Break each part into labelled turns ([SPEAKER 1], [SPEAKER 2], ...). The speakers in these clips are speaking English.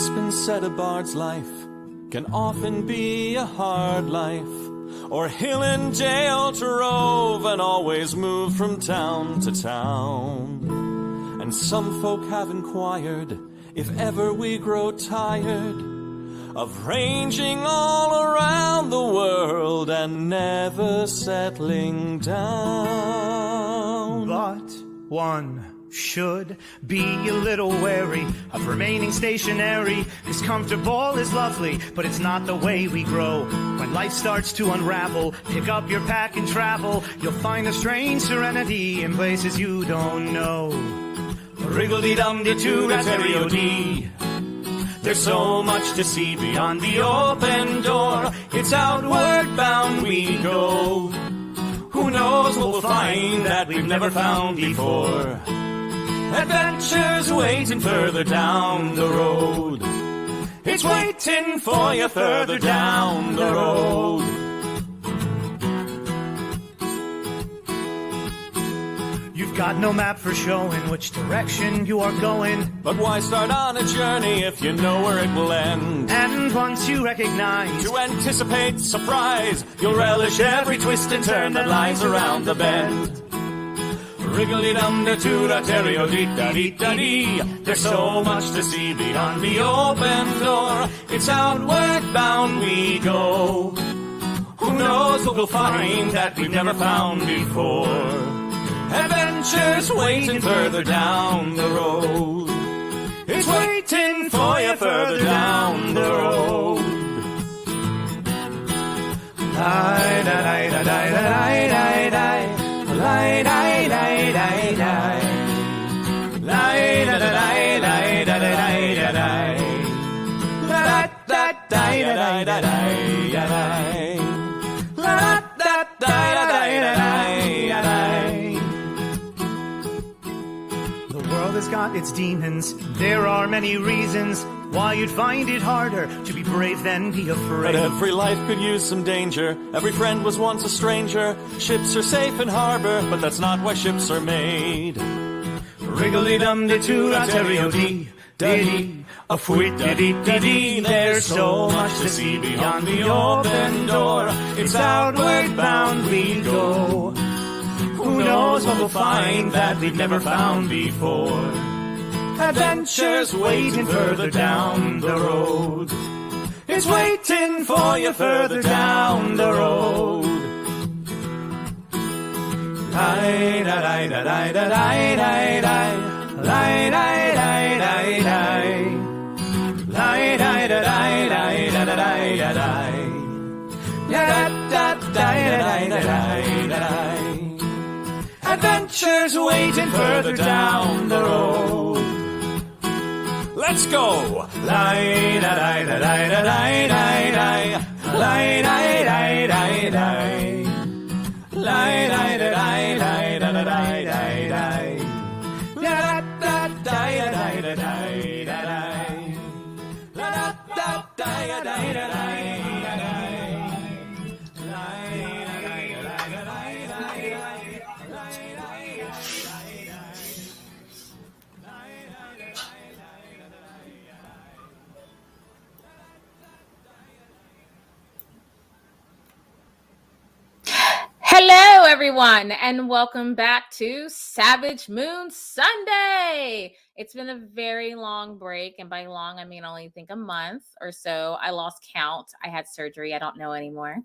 [SPEAKER 1] It's been said a bard's life can often be a hard life, or hill and dale to rove and always move from town to town. And some folk have inquired if ever we grow tired of ranging all around the world and never settling down.
[SPEAKER 2] But one should be a little wary of remaining stationary, 'cause comfortable is lovely, but it's not the way we grow. When life starts to unravel, pick up your pack and travel. You'll find a strange serenity in places you don't know. Wriggle-dee-dum-dee-doo-da-terry-o-dee. There's so much to see beyond the open door. It's outward bound we go. Who knows what we'll find that we've never found before. Adventures waiting further down the road. It's waiting for you further down the road. You've got no map for showing which direction you are going.
[SPEAKER 1] But why start on a journey if you know where it will end?
[SPEAKER 2] And once you recognize,
[SPEAKER 1] to anticipate surprise, you'll relish every twist and turn that lies around the bend. Wriggle-dee-dum-da-doo-da-terry-o-dee-da-dee-da-dee. There's so much to see beyond the open door. It's outward bound we go. Who knows what we'll find that we've never found before. Adventures waiting further down the road. It's waiting for you further down the road.
[SPEAKER 2] the world has got its demons. There are many reasons why you'd find it harder to be brave than be afraid.
[SPEAKER 1] But every life could use some danger. Every friend was once a stranger. Ships are safe in harbor, but that's not why ships are made.
[SPEAKER 2] Wriggle-dee-dum-dee-doo-da-terry-o-dee-da-dee. A fwit-dee-dee-dee-dee. There's so much to see beyond the open door. It's outward bound we go. Who knows what we'll find that we've never found before. Adventures waiting further down the road. It's waiting for you further down the road. Adventures waiting further down the road.
[SPEAKER 1] Let's go!
[SPEAKER 3] Hello, everyone, and welcome back to Savage Moon Sunday. It's been a very long break, and by long, I mean only think a month or so. I lost count. I had surgery. I don't know anymore.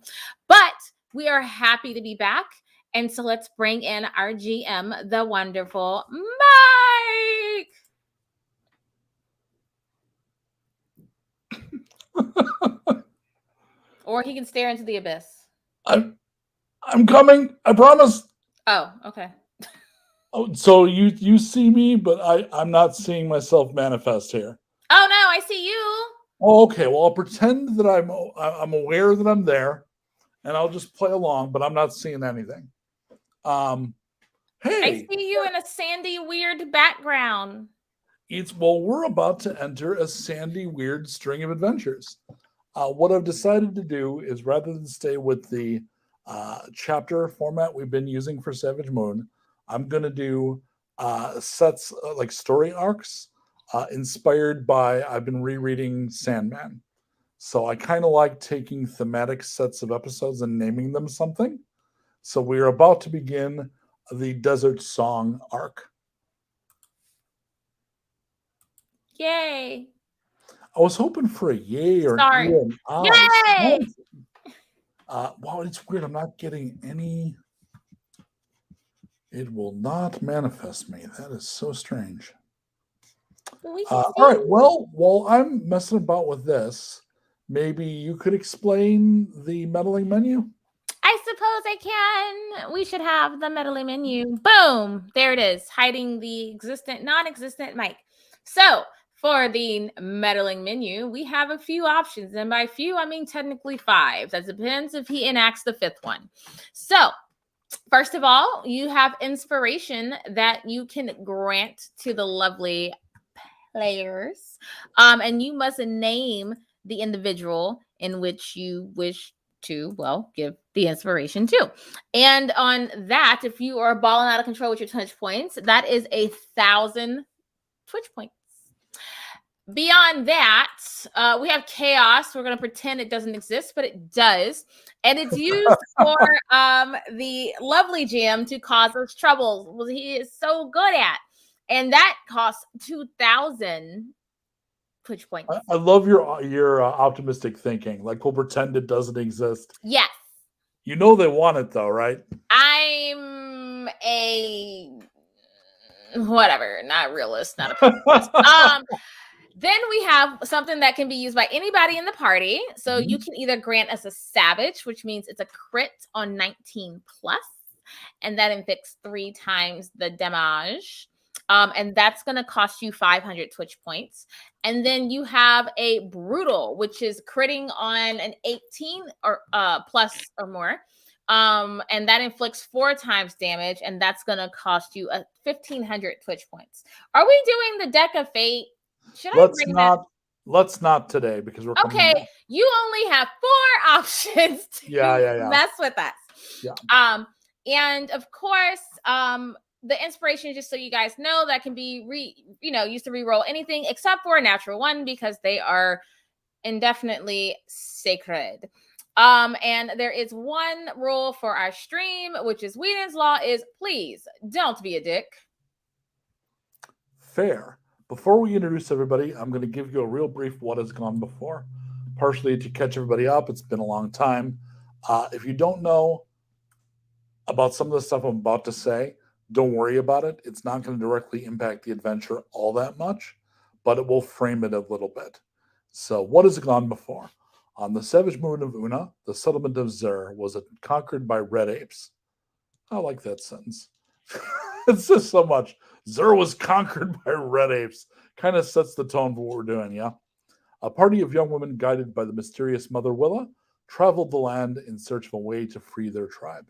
[SPEAKER 3] But we are happy to be back, and so let's bring in our GM, the wonderful Mike. Or he can stare into the abyss.
[SPEAKER 4] I'm coming. I promise.
[SPEAKER 3] Oh, okay.
[SPEAKER 4] Oh, so you see me, but I'm not seeing myself manifest here.
[SPEAKER 3] Oh no, I see you.
[SPEAKER 4] Oh, okay. Well, I'll pretend that I'm aware that I'm there, and I'll just play along, but I'm not seeing anything. Hey,
[SPEAKER 3] I see you in a sandy, weird background.
[SPEAKER 4] We're about to enter a sandy, weird string of adventures. What I've decided to do is, rather than stay with the chapter format we've been using for Savage Moon, I'm going to do sets like story arcs inspired by, I've been rereading Sandman. So I kind of like taking thematic sets of episodes and naming them something. So we are about to begin the Desert Song arc.
[SPEAKER 3] Yay.
[SPEAKER 4] I was hoping for a yay or
[SPEAKER 3] Sorry.
[SPEAKER 4] an ooh and ah.
[SPEAKER 3] Yay!
[SPEAKER 4] Wow, it's weird. I'm not getting any. It will not manifest me. That is so strange. All right. Well, while I'm messing about with this, maybe you could explain the meddling menu?
[SPEAKER 3] I suppose I can. We should have the meddling menu. Boom. There it is. Hiding the non-existent mic. So for the meddling menu, we have a few options. And by few, I mean technically 5. That depends if he enacts the 5th one. So first of all, you have inspiration that you can grant to the lovely players. And you must name the individual in which you wish to, give the inspiration to. And on that, if you are balling out of control with your Twitch points, that is 1,000 Twitch points. Beyond that, we have chaos. We're going to pretend it doesn't exist, but it does. And it's used for the lovely Jim to cause us trouble. Well, he is so good at. And that costs 2,000 Twitch points.
[SPEAKER 4] I love your optimistic thinking. Like we'll pretend it doesn't exist.
[SPEAKER 3] Yes.
[SPEAKER 4] You know they want it though, right?
[SPEAKER 3] I'm a whatever, not realist, not a pessimist. Then we have something that can be used by anybody in the party. So you can either grant us a savage, which means it's a crit on 19 plus, and that inflicts 3 times the damage. And that's going to cost you 500 Twitch points. And then you have a brutal, which is critting on an 18 or plus or more. And that inflicts 4 times damage, and that's going to cost you 1,500 Twitch points. Are we doing the Deck of Fate?
[SPEAKER 4] Let's not today because we're
[SPEAKER 3] okay.
[SPEAKER 4] Back.
[SPEAKER 3] You only have 4 options to mess with us.
[SPEAKER 4] Yeah.
[SPEAKER 3] And of course, the inspiration, just so you guys know, that can be used to re-roll anything except for a natural one because they are indefinitely sacred. And there is one rule for our stream, which is Whedon's Law, is please don't be a dick.
[SPEAKER 4] Fair. Before we introduce everybody, I'm going to give you a real brief what has gone before, partially to catch everybody up. It's been a long time. If you don't know about some of the stuff I'm about to say, don't worry about it. It's not going to directly impact the adventure all that much, but it will frame it a little bit. So what has gone before? On the savage moon of Una, the settlement of Zer was conquered by red apes. I like that sentence. It says so much. Zer was conquered by red apes. Kind of sets the tone for what we're doing, yeah? A party of young women guided by the mysterious Mother Willa traveled the land in search of a way to free their tribe.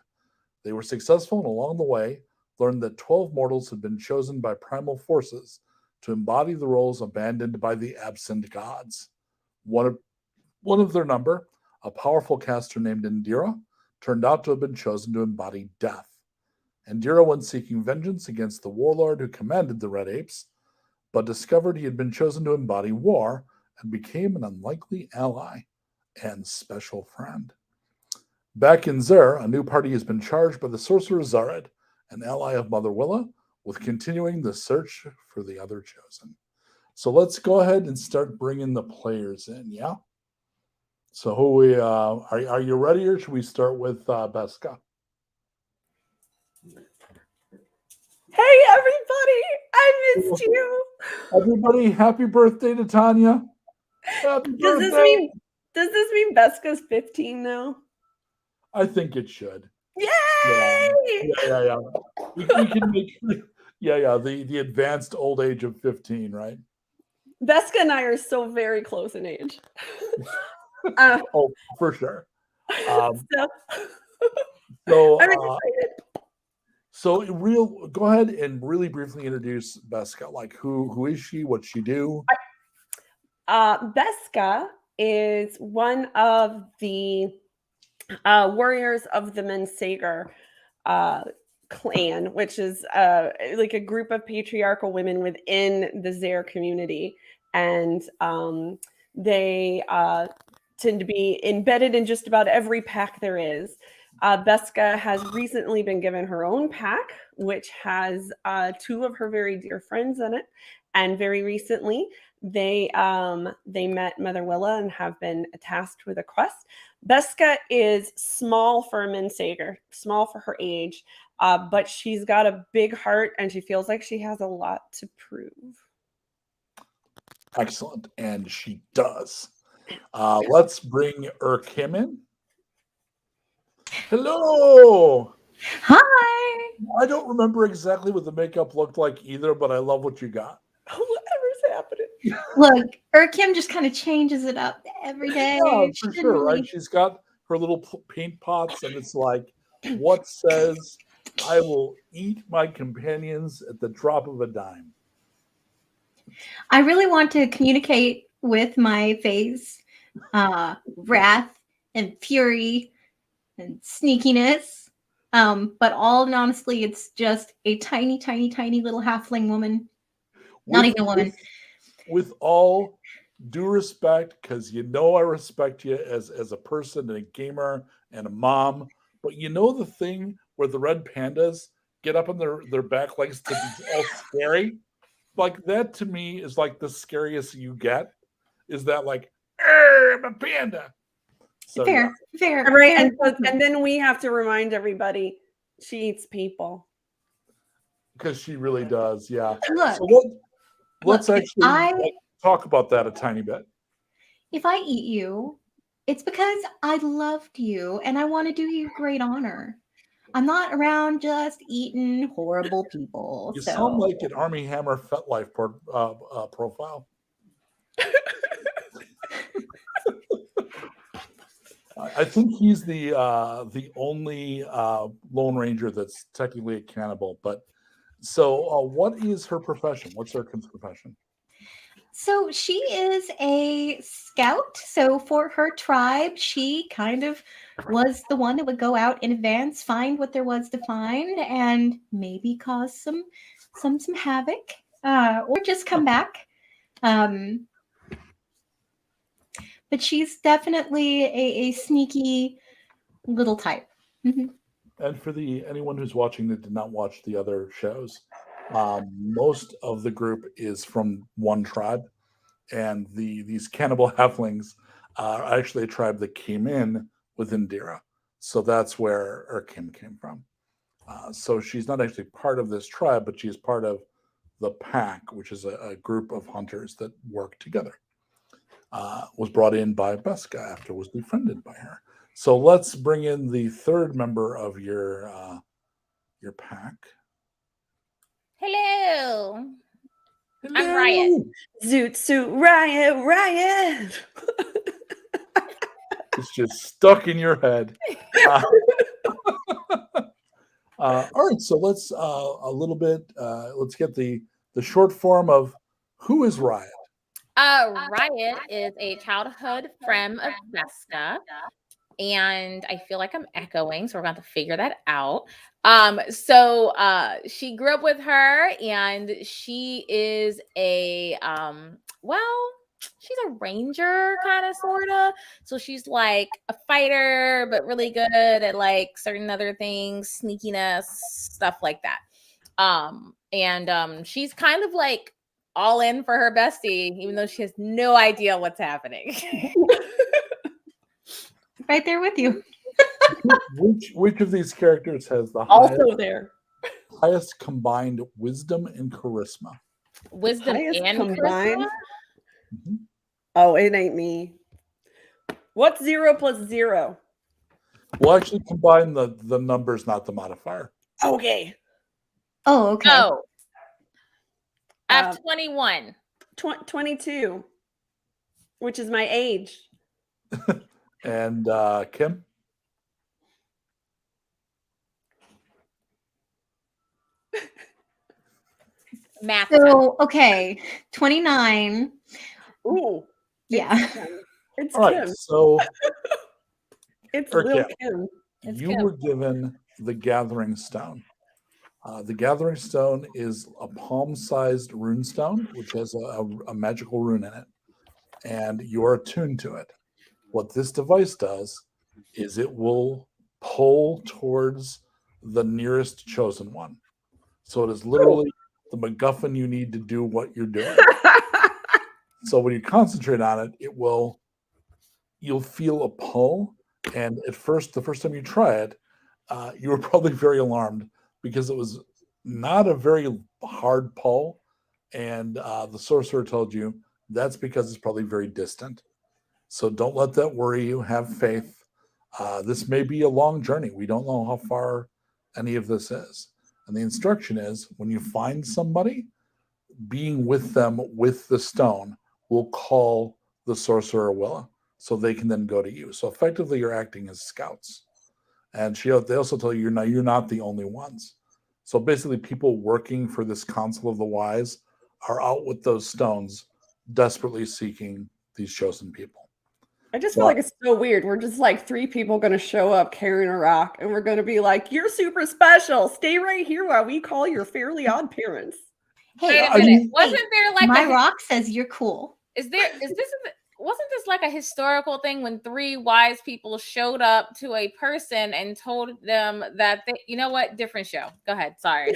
[SPEAKER 4] They were successful and along the way learned that 12 mortals had been chosen by primal forces to embody the roles abandoned by the absent gods. One of their number, a powerful caster named Indira, turned out to have been chosen to embody death. Indira went seeking vengeance against the warlord who commanded the Red Apes, but discovered he had been chosen to embody war and became an unlikely ally and special friend. Back in Zer, a new party has been charged by the sorcerer Zared, an ally of Mother Willa, with continuing the search for the other chosen. So let's go ahead and start bringing the players in, yeah? So who we are you ready, or should we start with Beska?
[SPEAKER 5] Hey everybody, I missed you.
[SPEAKER 4] Everybody, happy birthday to Tanya. Happy birthday.
[SPEAKER 5] Does this mean Beska's 15 now?
[SPEAKER 4] I think it should.
[SPEAKER 5] Yay!
[SPEAKER 4] Yeah. We can make the advanced old age of 15, right?
[SPEAKER 5] Beska and I are so very close in age.
[SPEAKER 4] Oh, for sure.
[SPEAKER 5] So I'm excited.
[SPEAKER 4] So go ahead and really briefly introduce Beska. Like who is she? What's she do?
[SPEAKER 5] Beska is one of the warriors of the Mensager clan, which is like a group of patriarchal women within the Zare community, and they tend to be embedded in just about every pack there is. Beska has recently been given her own pack, which has two of her very dear friends in it, and very recently they met Mother Willa and have been tasked with a quest. Beska is small for a Minsager, small for her age, but she's got a big heart and she feels like she has a lot to prove.
[SPEAKER 4] Excellent. And she does. Let's bring Kim in. Hello.
[SPEAKER 6] Hi.
[SPEAKER 4] I don't remember exactly what the makeup looked like either, but I love what you got.
[SPEAKER 5] Whatever's happening.
[SPEAKER 6] Look, Kim just kind of changes it up every day.
[SPEAKER 4] Yeah,
[SPEAKER 6] She
[SPEAKER 4] for
[SPEAKER 6] didn't
[SPEAKER 4] sure,
[SPEAKER 6] really-
[SPEAKER 4] right? She's got her little paint pots, and it's like, what says, I will eat my companions at the drop of a dime.
[SPEAKER 6] I really want to communicate with my face, wrath and fury and sneakiness. But all in honestly, it's just a tiny, tiny, tiny little halfling woman. Not even a woman.
[SPEAKER 4] With all due respect, because you know I respect you as a person and a gamer and a mom, but you know the thing where the red pandas get up on their back legs to be all scary? Like that to me is like the scariest you get. Is that like, I'm a panda? So,
[SPEAKER 6] Fair.
[SPEAKER 5] Right,
[SPEAKER 6] fair.
[SPEAKER 5] and then we have to remind everybody she eats people.
[SPEAKER 4] Because she really does, yeah.
[SPEAKER 6] Look,
[SPEAKER 4] So let's
[SPEAKER 6] look,
[SPEAKER 4] actually talk about that a tiny bit.
[SPEAKER 6] if I eat you, it's because I loved you and I want to do you great honor. I'm not around just eating horrible people.
[SPEAKER 4] You
[SPEAKER 6] so
[SPEAKER 4] sound like an Army Hammer FetLife profile. I think he's the only Lone Ranger that's technically a cannibal. But so, what is her profession? What's her profession?
[SPEAKER 6] So she is a scout. So for her tribe, she kind of was the one that would go out in advance, find what there was to find, and maybe cause some havoc, or just come back. But she's definitely a sneaky little type. Mm-hmm.
[SPEAKER 4] And for anyone who's watching that did not watch the other shows, most of the group is from one tribe, and these cannibal halflings are actually a tribe that came in with Indira. So that's where Kim came from. So she's not actually part of this tribe, but she's part of the pack, which is a group of hunters that work together. Was brought in by Beska after was befriended by her. So let's bring in the third member of your pack.
[SPEAKER 3] Hello.
[SPEAKER 4] Hello.
[SPEAKER 3] I'm Riot.
[SPEAKER 5] Zoot suit riot.
[SPEAKER 4] It's just stuck in your head. All right, so let's a little bit. Let's get the short form of who is Riot.
[SPEAKER 3] Riot is a childhood friend of Beska, and I feel like I'm echoing, so we're going to figure that out. So she grew up with her, and she is a she's a ranger, kind of, sort of. So she's like a fighter, but really good at like certain other things, sneakiness, stuff like that. And she's kind of like all in for her bestie, even though she has no idea what's happening.
[SPEAKER 6] Right there with you.
[SPEAKER 4] Which of these characters has the highest combined wisdom and charisma?
[SPEAKER 3] Wisdom
[SPEAKER 5] Highest
[SPEAKER 3] and
[SPEAKER 5] combined?
[SPEAKER 3] charisma?
[SPEAKER 4] Mm-hmm.
[SPEAKER 5] Oh, it ain't me. What's 0 plus 0?
[SPEAKER 4] We'll actually combine the numbers, not the modifier.
[SPEAKER 5] Okay.
[SPEAKER 6] Oh, okay.
[SPEAKER 3] Oh. I have 21.
[SPEAKER 5] 22, which is my age.
[SPEAKER 4] And Kim?
[SPEAKER 3] Math.
[SPEAKER 6] So, okay, 29.
[SPEAKER 5] Ooh.
[SPEAKER 6] Yeah.
[SPEAKER 5] It's
[SPEAKER 4] All right,
[SPEAKER 5] Kim.
[SPEAKER 4] so
[SPEAKER 5] It's Lil
[SPEAKER 4] Kim,
[SPEAKER 5] Kim.
[SPEAKER 3] It's
[SPEAKER 4] you
[SPEAKER 3] Kim.
[SPEAKER 4] were given the Gathering Stone. The Gathering Stone is a palm-sized rune stone, which has a magical rune in it, and you are attuned to it. What this device does is it will pull towards the nearest chosen one. So it is literally the MacGuffin you need to do what you're doing. So when you concentrate on it, you'll feel a pull. And at first, the first time you try it, you were probably very alarmed because it was not a very hard pull. And the sorcerer told you that's because it's probably very distant. So don't let that worry you. Have faith. This may be a long journey. We don't know how far any of this is. And the instruction is when you find somebody, being with them with the stone will call the sorcerer Willa so they can then go to you. So effectively, you're acting as scouts. And they also tell you you're not the only ones. So basically, people working for this Council of the Wise are out with those stones, desperately seeking these chosen people.
[SPEAKER 5] I just feel like it's so weird. We're just like 3 people going to show up carrying a rock, and we're going to be like, "You're super special. Stay right here while we call your Fairly Odd Parents."
[SPEAKER 6] Hey,
[SPEAKER 3] Wait a minute. Wasn't there like
[SPEAKER 6] my rock says you're cool?
[SPEAKER 3] Wasn't this like a historical thing when 3 wise people showed up to a person and told them that you know what? Different show. Go ahead. Sorry.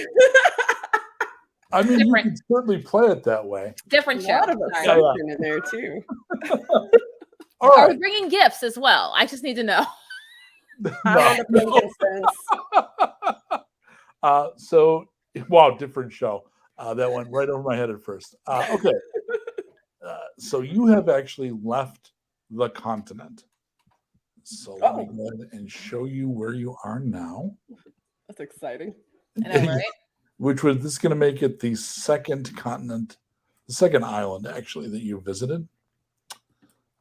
[SPEAKER 4] I mean, you can certainly play it that way.
[SPEAKER 3] Different show.
[SPEAKER 5] A lot of assumption in there too.
[SPEAKER 3] Are we bringing gifts as well? I just need to know.
[SPEAKER 4] So, wow, different show. That went right over my head at first. Okay. So you have actually left the continent. So let me go ahead and show you where you are now.
[SPEAKER 5] That's exciting.
[SPEAKER 3] I know, right?
[SPEAKER 4] This is going to make it the second continent, the second island actually that you visited.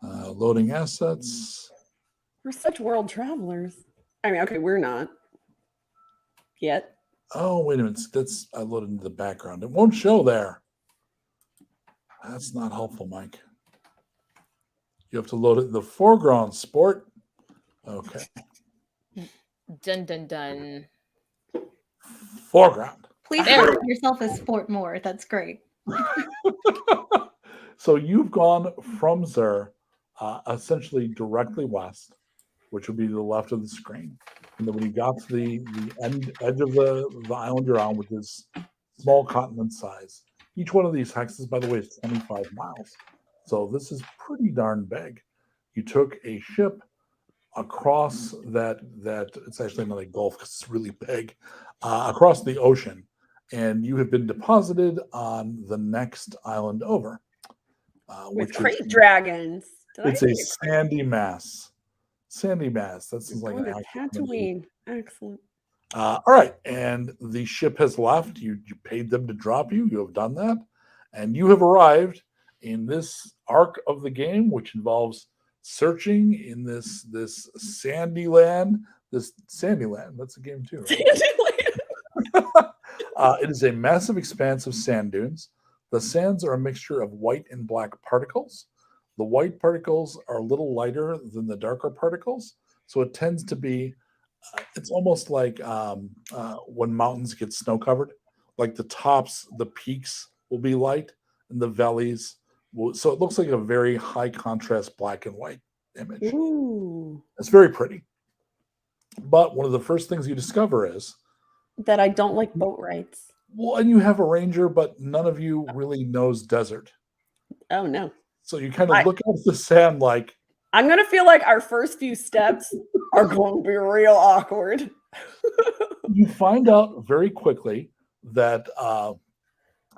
[SPEAKER 4] Loading assets.
[SPEAKER 5] We're such world travelers. I mean, okay, we're not yet.
[SPEAKER 4] Oh, wait a minute. I loaded into the background. It won't show there. That's not helpful, Mike. You have to load it in the foreground, sport. Okay.
[SPEAKER 3] Dun dun dun.
[SPEAKER 4] Foreground.
[SPEAKER 6] Please call yourself a sport more. That's great.
[SPEAKER 4] So you've gone from Zer, essentially directly west, which would be to the left of the screen. And then when you got to the edge of the island you're on, which is small continent size, each one of these hexes, by the way, is 25 miles. So this is pretty darn big. You took a ship across that it's actually not a gulf because it's really big, across the ocean, and you have been deposited on the next island over.
[SPEAKER 5] With crate dragons.
[SPEAKER 4] It's a sandy mass. Sandy mass. That's like an
[SPEAKER 5] Tatooine. Excellent.
[SPEAKER 4] All right, and the ship has left. You paid them to drop you. You have done that, and you have arrived in this arc of the game, which involves searching in this sandy land. This sandy land. That's a game too. Right? It is a massive expanse of sand dunes. The sands are a mixture of white and black particles. The white particles are a little lighter than the darker particles, so it tends to be. It's almost like when mountains get snow covered, like the tops, the peaks will be light, and the valleys. So it looks like a very high contrast black and white image.
[SPEAKER 5] Ooh.
[SPEAKER 4] It's very pretty. But one of the first things you discover is
[SPEAKER 5] that I don't like boat rides.
[SPEAKER 4] Well, and you have a ranger, but none of you really knows desert.
[SPEAKER 5] Oh no!
[SPEAKER 4] So you kind of look at the sand like.
[SPEAKER 5] I'm going to feel like our first few steps are going to be real awkward.
[SPEAKER 4] You find out very quickly that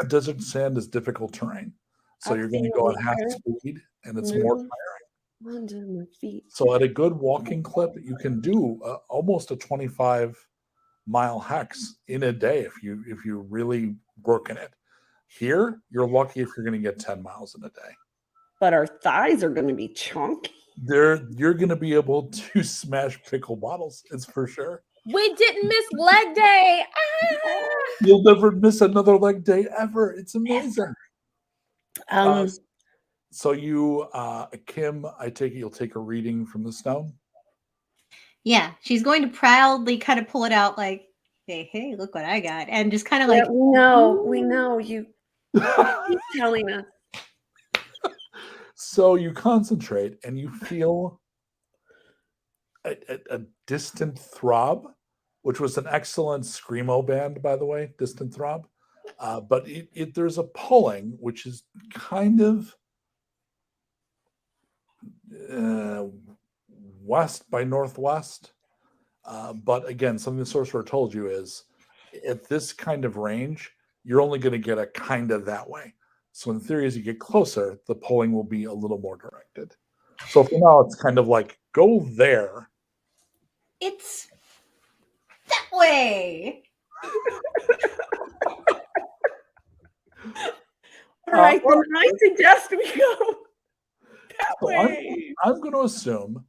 [SPEAKER 4] desert sand is difficult terrain. So you're going to go at half speed, and it's more tiring.
[SPEAKER 5] Under my feet.
[SPEAKER 4] So at a good walking clip, you can do almost a 25-mile hex in a day if you really work in it. Here, you're lucky if you're going to get 10 miles in a day.
[SPEAKER 5] But our thighs are going to be chunky.
[SPEAKER 4] You're going to be able to smash pickle bottles. It's for sure.
[SPEAKER 3] We didn't miss leg day.
[SPEAKER 4] You'll never miss another leg day ever. It's amazing. So you, Kim, I take it you'll take a reading from the stone?
[SPEAKER 6] Yeah, she's going to proudly kind of pull it out like, hey, look what I got. And just kind of
[SPEAKER 5] Yeah,
[SPEAKER 6] like,
[SPEAKER 5] we know you keep telling us.
[SPEAKER 4] So you concentrate and you feel a distant throb, which was an excellent screamo band, by the way, Distant Throb. But there's a pulling, which is kind of west by northwest. But again, something the sorcerer told you is at this kind of range, you're only going to get a kind of that way. So in theory, as you get closer, the pulling will be a little more directed. So for now, it's kind of like, go there.
[SPEAKER 6] it's that way.
[SPEAKER 5] All right, then I suggest we go that
[SPEAKER 4] So
[SPEAKER 5] way.
[SPEAKER 4] I'm going to assume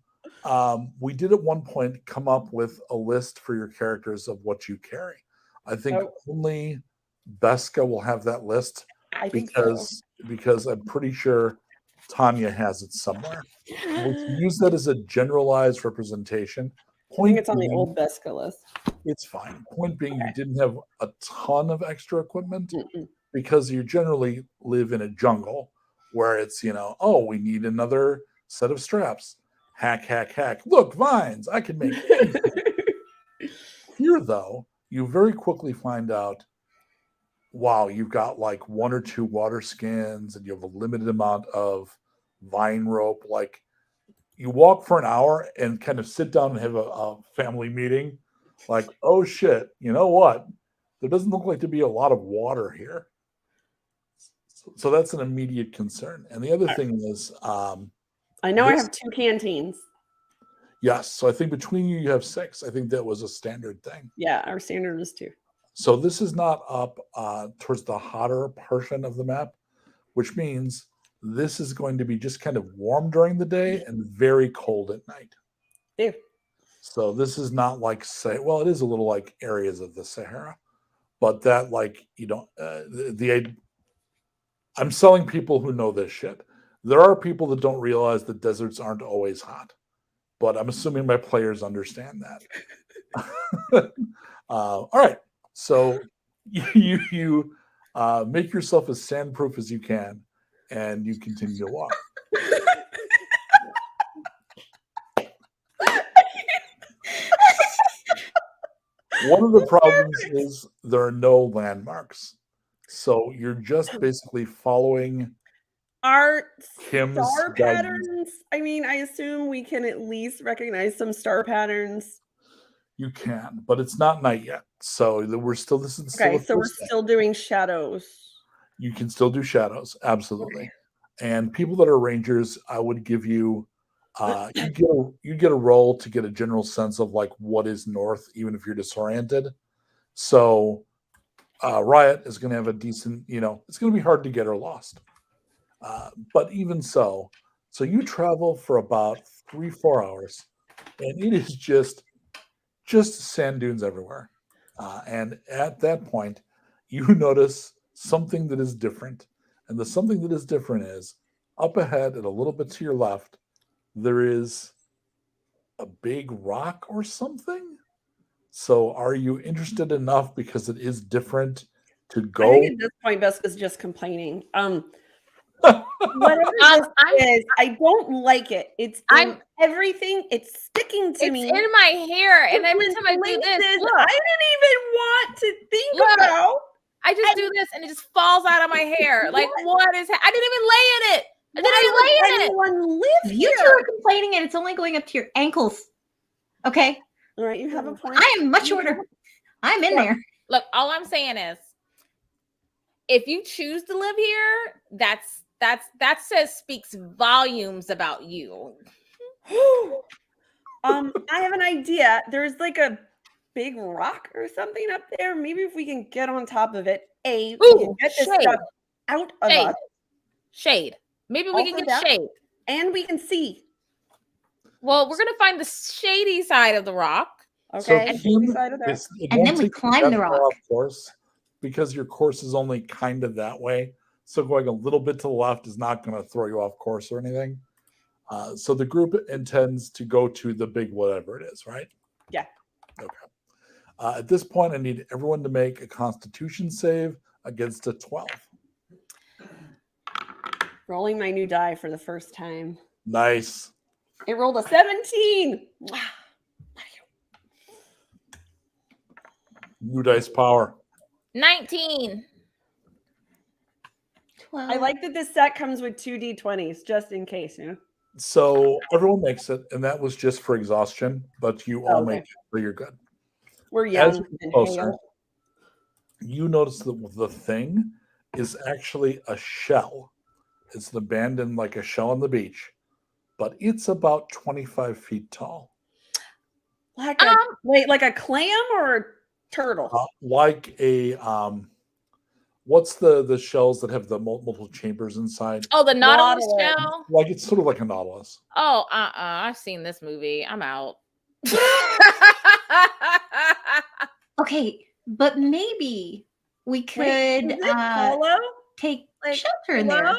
[SPEAKER 4] we did at one point come up with a list for your characters of what you carry. I think only Beska will have that list
[SPEAKER 5] I think so.
[SPEAKER 4] because I'm pretty sure Tanya has it somewhere. We'll use that as a generalized representation.
[SPEAKER 5] I think it's on the old Beska list.
[SPEAKER 4] It's fine. Point being, you didn't have a ton of extra equipment
[SPEAKER 5] Mm-mm.
[SPEAKER 4] because you generally live in a jungle where it's, oh, we need another set of straps. Hack, hack, hack. Look, vines. I can make anything. Here, though, you very quickly find out, wow, you've got like 1 or 2 water skins and you have a limited amount of vine rope. Like you walk for an hour and kind of sit down and have a family meeting. Like, oh shit, you know what? There doesn't look like to be a lot of water here. So that's an immediate concern. And the other thing is,
[SPEAKER 5] I know I have 2 canteens.
[SPEAKER 4] Yes. So I think between you have 6. I think that was a standard thing.
[SPEAKER 5] Yeah, our standard is 2.
[SPEAKER 4] So this is not up towards the hotter portion of the map, which means this is going to be just kind of warm during the day and very cold at night.
[SPEAKER 5] Ew.
[SPEAKER 4] So this is not like, say, well, it is a little like areas of the Sahara, but that like, you don't, I'm selling people who know this shit. There are people that don't realize that deserts aren't always hot, but I'm assuming my players understand that. All right. So you make yourself as sandproof as you can, and you continue to walk. One of the problems is there are no landmarks. So you're just basically following
[SPEAKER 5] Our
[SPEAKER 4] Kim's
[SPEAKER 5] star
[SPEAKER 4] guidance.
[SPEAKER 5] patterns. I mean, I assume we can at least recognize some star patterns.
[SPEAKER 4] You can, but it's not night yet. So we're still, this is still
[SPEAKER 5] Okay,
[SPEAKER 4] the
[SPEAKER 5] so we're
[SPEAKER 4] first day.
[SPEAKER 5] still doing shadows.
[SPEAKER 4] You can still do shadows, absolutely. And people that are rangers, I would give you you get a roll to get a general sense of like what is north, even if you're disoriented. So Riot is going to have a decent, it's going to be hard to get her lost. But even so you travel for about 3-4 hours, and it is just sand dunes everywhere. And at that point, you notice something that is different. And the something that is different is up ahead and a little bit to your left, there is a big rock or something. So are you interested enough because it is different to go?
[SPEAKER 5] I think at this point, Beska's just complaining. Whatever this is, I don't like it. It's everything. It's sticking to me.
[SPEAKER 3] It's in my hair, and every time I do this, look,
[SPEAKER 5] I didn't even want to think about.
[SPEAKER 3] I just do this, and it just falls out of my hair. Like, what is? I didn't even lay in it. I didn't even lay in it.
[SPEAKER 5] Anyone live
[SPEAKER 6] You two
[SPEAKER 5] here?
[SPEAKER 6] are complaining, and it's only going up to your ankles. Okay.
[SPEAKER 5] All right, you have a point.
[SPEAKER 6] I am much shorter. I'm in there.
[SPEAKER 3] Look, all I'm saying is, if you choose to live here, that speaks volumes about you.
[SPEAKER 5] I have an idea. There's like a big rock or something up there. Maybe if we can get on top of it, we can get this stuff out of us.
[SPEAKER 3] Shade. Maybe we can get shade.
[SPEAKER 5] And we can see.
[SPEAKER 3] Well, we're gonna find the shady side of the rock.
[SPEAKER 5] Okay.
[SPEAKER 6] And then we climb the rock.
[SPEAKER 4] Of course, because your course is only kind of that way. So going a little bit to the left is not going to throw you off course or anything. So the group intends to go to the big whatever it is, right?
[SPEAKER 5] Yeah.
[SPEAKER 4] Okay. At this point, I need everyone to make a Constitution save against a 12.
[SPEAKER 5] Rolling my new die for the first time.
[SPEAKER 4] Nice.
[SPEAKER 5] It rolled a 17.
[SPEAKER 4] New dice power.
[SPEAKER 3] 19.
[SPEAKER 6] 12.
[SPEAKER 5] I like that this set comes with 2 d20s just in case. You know?
[SPEAKER 4] So everyone makes it, and that was just for exhaustion, but you all
[SPEAKER 5] Okay.
[SPEAKER 4] make it, so you're good.
[SPEAKER 5] We're
[SPEAKER 4] As
[SPEAKER 5] young
[SPEAKER 4] you get
[SPEAKER 5] and
[SPEAKER 4] closer,
[SPEAKER 5] hale.
[SPEAKER 4] you notice that the thing is actually a shell. It's abandoned like a shell on the beach, but it's about 25 feet tall.
[SPEAKER 5] Like a wait, like a clam or a turtle?
[SPEAKER 4] Like a what's the shells that have the multiple chambers inside?
[SPEAKER 3] Oh, the Nautilus
[SPEAKER 5] Nautilus.
[SPEAKER 3] shell.
[SPEAKER 4] Like it's sort of like a nautilus.
[SPEAKER 3] Oh, I've seen this movie. I'm out.
[SPEAKER 6] Okay, but maybe we could
[SPEAKER 5] Wait, is it hollow?
[SPEAKER 6] take
[SPEAKER 5] Like,
[SPEAKER 6] shelter in there.
[SPEAKER 5] hello?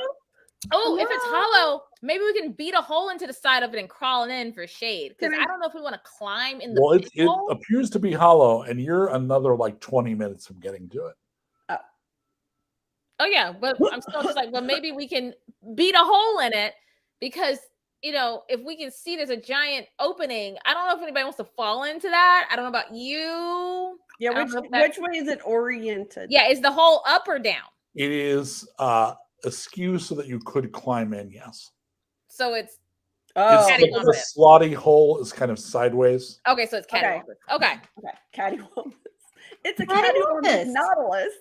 [SPEAKER 3] Oh, if it's
[SPEAKER 5] Hello?
[SPEAKER 3] hollow, maybe we can beat a hole into the side of it and crawl in for shade. Because
[SPEAKER 5] Can I-
[SPEAKER 3] I don't know if we want to climb in the
[SPEAKER 4] Well,
[SPEAKER 3] big
[SPEAKER 4] it
[SPEAKER 3] hole.
[SPEAKER 4] appears to be hollow, and you're another like 20 minutes from getting to it.
[SPEAKER 3] Oh yeah, but I'm still just like, well, maybe we can beat a hole in it because if we can see there's a giant opening. I don't know if anybody wants to fall into that. I don't know about you.
[SPEAKER 5] Yeah,
[SPEAKER 3] I don't know if that-
[SPEAKER 5] which way is it oriented?
[SPEAKER 3] Yeah, is the hole up or down?
[SPEAKER 4] It is askew so that you could climb in, yes.
[SPEAKER 3] So it's
[SPEAKER 5] Oh,
[SPEAKER 4] It's
[SPEAKER 3] Cattywampus.
[SPEAKER 4] the slotty hole is kind of sideways.
[SPEAKER 3] okay. So it's
[SPEAKER 5] Okay.
[SPEAKER 3] cattywampus. Okay.
[SPEAKER 5] okay. Cattywampus. It's a
[SPEAKER 6] Cattywampus.
[SPEAKER 5] cattywampus nautilus.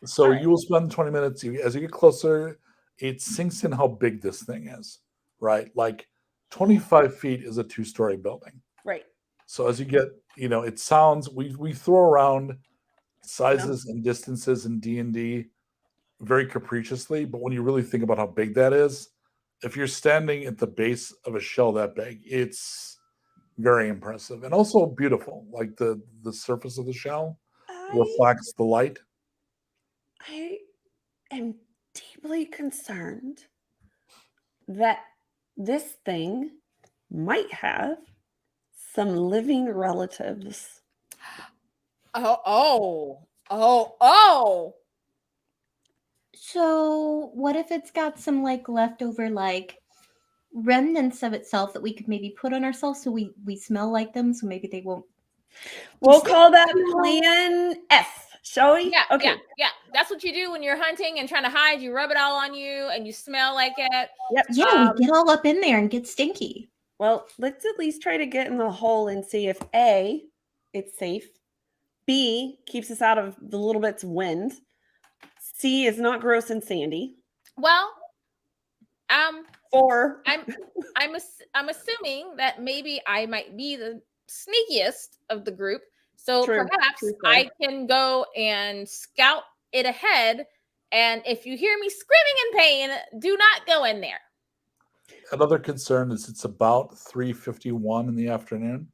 [SPEAKER 4] So
[SPEAKER 5] All right.
[SPEAKER 4] you will spend 20 minutes. As you get closer, it sinks in how big this thing is, right? Like 25 feet is a 2-story building.
[SPEAKER 5] Right.
[SPEAKER 4] So as you get, it sounds, we throw around sizes and distances in D&D very capriciously, but when you really think about how big that is, if you're standing at the base of a shell that big, it's very impressive and also beautiful. Like the surface of the shell reflects the light.
[SPEAKER 5] I am deeply concerned that this thing might have some living relatives.
[SPEAKER 3] Oh.
[SPEAKER 6] So what if it's got some leftover remnants of itself that we could maybe put on ourselves so we smell like them, so maybe they won't.
[SPEAKER 5] We'll call that Plan F, shall we?
[SPEAKER 3] Yeah.
[SPEAKER 5] Okay.
[SPEAKER 3] Yeah. That's what you do when you're hunting and trying to hide. You rub it all on you and you smell like it.
[SPEAKER 5] Yep.
[SPEAKER 6] Yeah, we get all up in there and get stinky.
[SPEAKER 5] Well, let's at least try to get in the hole and see if A, it's safe, B, keeps us out of the little bits of wind, C, is not gross and sandy,
[SPEAKER 3] Well,
[SPEAKER 5] or
[SPEAKER 3] I'm assuming that maybe I might be the sneakiest of the group. So
[SPEAKER 5] True,
[SPEAKER 3] perhaps
[SPEAKER 5] true.
[SPEAKER 3] I can go and scout it ahead. And if you hear me screaming in pain, do not go in there.
[SPEAKER 4] Another concern is it's about 3:51 in the afternoon.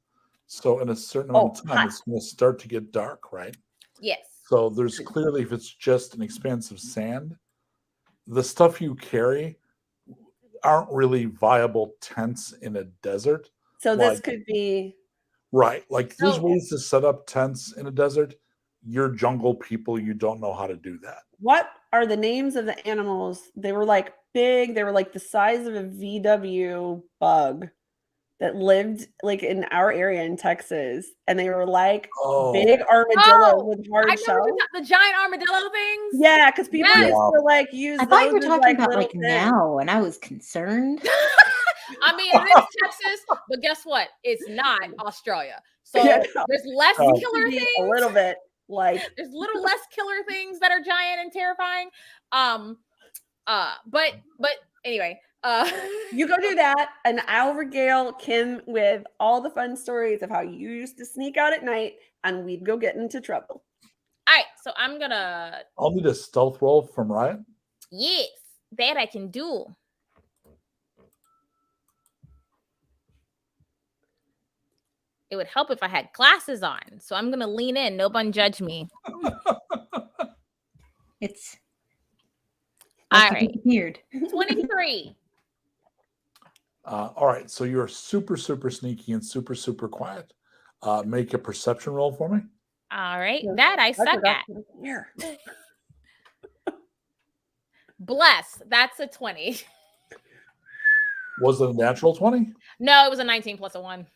[SPEAKER 4] So in a certain amount of time,
[SPEAKER 5] hot.
[SPEAKER 4] it's going to start to get dark, right?
[SPEAKER 3] Yes.
[SPEAKER 4] So there's clearly, if it's just an expanse of sand, the stuff you carry aren't really viable tents in a desert.
[SPEAKER 5] so this
[SPEAKER 4] Like-
[SPEAKER 5] could be
[SPEAKER 4] Right. Like there's
[SPEAKER 3] So-
[SPEAKER 4] ways to set up tents in a desert. You're jungle people. You don't know how to do that.
[SPEAKER 5] what are the names of the animals? They were big, they were the size of a VW bug that lived in our area in Texas, and they were
[SPEAKER 4] Oh,
[SPEAKER 5] big armadillo
[SPEAKER 3] Oh,
[SPEAKER 5] with
[SPEAKER 3] I
[SPEAKER 5] hard
[SPEAKER 3] remember
[SPEAKER 5] shells.
[SPEAKER 3] the giant armadillo things.
[SPEAKER 5] Yeah, because people
[SPEAKER 3] Yes.
[SPEAKER 5] used to use
[SPEAKER 6] I thought you were
[SPEAKER 5] those as,
[SPEAKER 6] talking about
[SPEAKER 5] little things.
[SPEAKER 6] now, and I was concerned.
[SPEAKER 3] I mean, it is Texas, but guess what? It's not Australia. So
[SPEAKER 5] Yeah, no.
[SPEAKER 3] there's less
[SPEAKER 4] Oh.
[SPEAKER 3] killer
[SPEAKER 5] Be
[SPEAKER 3] things.
[SPEAKER 5] a little bit
[SPEAKER 3] There's little less killer things that are giant and terrifying. But anyway,
[SPEAKER 5] you go do that, and I'll regale Kim with all the fun stories of how you used to sneak out at night and we'd go get into trouble.
[SPEAKER 3] all right, so I'm gonna
[SPEAKER 4] I'll need a stealth roll from Riot.
[SPEAKER 3] yes, that I can do. It would help if I had glasses on. So I'm gonna lean in. No one judge me.
[SPEAKER 6] It's
[SPEAKER 3] All right.
[SPEAKER 6] weird.
[SPEAKER 3] 23.
[SPEAKER 4] All right. So you're super, super sneaky and super, super quiet. make a perception roll for me.
[SPEAKER 3] All right. That I suck
[SPEAKER 5] forgot
[SPEAKER 3] at.
[SPEAKER 5] to put it here.
[SPEAKER 3] Bless. That's a 20.
[SPEAKER 4] Was it a natural 20?
[SPEAKER 3] No, it was a 19 plus a 1.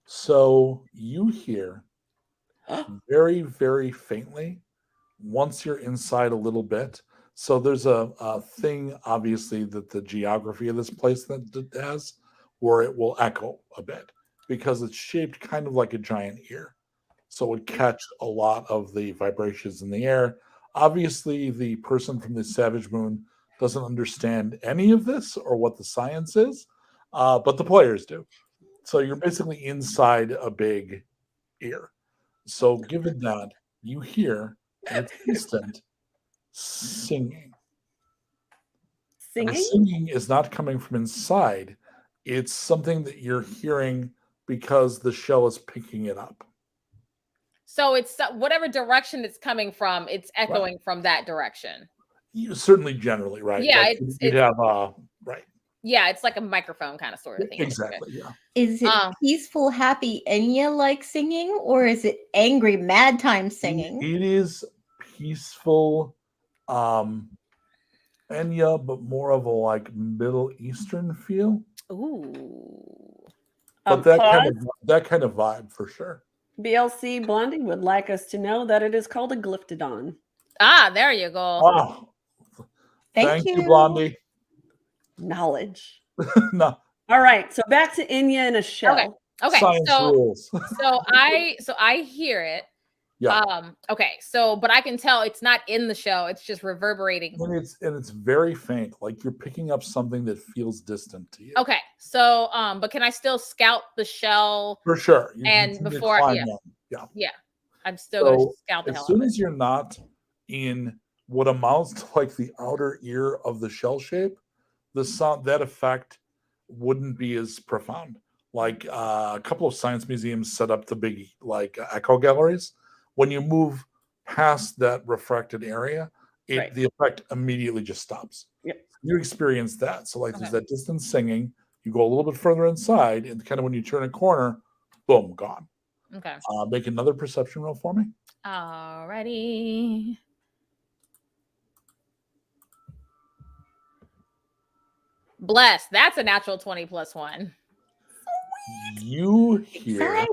[SPEAKER 4] So you hear very, very faintly once you're inside a little bit. So there's a thing, obviously, that the geography of this place that it has, where it will echo a bit because it's shaped kind of like a giant ear. So it would catch a lot of the vibrations in the air. Obviously, the person from the Savage Moon doesn't understand any of this or what the science is, but the players do. So you're basically inside a big ear. So given that, you hear an distant singing. And the
[SPEAKER 5] Singing?
[SPEAKER 4] singing is not coming from inside. It's something that you're hearing because the shell is picking it up.
[SPEAKER 3] So it's whatever direction it's coming from, it's echoing from that direction.
[SPEAKER 4] Certainly, generally, right?
[SPEAKER 3] Yeah,
[SPEAKER 4] like you'd have right.
[SPEAKER 3] Yeah, it's like a microphone kind of sort of thing.
[SPEAKER 4] Exactly. Yeah.
[SPEAKER 6] Is it peaceful, happy Enya like singing, or is it angry, mad time singing?
[SPEAKER 4] It is peaceful, Enya, but more of a like Middle Eastern feel.
[SPEAKER 3] Ooh.
[SPEAKER 4] But that kind of vibe for sure.
[SPEAKER 5] BLC Blondie would like us to know that it is called a glyptodon.
[SPEAKER 3] Ah, there you go.
[SPEAKER 4] Oh, thank you, Blondie.
[SPEAKER 5] Knowledge.
[SPEAKER 4] No.
[SPEAKER 5] All right, so back to Enya in a shell.
[SPEAKER 3] Okay.
[SPEAKER 4] Science rules.
[SPEAKER 3] so I hear it.
[SPEAKER 4] Yeah.
[SPEAKER 3] Okay. So, but I can tell it's not in the shell. It's just reverberating.
[SPEAKER 4] And it's very faint, like you're picking up something that feels distant to you.
[SPEAKER 3] Okay. So, but can I still scout the shell?
[SPEAKER 4] For sure.
[SPEAKER 3] And before, yeah, I'm still going to scout the hell.
[SPEAKER 4] As soon as you're not in what amounts to like the outer ear of the shell shape, the sound, that effect wouldn't be as profound. Like a couple of science museums set up the big like echo galleries. When you move past that refracted area, the effect immediately just stops.
[SPEAKER 5] Yep.
[SPEAKER 4] You experience that. So like there's that distant singing. You go a little bit further inside, and kind of when you turn a corner, boom, gone.
[SPEAKER 3] Okay.
[SPEAKER 4] Make another perception roll for me.
[SPEAKER 3] Alrighty. Bless. That's a natural 20 plus 1.
[SPEAKER 4] You hear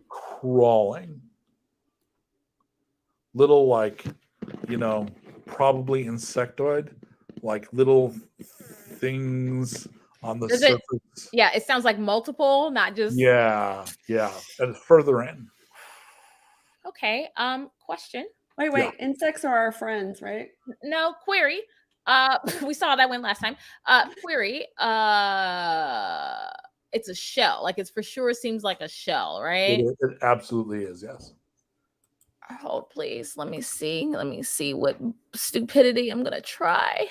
[SPEAKER 4] crawling. Little like, probably insectoid, like little things on the surface.
[SPEAKER 3] It sounds like multiple, not just.
[SPEAKER 4] Yeah. And further in.
[SPEAKER 3] Okay. Question.
[SPEAKER 5] Wait. Yeah. Insects are our friends, right?
[SPEAKER 3] No, query. We saw that one last time. Query. It's a shell. Like it's for sure seems like a shell, right?
[SPEAKER 4] It absolutely is, yes.
[SPEAKER 3] Hold, please. Let me see what stupidity I'm gonna try.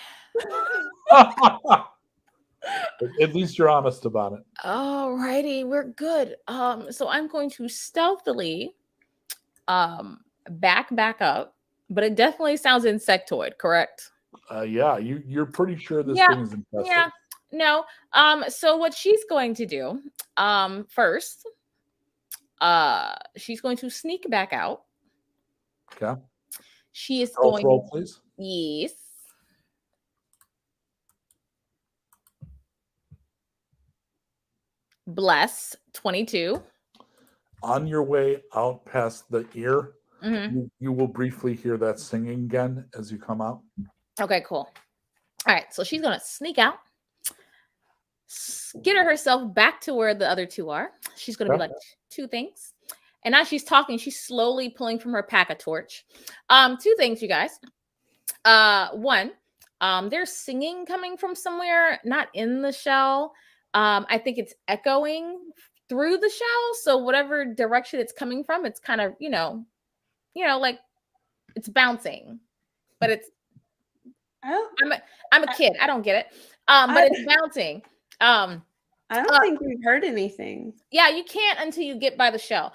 [SPEAKER 4] At least you're honest about it.
[SPEAKER 3] All righty, we're good. So I'm going to stealthily back up, but it definitely sounds insectoid, correct?
[SPEAKER 4] Yeah, you're pretty sure this thing is infested.
[SPEAKER 3] Yeah. No. So what she's going to do, first, she's going to sneak back out.
[SPEAKER 4] Okay.
[SPEAKER 3] She is going.
[SPEAKER 4] Roll, please.
[SPEAKER 3] Yes. Bless 22.
[SPEAKER 4] On your way out past the ear, you will briefly hear that singing again as you come out.
[SPEAKER 3] Okay, cool. All right, so she's gonna sneak out, get herself back to where the other two are. She's gonna be like two things, and as she's talking, she's slowly pulling from her pack a torch. Two things, you guys. One, there's singing coming from somewhere, not in the shell. I think it's echoing through the shell. So whatever direction it's coming from, it's kind of, like it's bouncing, but it's. I'm a kid. I don't get it. But it's bouncing.
[SPEAKER 5] I don't think we've heard anything.
[SPEAKER 3] Yeah, you can't until you get by the shell.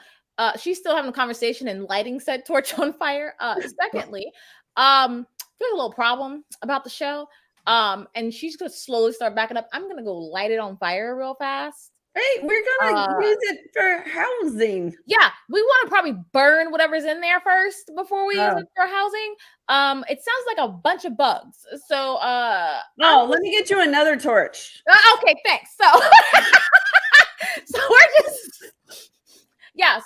[SPEAKER 3] She's still having a conversation and lighting said torch on fire. Secondly, there's a little problem about the shell. And she's gonna slowly start backing up. I'm gonna go light it on fire real fast.
[SPEAKER 5] Hey, we're gonna
[SPEAKER 3] Uh,
[SPEAKER 5] use it for housing.
[SPEAKER 3] Yeah, we want to probably burn whatever's in there first before we use
[SPEAKER 5] Oh.
[SPEAKER 3] it for housing. It sounds like a bunch of bugs. So
[SPEAKER 5] Oh, let me get you another torch.
[SPEAKER 3] okay, thanks. So so we're just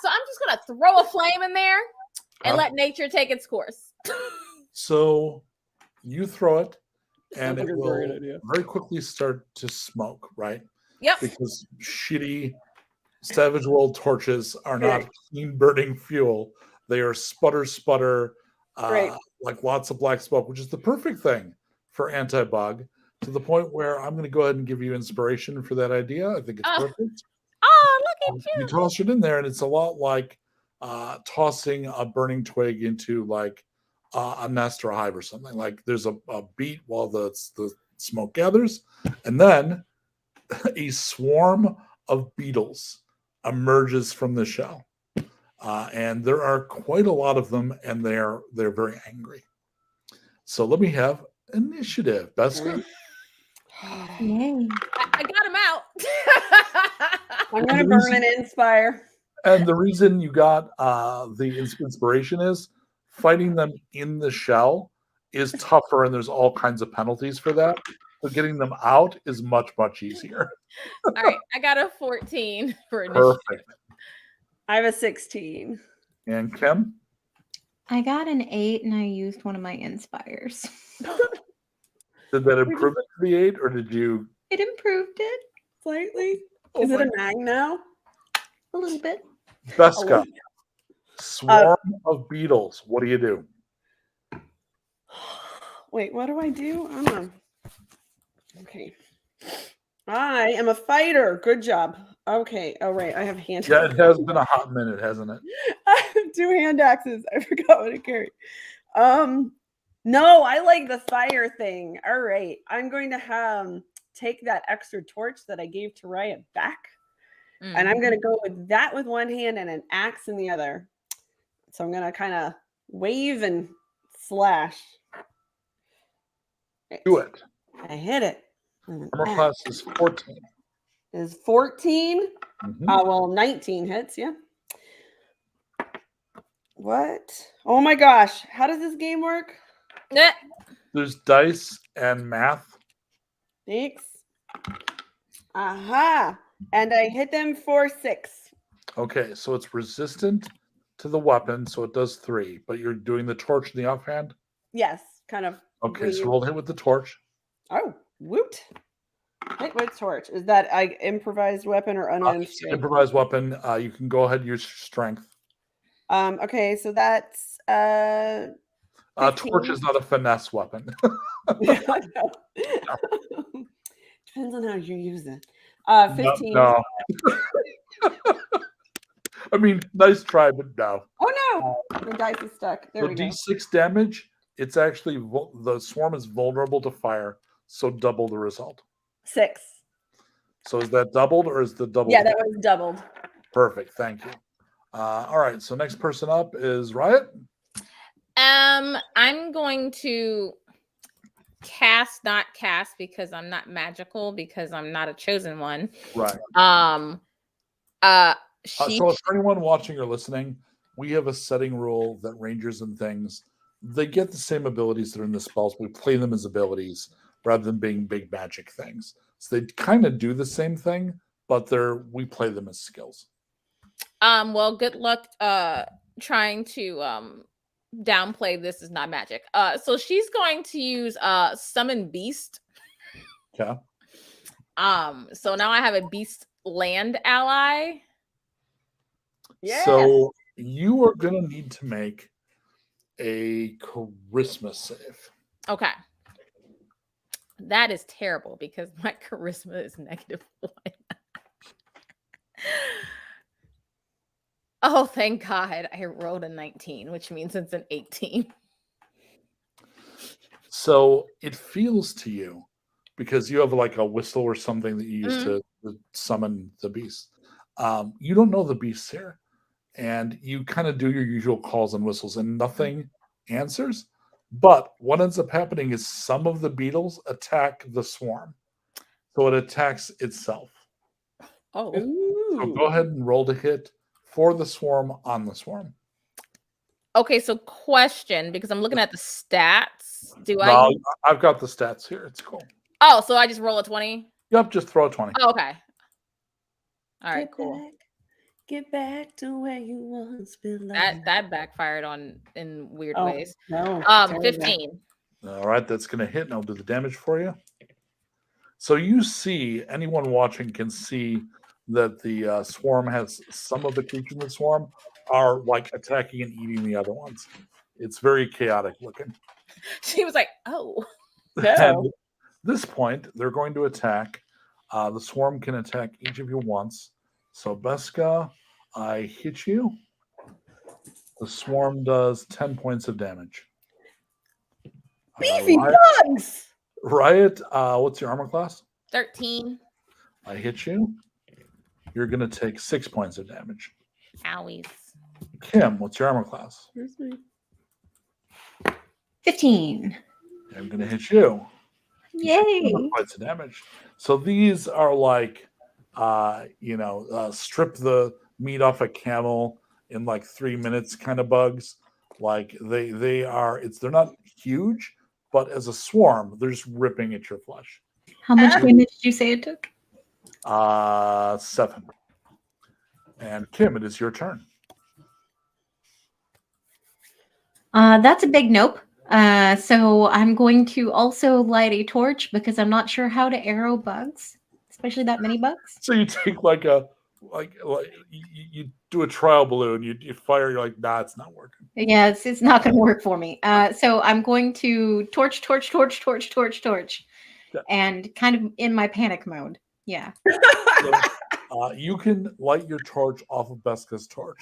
[SPEAKER 3] so I'm just gonna throw a flame in there and let nature take its course.
[SPEAKER 4] So you throw it, and
[SPEAKER 5] Sounds
[SPEAKER 4] it
[SPEAKER 5] like a
[SPEAKER 4] will
[SPEAKER 5] great idea.
[SPEAKER 4] very quickly start to smoke, right?
[SPEAKER 3] Yep.
[SPEAKER 4] Because shitty Savage World torches are not clean burning fuel. They are sputter,
[SPEAKER 5] Right.
[SPEAKER 4] like lots of black smoke, which is the perfect thing for anti-bug, to the point where I'm going to go ahead and give you inspiration for that idea. I think it's perfect.
[SPEAKER 3] Oh, look at
[SPEAKER 4] You
[SPEAKER 3] you.
[SPEAKER 4] toss it in there, and it's a lot like tossing a burning twig into like a nest or a hive or something. Like there's a beat while the smoke gathers, and then a swarm of beetles emerges from the shell, and there are quite a lot of them, and they're very angry. So let me have initiative, Beska.
[SPEAKER 6] Yay.
[SPEAKER 3] I got him out.
[SPEAKER 5] I'm gonna burn and inspire.
[SPEAKER 4] And the reason you got the inspiration is fighting them in the shell is tougher, and there's all kinds of penalties for that. But getting them out is much easier.
[SPEAKER 3] All right, I got a 14 for initiative.
[SPEAKER 4] Perfect.
[SPEAKER 5] I have a 16.
[SPEAKER 4] And Kim?
[SPEAKER 6] I got an 8 and I used one of my inspires.
[SPEAKER 4] Did that improve it to the 8, or did you?
[SPEAKER 6] It improved it
[SPEAKER 5] Slightly. Is it a 9 now?
[SPEAKER 6] a little bit.
[SPEAKER 4] Beska, swarm of beetles. What do you do?
[SPEAKER 5] Wait, what do I do? I don't know. Okay. I am a fighter. Good job. Okay. Oh, right. I have hand.
[SPEAKER 4] Yeah, it has been a hot minute, hasn't it?
[SPEAKER 5] I have 2 hand axes. I forgot what I carry. No, I like the fire thing. All right. I'm going to take that extra torch that I gave to Riot back. And I'm going to go with that with one hand and an axe in the other. So I'm going to kind of wave and slash.
[SPEAKER 4] Do it.
[SPEAKER 5] I hit it.
[SPEAKER 4] Armor class is 14.
[SPEAKER 5] Is 14?
[SPEAKER 4] Mhm.
[SPEAKER 5] Well, 19 hits, yeah. What? Oh my gosh. How does this game work?
[SPEAKER 4] There's dice and math.
[SPEAKER 5] Thanks. Aha. And I hit them for 6.
[SPEAKER 4] Okay, so it's resistant to the weapon, so it does 3. But you're doing the torch in the offhand?
[SPEAKER 5] Yes, kind of.
[SPEAKER 4] Okay, so roll hit with the torch.
[SPEAKER 5] Oh, woot. Hit with torch. Is that an improvised weapon or unarmed strength?
[SPEAKER 4] Improvised weapon. You can go ahead and use strength.
[SPEAKER 5] Okay, so that's 15.
[SPEAKER 4] Torch is not a finesse weapon.
[SPEAKER 5] Depends on how you use it. 15.
[SPEAKER 4] No. I mean, nice try, but no.
[SPEAKER 5] Oh no, the dice is stuck. There we go.
[SPEAKER 4] D6 damage. It's actually the swarm is vulnerable to fire, so double the result.
[SPEAKER 5] 6.
[SPEAKER 4] So is that doubled or is the double?
[SPEAKER 5] Yeah, that was doubled.
[SPEAKER 4] Perfect. Thank you. All right. So next person up is Riot.
[SPEAKER 3] I'm going to not cast because I'm not magical, because I'm not a chosen one.
[SPEAKER 4] Right. So for anyone watching or listening, we have a setting rule that rangers and things, they get the same abilities that are in the spells. We play them as abilities rather than being big magic things. So they kind of do the same thing, but we play them as skills.
[SPEAKER 3] Well, good luck trying to downplay this is not magic. So she's going to use summon beast.
[SPEAKER 4] Yeah.
[SPEAKER 3] So now I have a beast land ally.
[SPEAKER 5] Yeah.
[SPEAKER 4] So you are going to need to make a charisma save.
[SPEAKER 3] Okay. That is terrible because my charisma is -1. Oh, thank God. I rolled a 19, which means it's an 18.
[SPEAKER 4] So it feels to you, because you have like a whistle or something that you use to summon the beast. You don't know the beasts here. And you kind of do your usual calls and whistles and nothing answers. But what ends up happening is some of the beetles attack the swarm. So it attacks itself.
[SPEAKER 3] Oh.
[SPEAKER 4] So go ahead and roll to hit for the swarm on the swarm.
[SPEAKER 3] Okay, so question, because I'm looking at the stats.
[SPEAKER 4] No, I've got the stats here. It's cool.
[SPEAKER 3] Oh, so I just roll a 20?
[SPEAKER 4] Yep, just throw a 20.
[SPEAKER 3] Oh, okay. All right, cool.
[SPEAKER 5] Get back to where you once belonged.
[SPEAKER 3] That backfired in weird
[SPEAKER 5] Oh,
[SPEAKER 3] ways.
[SPEAKER 5] no.
[SPEAKER 3] 15.
[SPEAKER 4] All right, that's going to hit, and I'll do the damage for you. So you see, anyone watching can see that the swarm has some of the creatures in the swarm are like attacking and eating the other ones. It's very chaotic looking.
[SPEAKER 3] She was like, oh.
[SPEAKER 4] And at this point, they're going to attack. The swarm can attack each of you once. So Beska, I hit you. The swarm does 10 points of damage.
[SPEAKER 5] Beefy bugs!
[SPEAKER 4] Riot, what's your armor class?
[SPEAKER 3] 13.
[SPEAKER 4] I hit you. You're going to take 6 points of damage.
[SPEAKER 3] Owies.
[SPEAKER 4] Kim, what's your armor class?
[SPEAKER 6] 15.
[SPEAKER 4] I'm going to hit you.
[SPEAKER 6] Yay.
[SPEAKER 4] 7 points of damage. So these are like, strip the meat off a camel in like 3 minutes kind of bugs. Like they're not huge, but as a swarm, they're just ripping at your flesh.
[SPEAKER 6] How much damage did you say it took?
[SPEAKER 4] 7. And Kim, it is your turn.
[SPEAKER 6] That's a big nope. So I'm going to also light a torch because I'm not sure how to arrow bugs, especially that many bugs.
[SPEAKER 4] So you take you do a trial balloon, you fire, you're like, nah, it's not working.
[SPEAKER 6] Yeah, it's not going to work for me. So I'm going to torch,
[SPEAKER 4] Yeah.
[SPEAKER 6] and kind of in my panic mode. Yeah.
[SPEAKER 4] So, you can light your torch off of Beska's torch.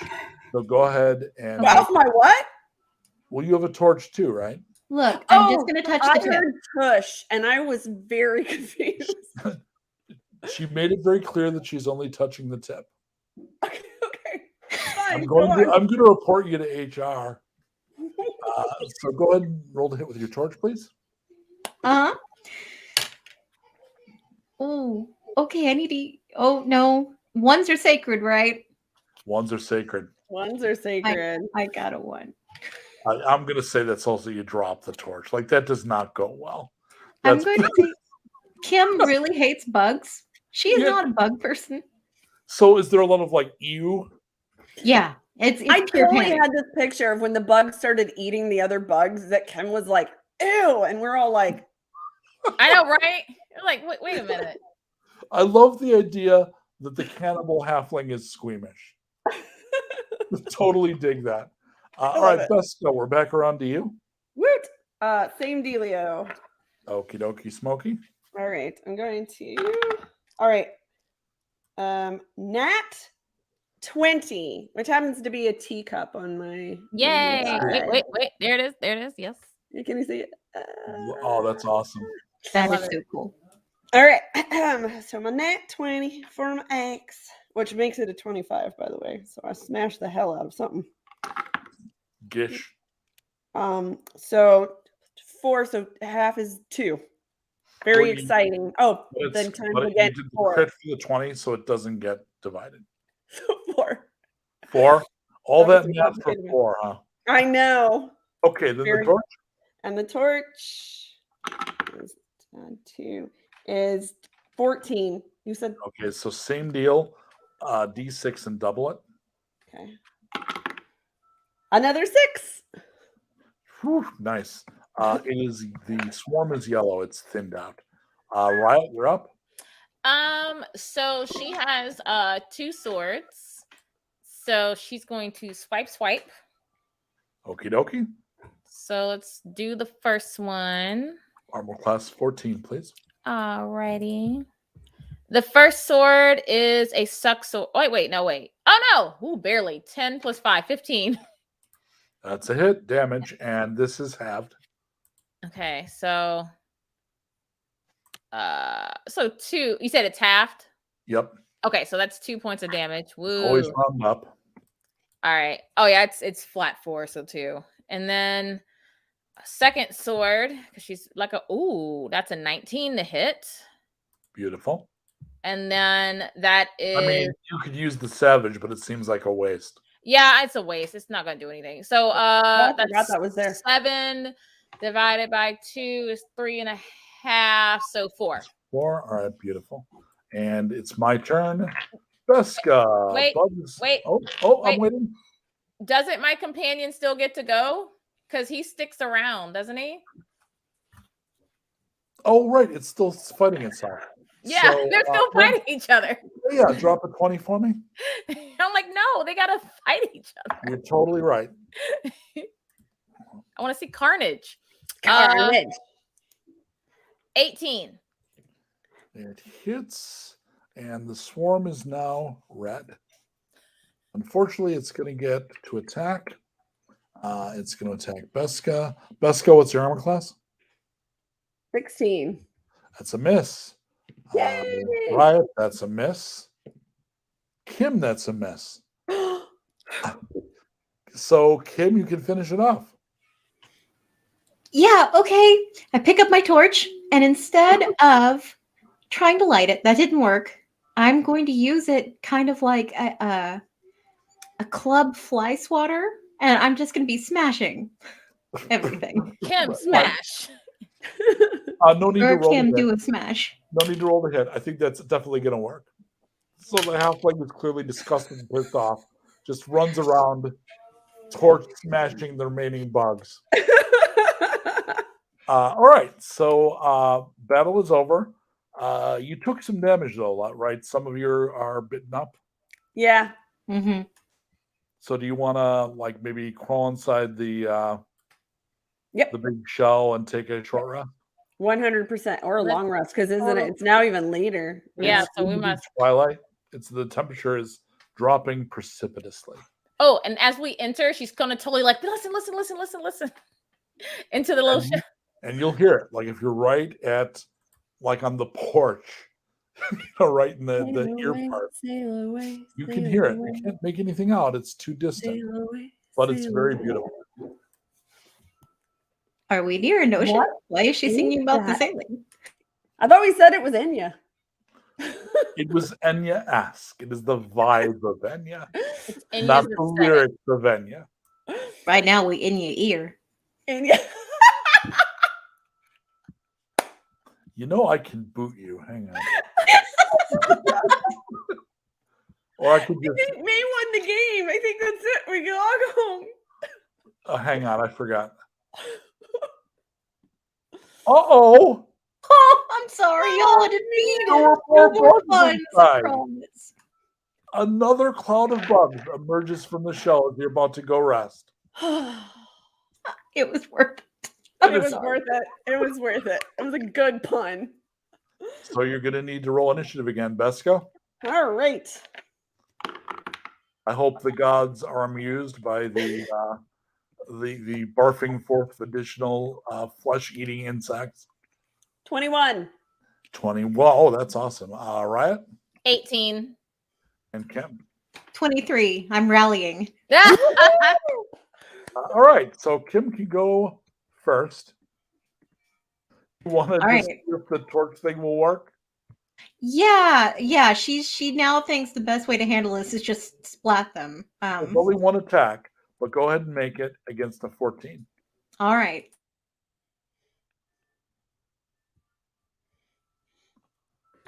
[SPEAKER 4] So go ahead and.
[SPEAKER 5] Off my what?
[SPEAKER 4] Well, you have a torch too, right?
[SPEAKER 6] Look, I'm just going to touch the tip.
[SPEAKER 5] I heard tush, and I was very confused.
[SPEAKER 4] She made it very clear that she's only touching the tip.
[SPEAKER 5] Okay. Fine.
[SPEAKER 4] I'm going to report you to HR. So go ahead and roll the hit with your torch, please.
[SPEAKER 6] Oh, okay. I need to. Oh no, ones are sacred, right?
[SPEAKER 4] Ones are sacred.
[SPEAKER 5] Ones are sacred.
[SPEAKER 6] I got a 1.
[SPEAKER 4] I'm going to say that's also you drop the torch. Like that does not go well.
[SPEAKER 6] I'm going to say Kim really hates bugs. She is not a bug person.
[SPEAKER 4] So is there a lot of like ew?
[SPEAKER 6] Yeah, it's
[SPEAKER 5] I
[SPEAKER 6] pure
[SPEAKER 5] totally
[SPEAKER 6] panic.
[SPEAKER 5] had this picture of when the bugs started eating the other bugs that Kim was like, ew, and we're all like,
[SPEAKER 3] I know, right? You're like, wait a minute.
[SPEAKER 4] I love the idea that the cannibal halfling is squeamish. Totally dig that. All right, Beska, we're back around to you.
[SPEAKER 5] woot. Same dealio.
[SPEAKER 4] Okie dokie smoky.
[SPEAKER 5] All right, I'm going to. All right. Nat 20, which happens to be a teacup on my.
[SPEAKER 3] Yay. Wait. There it is. Yes.
[SPEAKER 5] Can you see it?
[SPEAKER 4] Oh, that's awesome.
[SPEAKER 6] That is so cool.
[SPEAKER 5] All right. So my nat 20 for my X, which makes it a 25, by the way. So I smashed the hell out of something.
[SPEAKER 4] Gish.
[SPEAKER 5] So 4, so half is 2. Very exciting. Then times again 4.
[SPEAKER 4] Crit for the 20, so it doesn't get divided.
[SPEAKER 5] So 4.
[SPEAKER 4] 4? All that math for 4, huh?
[SPEAKER 5] I know.
[SPEAKER 4] Okay, then the torch.
[SPEAKER 5] And the torch is 2 is 14. You said.
[SPEAKER 4] Okay, so same deal. D6 and double it.
[SPEAKER 5] Okay. Another 6.
[SPEAKER 4] Whew, nice. The swarm is yellow. It's thinned out. Riot, you're up.
[SPEAKER 3] So she has 2 swords. So she's going to swipe.
[SPEAKER 4] Okie dokie.
[SPEAKER 3] So let's do the first one.
[SPEAKER 4] Armor class 14, please.
[SPEAKER 3] Alrighty. The first sword is a suck sword. Wait. Oh no! Ooh, barely. 10 plus 5, 15.
[SPEAKER 4] That's a hit, damage, and this is halved.
[SPEAKER 3] Okay, so 2. You said it's halved?
[SPEAKER 4] Yep.
[SPEAKER 3] Okay, so that's 2 points of damage. Woo.
[SPEAKER 4] Always round up.
[SPEAKER 3] All right. Oh yeah, it's flat 4, so 2. And then a second sword, because she's like that's a 19 to hit.
[SPEAKER 4] Beautiful.
[SPEAKER 3] And then that is.
[SPEAKER 4] I mean, you could use the savage, but it seems like a waste.
[SPEAKER 3] Yeah, it's a waste. It's not going to do anything. So
[SPEAKER 5] I forgot
[SPEAKER 3] that's
[SPEAKER 5] that was there.
[SPEAKER 3] 7 divided by 2 is 3.5. So 4.
[SPEAKER 4] 4. All right, beautiful. And it's my turn. Beska.
[SPEAKER 3] Wait,
[SPEAKER 4] Bugs.
[SPEAKER 3] wait,
[SPEAKER 4] Oh,
[SPEAKER 3] wait.
[SPEAKER 4] I'm waiting.
[SPEAKER 3] Doesn't my companion still get to go? Because he sticks around, doesn't he?
[SPEAKER 4] Oh, right. It's still fighting itself.
[SPEAKER 3] Yeah,
[SPEAKER 4] So,
[SPEAKER 3] they're still fighting each other.
[SPEAKER 4] Yeah, drop a 20 for me.
[SPEAKER 3] I'm like, no, they gotta fight each other.
[SPEAKER 4] You're totally right.
[SPEAKER 3] I want to see carnage.
[SPEAKER 5] Carnage.
[SPEAKER 3] 18.
[SPEAKER 4] It hits, and the swarm is now red. Unfortunately, it's going to get to attack. It's going to attack Beska. Beska, what's your armor class?
[SPEAKER 5] 16.
[SPEAKER 4] That's a miss.
[SPEAKER 5] Yay!
[SPEAKER 4] Riot, that's a miss. Kim, that's a miss. So, Kim, you can finish it off.
[SPEAKER 6] Yeah, okay. I pick up my torch, and instead of trying to light it, that didn't work. I'm going to use it kind of like a club fly swatter, and I'm just going to be smashing everything.
[SPEAKER 3] Kim, smash.
[SPEAKER 4] No need to
[SPEAKER 6] Or
[SPEAKER 4] roll
[SPEAKER 6] Kim,
[SPEAKER 4] the
[SPEAKER 6] do
[SPEAKER 4] hit.
[SPEAKER 6] a smash.
[SPEAKER 4] No need to roll the hit. I think that's definitely going to work. So the halfling is clearly disgusted and pissed off. Just runs around, torch smashing the remaining bugs. All right, so battle is over. You took some damage though, right? Some of you are bitten up.
[SPEAKER 5] Yeah.
[SPEAKER 6] Mm-hmm.
[SPEAKER 4] So do you want to like maybe crawl inside the
[SPEAKER 5] Yep.
[SPEAKER 4] the big shell and take a short rest?
[SPEAKER 5] 100%. Or a
[SPEAKER 3] Let's-
[SPEAKER 5] long rest, because isn't it? It's now even later.
[SPEAKER 3] Yeah,
[SPEAKER 4] It's
[SPEAKER 3] so we
[SPEAKER 4] in the
[SPEAKER 3] must.
[SPEAKER 4] twilight. It's the temperature is dropping precipitously.
[SPEAKER 3] Oh, and as we enter, she's gonna totally like listen into the little shell.
[SPEAKER 4] And you'll hear it. Like if you're right at like on the porch, right in the ear part, you can hear it. You can't make anything out. It's too distant. But it's very beautiful.
[SPEAKER 6] Are we near an ocean?
[SPEAKER 5] What
[SPEAKER 6] Why is she
[SPEAKER 5] is
[SPEAKER 6] singing about the
[SPEAKER 5] that?
[SPEAKER 6] sailing?
[SPEAKER 5] I thought we said it was Enya.
[SPEAKER 4] It was Enya-esque. It is the vibe of Enya.
[SPEAKER 3] And
[SPEAKER 4] Not
[SPEAKER 3] use
[SPEAKER 4] the
[SPEAKER 3] it
[SPEAKER 4] lyrics of Enya.
[SPEAKER 6] Right now, we in your ear.
[SPEAKER 5] Enya.
[SPEAKER 4] You know I can boot you. Hang on. Or I could
[SPEAKER 5] I
[SPEAKER 4] just
[SPEAKER 5] think May won the game. I think that's it. We can all go home.
[SPEAKER 4] hang on, I forgot. Uh-oh.
[SPEAKER 6] Oh, I'm sorry. Y'all I didn't mean
[SPEAKER 4] There were
[SPEAKER 6] it.
[SPEAKER 4] more
[SPEAKER 6] No more
[SPEAKER 4] bugs
[SPEAKER 6] puns, I
[SPEAKER 4] inside.
[SPEAKER 6] promise.
[SPEAKER 4] Another cloud of bugs emerges from the shell as you're about to go rest.
[SPEAKER 6] It was worth it.
[SPEAKER 5] It was worth it. It was worth it. It was a good pun.
[SPEAKER 4] So you're going to need to roll initiative again, Beska.
[SPEAKER 5] All right.
[SPEAKER 4] I hope the gods are amused by the barfing forth of additional flesh-eating insects.
[SPEAKER 5] 21.
[SPEAKER 4] 20. Whoa, that's awesome. Riot
[SPEAKER 3] 18.
[SPEAKER 4] and Kim.
[SPEAKER 6] 23. I'm rallying.
[SPEAKER 4] All right, so Kim can go first. You want to
[SPEAKER 6] right.
[SPEAKER 4] see if the torch thing will work?
[SPEAKER 6] Yeah. She now thinks the best way to handle this is just splat them.
[SPEAKER 4] It's only one attack, but go ahead and make it against a 14.
[SPEAKER 6] All right.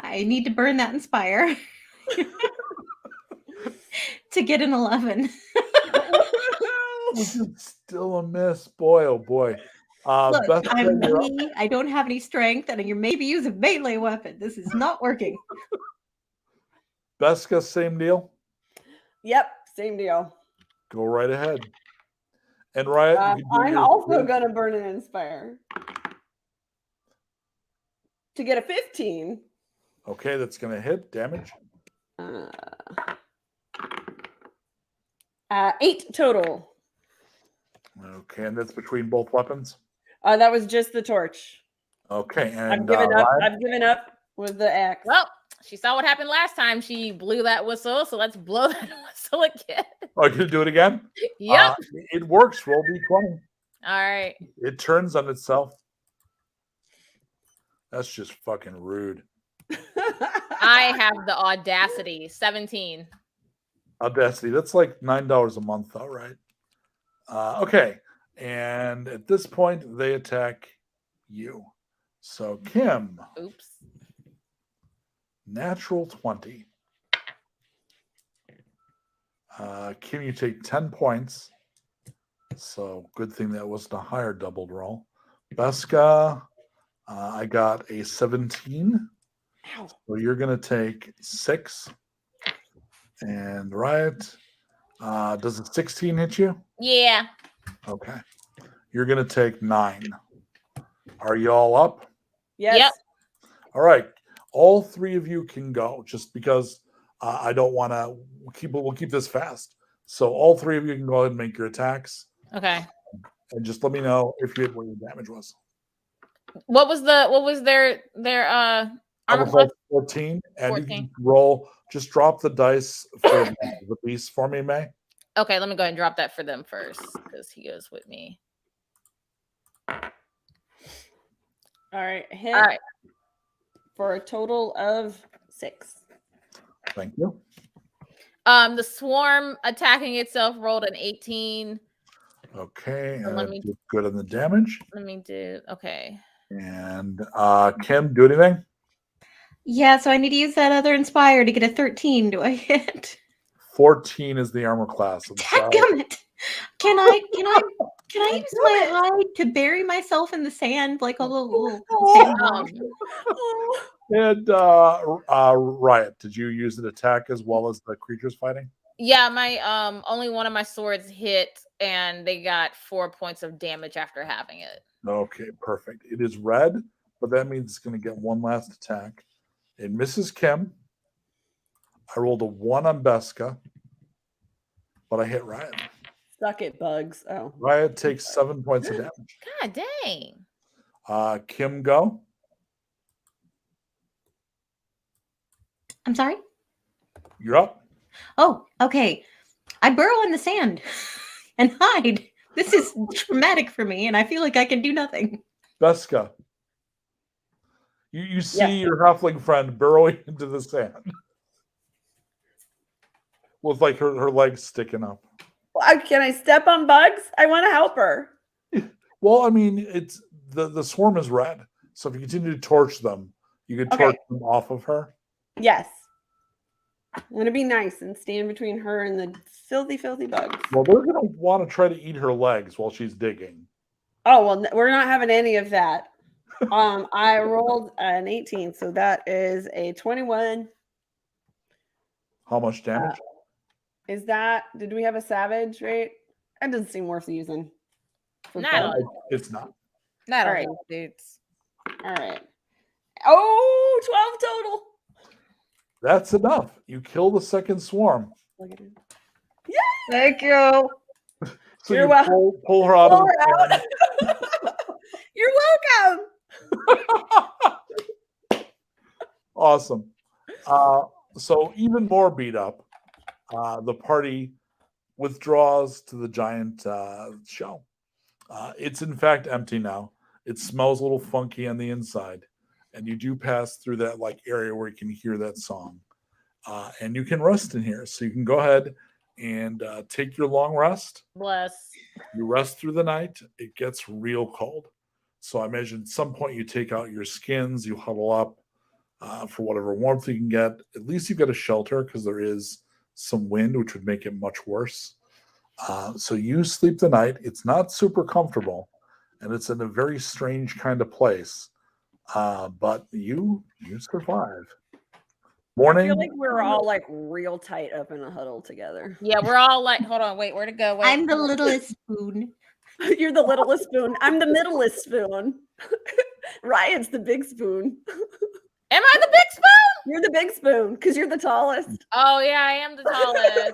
[SPEAKER 6] I need to burn that inspire to get an 11.
[SPEAKER 4] Which is still a miss. Boy, oh boy.
[SPEAKER 6] Look,
[SPEAKER 4] Beska,
[SPEAKER 6] I'm
[SPEAKER 4] you're up.
[SPEAKER 6] me. I don't have any strength, and you're maybe using a melee weapon. This is not working.
[SPEAKER 4] Beska, same deal.
[SPEAKER 5] Yep. Same deal.
[SPEAKER 4] Go right ahead. And Riot, you can do
[SPEAKER 5] I'm
[SPEAKER 4] your-
[SPEAKER 5] also going to burn and inspire. To get a 15.
[SPEAKER 4] Okay, that's going to hit. Damage.
[SPEAKER 5] 8 total.
[SPEAKER 4] Okay, and that's between both weapons.
[SPEAKER 5] That was just the torch.
[SPEAKER 4] Okay, and
[SPEAKER 5] I've given up.
[SPEAKER 4] Riot?
[SPEAKER 5] I've given up with the axe.
[SPEAKER 3] Well, she saw what happened last time. She blew that whistle, so let's blow that whistle again.
[SPEAKER 4] Oh, you can do it again?
[SPEAKER 3] Yep.
[SPEAKER 4] It works. Roll D20.
[SPEAKER 3] All right.
[SPEAKER 4] It turns on itself. That's just fucking rude.
[SPEAKER 3] I have the audacity. 17.
[SPEAKER 4] Audacity. That's like $9 a month, though, right? Okay. And at this point, they attack you. So, Kim,
[SPEAKER 3] Oops.
[SPEAKER 4] natural 20. Kim, you take 10 points. So, good thing that wasn't a higher doubled roll. Beska, I got a 17.
[SPEAKER 5] Ow.
[SPEAKER 4] So, you're going to take 6. And Riot, does a 16 hit you?
[SPEAKER 3] Yeah.
[SPEAKER 4] Okay. You're going to take 9. Are you all up?
[SPEAKER 5] Yes.
[SPEAKER 3] Yep.
[SPEAKER 4] All right. All 3 of you can go just because I don't want to we'll keep this fast. So all 3 of you can go ahead and make your attacks.
[SPEAKER 3] Okay.
[SPEAKER 4] And just let me know if you hit what your damage was.
[SPEAKER 3] What was their armor class?
[SPEAKER 4] 14. And you
[SPEAKER 3] 14.
[SPEAKER 4] can roll, just drop the dice for the beast for me, May.
[SPEAKER 3] Okay, let me go ahead and drop that for them first because he goes with me.
[SPEAKER 5] All right. Hit
[SPEAKER 3] All right.
[SPEAKER 5] for a total of 6.
[SPEAKER 4] Thank you.
[SPEAKER 3] The swarm attacking itself rolled an 18.
[SPEAKER 4] Okay.
[SPEAKER 3] So
[SPEAKER 4] And
[SPEAKER 3] let
[SPEAKER 4] it
[SPEAKER 3] me-
[SPEAKER 4] did good on the damage.
[SPEAKER 3] Let me do okay.
[SPEAKER 4] And Kim, do anything?
[SPEAKER 6] Yeah, so I need to use that other inspire to get a 13. Do I hit?
[SPEAKER 4] 14 is the armor class. So
[SPEAKER 6] Dadgummit! Can I use my hide to bury myself in the sand like a little sand mound?
[SPEAKER 4] And Riot, did you use an attack as well as the creatures fighting?
[SPEAKER 3] Yeah, my only one of my swords hit and they got 4 points of damage after having it.
[SPEAKER 4] Okay, perfect. It is red, but that means it's going to get one last attack. And Mrs. Kim, I rolled a 1 on Beska, but I hit Riot.
[SPEAKER 5] Suck it, bugs. Oh.
[SPEAKER 4] Riot takes 7 points of damage.
[SPEAKER 3] God dang.
[SPEAKER 4] Kim, go.
[SPEAKER 6] I'm sorry?
[SPEAKER 4] You're up.
[SPEAKER 6] Oh, okay. I burrow in the sand and hide. This is traumatic for me, and I feel like I can do nothing.
[SPEAKER 4] Beska. You see
[SPEAKER 5] Yeah.
[SPEAKER 4] your halfling friend burrowing into the sand with like her legs sticking up.
[SPEAKER 5] Can I step on bugs? I want to help her.
[SPEAKER 4] Well, I mean, it's the swarm is red, so if you continue to torch them, you can torch them off of her.
[SPEAKER 5] Yes. I'm going to be nice and stand between her and the filthy, filthy bugs.
[SPEAKER 4] Well, they're going to want to try to eat her legs while she's digging.
[SPEAKER 5] Oh, well, we're not having any of that. I rolled an 18, so that is a 21.
[SPEAKER 4] How much damage?
[SPEAKER 5] Is that, did we have a savage, right? That doesn't seem worth using. for
[SPEAKER 3] Not
[SPEAKER 5] bugs.
[SPEAKER 4] It's not.
[SPEAKER 3] Not
[SPEAKER 5] All
[SPEAKER 3] all
[SPEAKER 5] right.
[SPEAKER 3] right, dudes.
[SPEAKER 5] All right. Oh, 12 total.
[SPEAKER 4] That's enough. You kill the second swarm.
[SPEAKER 5] Look at it.
[SPEAKER 6] Thank you.
[SPEAKER 4] So
[SPEAKER 5] You're
[SPEAKER 4] you
[SPEAKER 5] welcome.
[SPEAKER 4] pull her out.
[SPEAKER 5] Pull
[SPEAKER 4] of
[SPEAKER 5] her
[SPEAKER 4] the
[SPEAKER 5] out. You're welcome.
[SPEAKER 4] Awesome. So even more beat up, the party withdraws to the giant shell. It's in fact empty now. It smells a little funky on the inside, and you do pass through that like area where you can hear that song. And you can rest in here, so you can go ahead and take your long rest.
[SPEAKER 3] Bless.
[SPEAKER 4] You rest through the night. It gets real cold, so I imagine at some point you take out your skins, you huddle up for whatever warmth you can get. At least you've got a shelter because there is some wind, which would make it much worse. So you sleep the night. It's not super comfortable, and it's in a very strange kind of place. But you survive.
[SPEAKER 5] I
[SPEAKER 4] Morning.
[SPEAKER 5] feel like we're all like real tight up in a huddle together.
[SPEAKER 3] Yeah, we're all like, hold on, wait, where to go? Wait.
[SPEAKER 6] I'm the littlest spoon.
[SPEAKER 5] You're the littlest spoon. I'm the middlest spoon. Ryan's the big spoon.
[SPEAKER 3] Am I the big spoon?
[SPEAKER 5] You're the big spoon because you're the tallest.
[SPEAKER 3] Oh yeah, I am the tallest.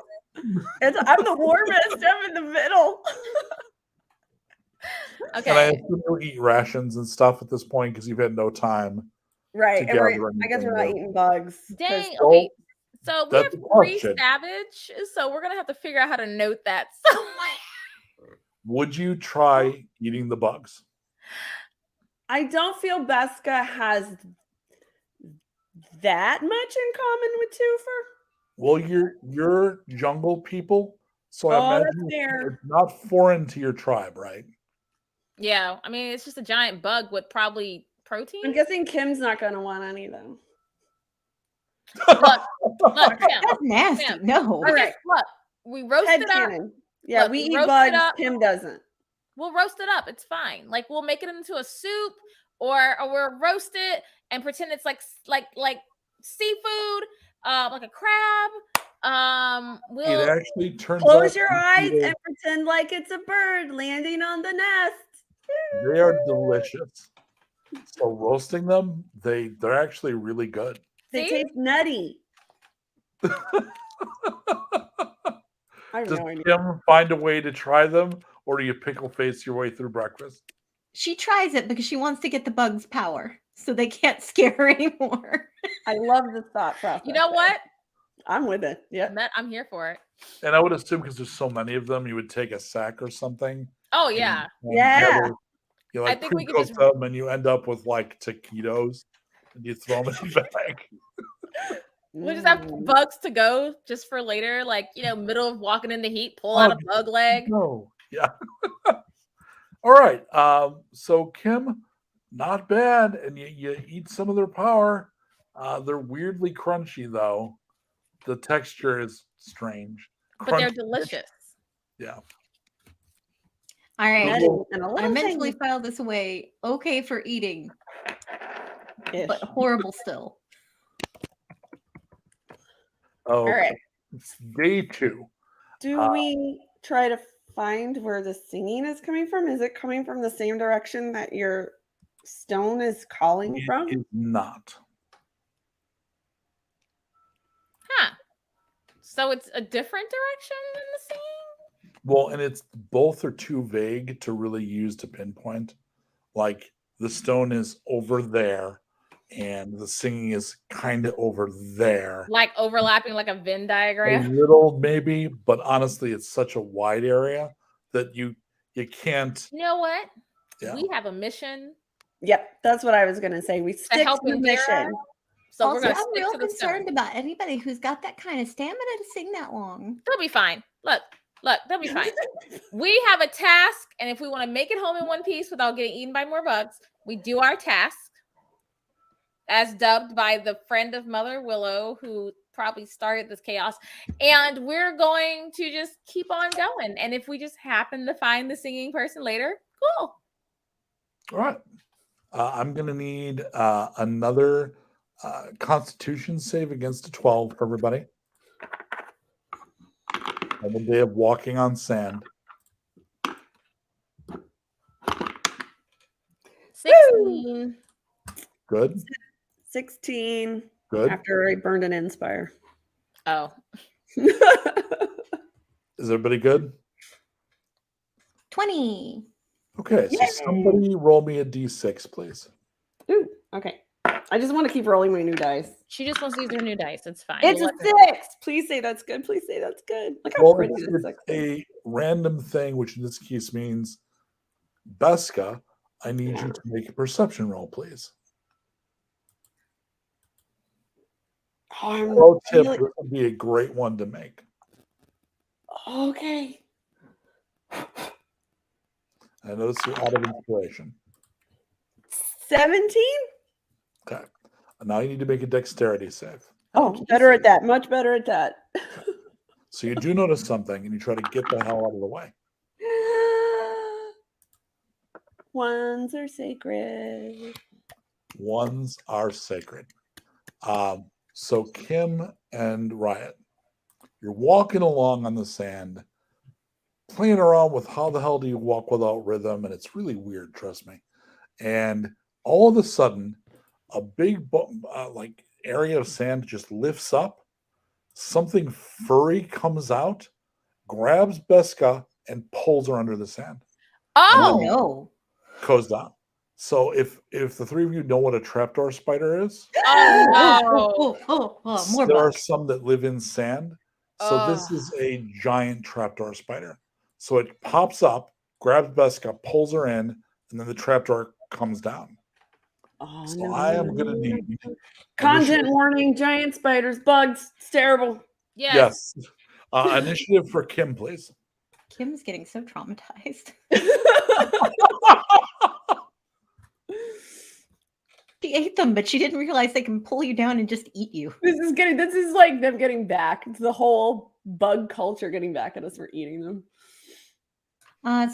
[SPEAKER 5] I'm the warmest. I'm in the middle.
[SPEAKER 4] And I
[SPEAKER 3] Okay.
[SPEAKER 4] assume you eat rations and stuff at this point because you've had no time.
[SPEAKER 5] Right. And
[SPEAKER 4] Together
[SPEAKER 5] I guess we're not
[SPEAKER 4] anything
[SPEAKER 5] eating bugs. 'cause-
[SPEAKER 3] Dang.
[SPEAKER 4] So,
[SPEAKER 3] Okay. So we
[SPEAKER 4] that's
[SPEAKER 3] have
[SPEAKER 4] the
[SPEAKER 3] 3
[SPEAKER 4] question.
[SPEAKER 3] savage, so we're gonna have to figure out how to note that somewhere.
[SPEAKER 4] Would you try eating the bugs?
[SPEAKER 5] I don't feel Beska has that much in common with Twofer.
[SPEAKER 4] Well, you're jungle people, so I
[SPEAKER 5] Oh, that's
[SPEAKER 4] imagine
[SPEAKER 5] fair.
[SPEAKER 4] it's not foreign to your tribe, right?
[SPEAKER 3] Yeah, I mean, it's just a giant bug with probably protein.
[SPEAKER 5] I'm guessing Kim's not going to want any though.
[SPEAKER 3] Look, Kim.
[SPEAKER 6] That's nasty.
[SPEAKER 3] Kim.
[SPEAKER 6] No.
[SPEAKER 5] All right.
[SPEAKER 3] Look, we roast
[SPEAKER 5] Head
[SPEAKER 3] it up.
[SPEAKER 5] cannon. Yeah,
[SPEAKER 3] Look,
[SPEAKER 5] we
[SPEAKER 3] we
[SPEAKER 5] eat
[SPEAKER 3] roast it
[SPEAKER 5] bugs.
[SPEAKER 3] up.
[SPEAKER 5] Kim doesn't.
[SPEAKER 3] We'll roast it up. It's fine. Like we'll make it into a soup, or we'll roast it and pretend it's like seafood, like a crab.
[SPEAKER 4] It
[SPEAKER 3] We'll
[SPEAKER 4] actually turns
[SPEAKER 5] Close
[SPEAKER 4] out
[SPEAKER 5] your eyes
[SPEAKER 4] they
[SPEAKER 5] and pretend like it's a bird landing on the nest.
[SPEAKER 4] are delicious. So roasting them, they're actually really good.
[SPEAKER 5] They
[SPEAKER 3] See?
[SPEAKER 5] taste nutty. I have
[SPEAKER 4] Does
[SPEAKER 5] no idea.
[SPEAKER 4] Kim find a way to try them, or do you pickle face your way through breakfast?
[SPEAKER 6] She tries it because she wants to get the bugs' power, so they can't scare her anymore.
[SPEAKER 5] I love the thought process.
[SPEAKER 3] You know what?
[SPEAKER 5] I'm with it. Yeah.
[SPEAKER 3] I'm here for it.
[SPEAKER 4] And I would assume because there's so many of them, you would take a sack or something.
[SPEAKER 3] Oh yeah.
[SPEAKER 5] Yeah.
[SPEAKER 4] You
[SPEAKER 3] I
[SPEAKER 4] like
[SPEAKER 3] think we could
[SPEAKER 4] pre-cook
[SPEAKER 3] just-
[SPEAKER 4] them, and you end up with like taquitos, and you throw them in the bag.
[SPEAKER 3] We just have
[SPEAKER 5] Mm.
[SPEAKER 3] bugs to go just for later, like middle of walking in the heat, pull out a bug leg.
[SPEAKER 4] No, yeah. All right. So Kim, not bad, and you eat some of their power. They're weirdly crunchy, though. The texture is strange,
[SPEAKER 3] But they're
[SPEAKER 4] Crunchy.
[SPEAKER 3] delicious.
[SPEAKER 4] Yeah.
[SPEAKER 6] All right.
[SPEAKER 5] Nutty and a
[SPEAKER 6] I
[SPEAKER 5] little
[SPEAKER 6] mentally
[SPEAKER 5] tangy.
[SPEAKER 6] filed this away. Okay for eating,
[SPEAKER 5] Ish.
[SPEAKER 6] but horrible still.
[SPEAKER 4] Oh,
[SPEAKER 5] All right.
[SPEAKER 4] it's day 2.
[SPEAKER 5] Do we try to find where the singing is coming from? Is it coming from the same direction that your stone is calling from?
[SPEAKER 4] It is not.
[SPEAKER 3] Huh. So it's a different direction than the singing?
[SPEAKER 4] Well, and it's both are too vague to really use to pinpoint. Like the stone is over there, and the singing is kind of over there.
[SPEAKER 3] Like overlapping like a Venn
[SPEAKER 4] A
[SPEAKER 3] diagram.
[SPEAKER 4] little maybe, but honestly, it's such a wide area that you can't.
[SPEAKER 3] You know what?
[SPEAKER 4] Yeah.
[SPEAKER 3] We have a mission
[SPEAKER 5] Yep, that's what I was going to say. We
[SPEAKER 3] to
[SPEAKER 5] stick to
[SPEAKER 3] help
[SPEAKER 5] the
[SPEAKER 3] Indira.
[SPEAKER 5] mission.
[SPEAKER 3] So we're
[SPEAKER 6] Also,
[SPEAKER 3] gonna
[SPEAKER 6] I'm
[SPEAKER 3] stick
[SPEAKER 6] real
[SPEAKER 3] to the
[SPEAKER 6] concerned
[SPEAKER 3] stone.
[SPEAKER 6] about anybody who's got that kind of stamina to sing that long.
[SPEAKER 3] They'll be fine. Look, they'll be fine. We have a task, and if we want to make it home in one piece without getting eaten by more bugs, we do our task, as dubbed by the friend of Mother Willow, who probably started this chaos. And we're going to just keep on going. And if we just happen to find the singing person later, cool.
[SPEAKER 4] All right. I'm going to need another Constitution save against a 12 for everybody. On the day of walking on sand.
[SPEAKER 3] 16.
[SPEAKER 4] Good.
[SPEAKER 5] 16
[SPEAKER 4] Good.
[SPEAKER 5] after I burned an Inspire.
[SPEAKER 3] Oh,
[SPEAKER 4] Is everybody good?
[SPEAKER 6] 20.
[SPEAKER 4] Okay. So
[SPEAKER 5] Yay!
[SPEAKER 4] somebody roll me a d6, please.
[SPEAKER 5] Ooh, okay. I just want to keep rolling my new dice.
[SPEAKER 3] she just wants to use her new dice. It's fine.
[SPEAKER 5] It's
[SPEAKER 3] We'll
[SPEAKER 5] a
[SPEAKER 3] let her-
[SPEAKER 5] 6. Please say that's good. Please say that's good. Look how
[SPEAKER 4] Well,
[SPEAKER 5] pretty
[SPEAKER 4] it's,
[SPEAKER 5] this
[SPEAKER 4] it's
[SPEAKER 5] 6 is.
[SPEAKER 4] a random thing, which in this case means, Beska, I need you to make a perception roll, please.
[SPEAKER 5] Oh, I'm
[SPEAKER 4] Pro tip,
[SPEAKER 5] really-
[SPEAKER 4] this would be a great one to make.
[SPEAKER 5] okay.
[SPEAKER 4] I notice you're out of inspiration.
[SPEAKER 5] 17?
[SPEAKER 4] Okay. Now you need to make a dexterity save.
[SPEAKER 5] Oh, better at that. Much better at that.
[SPEAKER 4] So you do notice something and you try to get the hell out of the way.
[SPEAKER 5] Ones are sacred.
[SPEAKER 4] Ones are sacred. So Kim and Riot, you're walking along on the sand, playing around with how the hell do you walk without rhythm, and it's really weird, trust me. And all of a sudden, a big like area of sand just lifts up. Something furry comes out, grabs Beska, and pulls her under the sand.
[SPEAKER 6] Oh,
[SPEAKER 3] Oh,
[SPEAKER 6] no.
[SPEAKER 4] Goes down. So if the three of you know what a trapdoor spider is,
[SPEAKER 3] oh no.
[SPEAKER 6] More
[SPEAKER 4] there are
[SPEAKER 6] bugs.
[SPEAKER 4] some that live in sand. So this
[SPEAKER 3] Ugh.
[SPEAKER 4] is a giant trapdoor spider. So it pops up, grabs Beska, pulls her in, and then the trapdoor comes down.
[SPEAKER 5] Oh,
[SPEAKER 4] So I am going to need
[SPEAKER 5] content warning: giant spiders, bugs. It's terrible.
[SPEAKER 3] Yes.
[SPEAKER 4] Initiative for Kim, please.
[SPEAKER 6] Kim's getting so traumatized. She ate them, but she didn't realize they can pull you down and just eat you.
[SPEAKER 5] This is like them getting back. It's the whole bug culture getting back at us for eating them.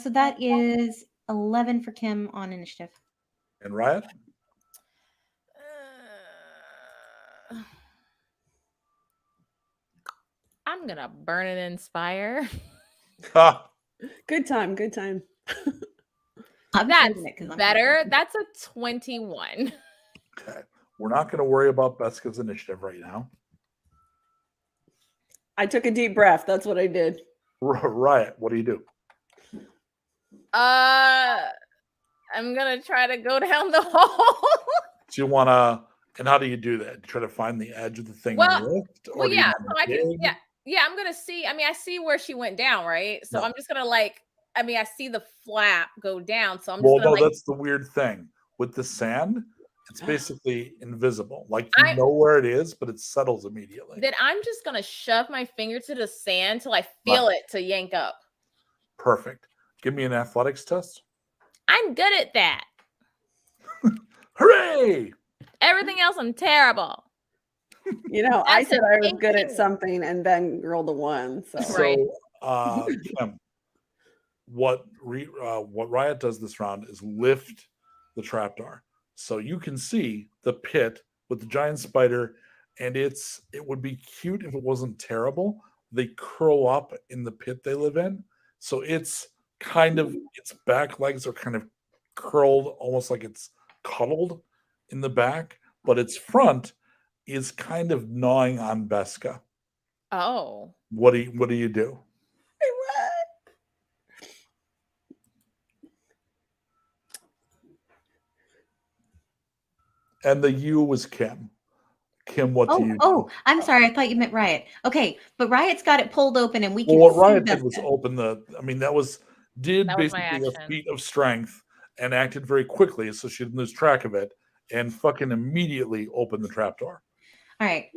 [SPEAKER 6] So that is 11 for Kim on initiative.
[SPEAKER 4] And Riot?
[SPEAKER 3] I'm gonna burn and inspire.
[SPEAKER 4] Ha!
[SPEAKER 5] Good time. Good time.
[SPEAKER 6] I'm
[SPEAKER 3] That's
[SPEAKER 6] saving it 'cause I'm
[SPEAKER 3] better. That's a 21.
[SPEAKER 4] Okay. We're not going to worry about Beska's initiative right now.
[SPEAKER 5] I took a deep breath. That's what I did.
[SPEAKER 4] Riot, what do you do?
[SPEAKER 3] I'm gonna try to go down the hole.
[SPEAKER 4] Do you want to, and how do you do that? Try to find the edge of the thing
[SPEAKER 3] Well,
[SPEAKER 4] and lift? Or
[SPEAKER 3] well,
[SPEAKER 4] do you
[SPEAKER 3] yeah.
[SPEAKER 4] wanna
[SPEAKER 3] So I can,
[SPEAKER 4] dig?
[SPEAKER 3] yeah. I'm gonna see. I mean, I see where she went down, right? So
[SPEAKER 4] No.
[SPEAKER 3] I'm just gonna like. I mean, I see the flap go down. So I'm just
[SPEAKER 4] Well,
[SPEAKER 3] gonna
[SPEAKER 4] no,
[SPEAKER 3] like.
[SPEAKER 4] that's the weird thing. With the sand, it's basically invisible. Like you
[SPEAKER 3] I-
[SPEAKER 4] know where it is, but it settles immediately.
[SPEAKER 3] Then I'm just gonna shove my finger to the sand till I feel it to yank up.
[SPEAKER 4] Perfect. Give me an athletics test.
[SPEAKER 3] I'm good at that.
[SPEAKER 4] Hooray!
[SPEAKER 3] Everything else, I'm terrible.
[SPEAKER 5] You know, I
[SPEAKER 3] That's
[SPEAKER 5] said
[SPEAKER 3] an
[SPEAKER 5] I was good at
[SPEAKER 3] 18.
[SPEAKER 5] something and then rolled a 1. So
[SPEAKER 3] Right.
[SPEAKER 4] So, Kim, what Riot does this round is lift the trapdoor, so you can see the pit with the giant spider, and it would be cute if it wasn't terrible. They curl up in the pit they live in, so it's kind of its back legs are kind of curled, almost like it's cuddled in the back, but its front is kind of gnawing on Beska.
[SPEAKER 3] Oh.
[SPEAKER 4] What do you do? And the you was Kim. Kim, what do you do?
[SPEAKER 6] Oh, I'm sorry. I thought you meant Riot. Okay, but Riot's got it pulled open and we can
[SPEAKER 4] Well, what
[SPEAKER 6] see
[SPEAKER 4] Riot did was
[SPEAKER 6] Beska.
[SPEAKER 4] open that was
[SPEAKER 3] That was my
[SPEAKER 4] basically a
[SPEAKER 3] action.
[SPEAKER 4] feat of strength and acted very quickly so she didn't lose track of it and fucking immediately opened the trapdoor.
[SPEAKER 6] All right.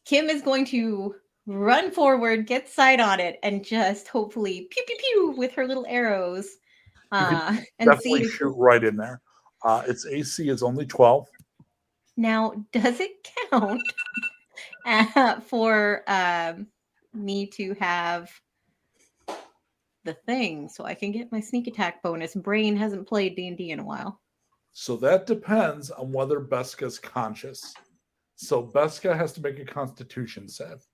[SPEAKER 6] Kim is going to run forward, get sight on it, and just hopefully pew pew pew with her little arrows. And
[SPEAKER 4] Definitely
[SPEAKER 6] see.
[SPEAKER 4] shoot right in there. Its AC is only 12.
[SPEAKER 6] Now, does it count for me to have the thing so I can get my sneak attack bonus? Brain hasn't played D&D in a while.
[SPEAKER 4] So that depends on whether Beska's conscious. So Beska has to make a Constitution save.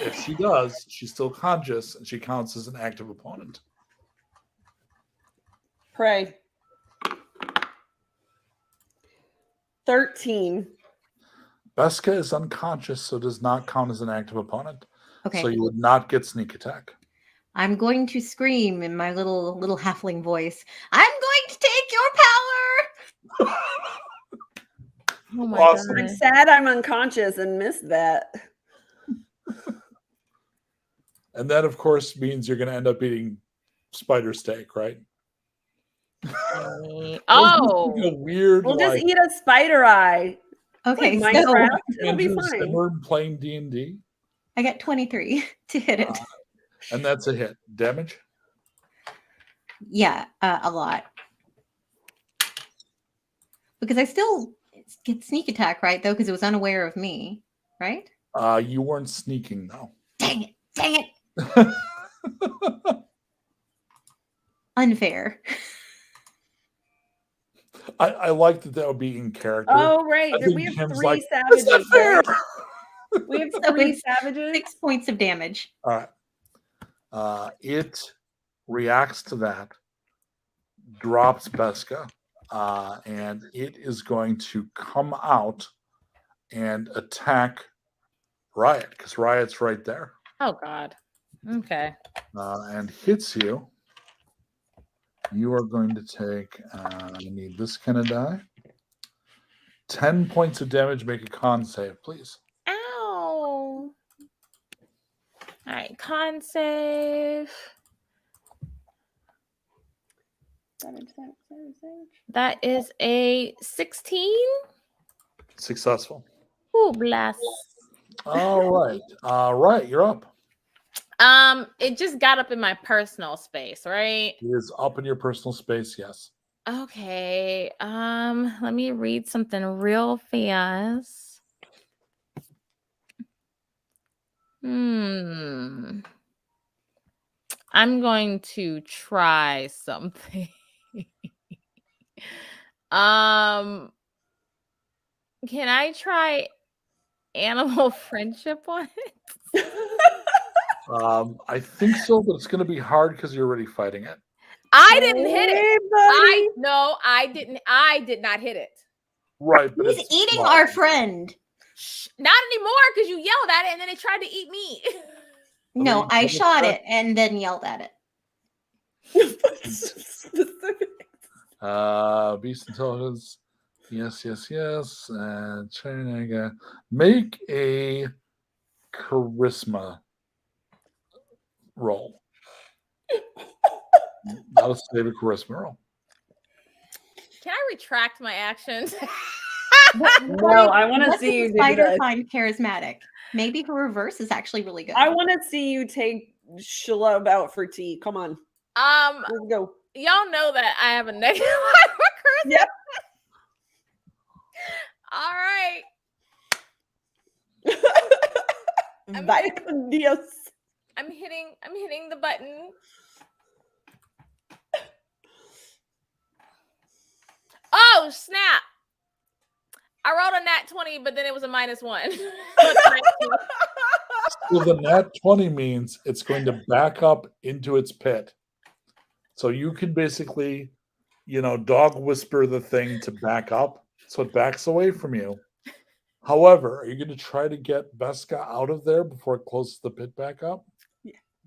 [SPEAKER 4] If she does, she's still conscious and she counts as an active opponent.
[SPEAKER 5] pray. 13.
[SPEAKER 4] Beska is unconscious, so does not count as an active opponent.
[SPEAKER 6] Okay.
[SPEAKER 4] So you would not get sneak attack.
[SPEAKER 6] I'm going to scream in my little halfling voice. I'm going to take your power.
[SPEAKER 3] Oh my
[SPEAKER 4] Awesome.
[SPEAKER 5] I'm
[SPEAKER 3] goodness.
[SPEAKER 5] sad I'm unconscious and missed that.
[SPEAKER 4] And that, of course, means you're going to end up eating spider steak, right?
[SPEAKER 3] Oh.
[SPEAKER 4] A weird,
[SPEAKER 5] We'll just
[SPEAKER 4] like,
[SPEAKER 5] eat a spider eye.
[SPEAKER 6] Okay,
[SPEAKER 5] Like
[SPEAKER 6] so
[SPEAKER 5] Minecraft. It'll be
[SPEAKER 4] Andrew
[SPEAKER 5] fine.
[SPEAKER 4] Zimmer playing D&D,
[SPEAKER 6] I got 23 to hit it.
[SPEAKER 4] and that's a hit. Damage?
[SPEAKER 6] Yeah, a lot. Because I still get sneak attack, right, though, because it was unaware of me, right?
[SPEAKER 4] You weren't sneaking, though.
[SPEAKER 6] Dang it. Unfair.
[SPEAKER 4] I like that would be in character.
[SPEAKER 5] Oh, right.
[SPEAKER 4] I think
[SPEAKER 5] We have
[SPEAKER 4] Kim's
[SPEAKER 5] 3
[SPEAKER 4] like, "That's not
[SPEAKER 5] savages.
[SPEAKER 4] fair."
[SPEAKER 5] Right? We have
[SPEAKER 6] So
[SPEAKER 5] 3
[SPEAKER 6] it's
[SPEAKER 5] savages.
[SPEAKER 6] 6 points of damage.
[SPEAKER 4] All right. It reacts to that, drops Beska, and it is going to come out and attack Riot, because Riot's right there,
[SPEAKER 3] Oh God. Okay.
[SPEAKER 4] and hits you. You are going to take, you need this kind of die. 10 points of damage, make a con save, please.
[SPEAKER 3] Ow. All right, con save.
[SPEAKER 5] Savage.
[SPEAKER 3] That is a 16.
[SPEAKER 4] Successful.
[SPEAKER 3] Ooh, bless.
[SPEAKER 4] All right. Right, you're up.
[SPEAKER 3] It just got up in my personal space, right?
[SPEAKER 4] It is up in your personal space, yes.
[SPEAKER 3] Okay. Let me read something real fast. I'm going to try something. Can I try animal friendship on it?
[SPEAKER 4] I think so, but it's going to be hard because you're already fighting it.
[SPEAKER 3] I didn't hit it.
[SPEAKER 5] Hey, buddy.
[SPEAKER 3] I didn't. I did not hit it.
[SPEAKER 4] Right, but
[SPEAKER 6] He's
[SPEAKER 4] it's
[SPEAKER 6] eating
[SPEAKER 4] well,
[SPEAKER 6] our friend.
[SPEAKER 3] Shh, not anymore because you yelled at it and then it tried to eat me.
[SPEAKER 6] No,
[SPEAKER 4] mean,
[SPEAKER 6] I
[SPEAKER 4] double
[SPEAKER 6] shot
[SPEAKER 4] check.
[SPEAKER 6] it and then yelled at it.
[SPEAKER 5] Specific.
[SPEAKER 4] Beast intelligence. Yes. China. Make a charisma roll. Not a save, a charisma roll.
[SPEAKER 3] Can I retract my actions?
[SPEAKER 5] No, I want to
[SPEAKER 6] What
[SPEAKER 5] see you
[SPEAKER 6] does
[SPEAKER 5] do
[SPEAKER 6] Spider
[SPEAKER 5] this.
[SPEAKER 6] find charismatic? Maybe her reverse is actually really good.
[SPEAKER 5] I want to see you take Shalub out for tea. Come on, let's go.
[SPEAKER 3] Y'all know that I have a negative charisma.
[SPEAKER 5] Yep.
[SPEAKER 3] All right.
[SPEAKER 5] Vaya con Dios.
[SPEAKER 3] I'm hitting the button. Oh, snap. I rolled a nat 20, but then it was a -1. So it's 19.
[SPEAKER 4] So the nat 20 means it's going to back up into its pit. So you can basically, dog whisper the thing to back up so it backs away from you. However, are you going to try to get Beska out of there before it closes the pit back up?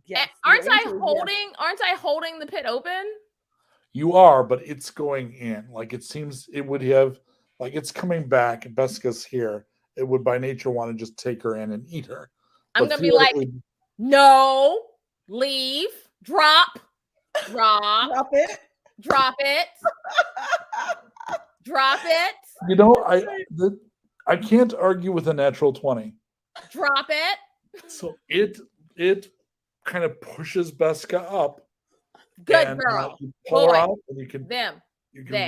[SPEAKER 5] Yes.
[SPEAKER 3] Aren't
[SPEAKER 5] the
[SPEAKER 3] I
[SPEAKER 5] answer is yes.
[SPEAKER 3] Aren't I holding the pit open?
[SPEAKER 4] You are, but it's going in. Like it seems it would have, like it's coming back and Beska's here. It would by nature want to just take her in and eat her.
[SPEAKER 3] I'm
[SPEAKER 4] But
[SPEAKER 3] gonna be like,
[SPEAKER 4] theoretically-
[SPEAKER 3] no, leave, drop it,
[SPEAKER 5] Drop it.
[SPEAKER 3] drop it.
[SPEAKER 4] I can't argue with a natural 20.
[SPEAKER 3] Drop it.
[SPEAKER 4] So it kind of pushes Beska up.
[SPEAKER 3] Good
[SPEAKER 4] and,
[SPEAKER 3] girl.
[SPEAKER 4] you pull her
[SPEAKER 3] Boy.
[SPEAKER 4] out and you can
[SPEAKER 3] They.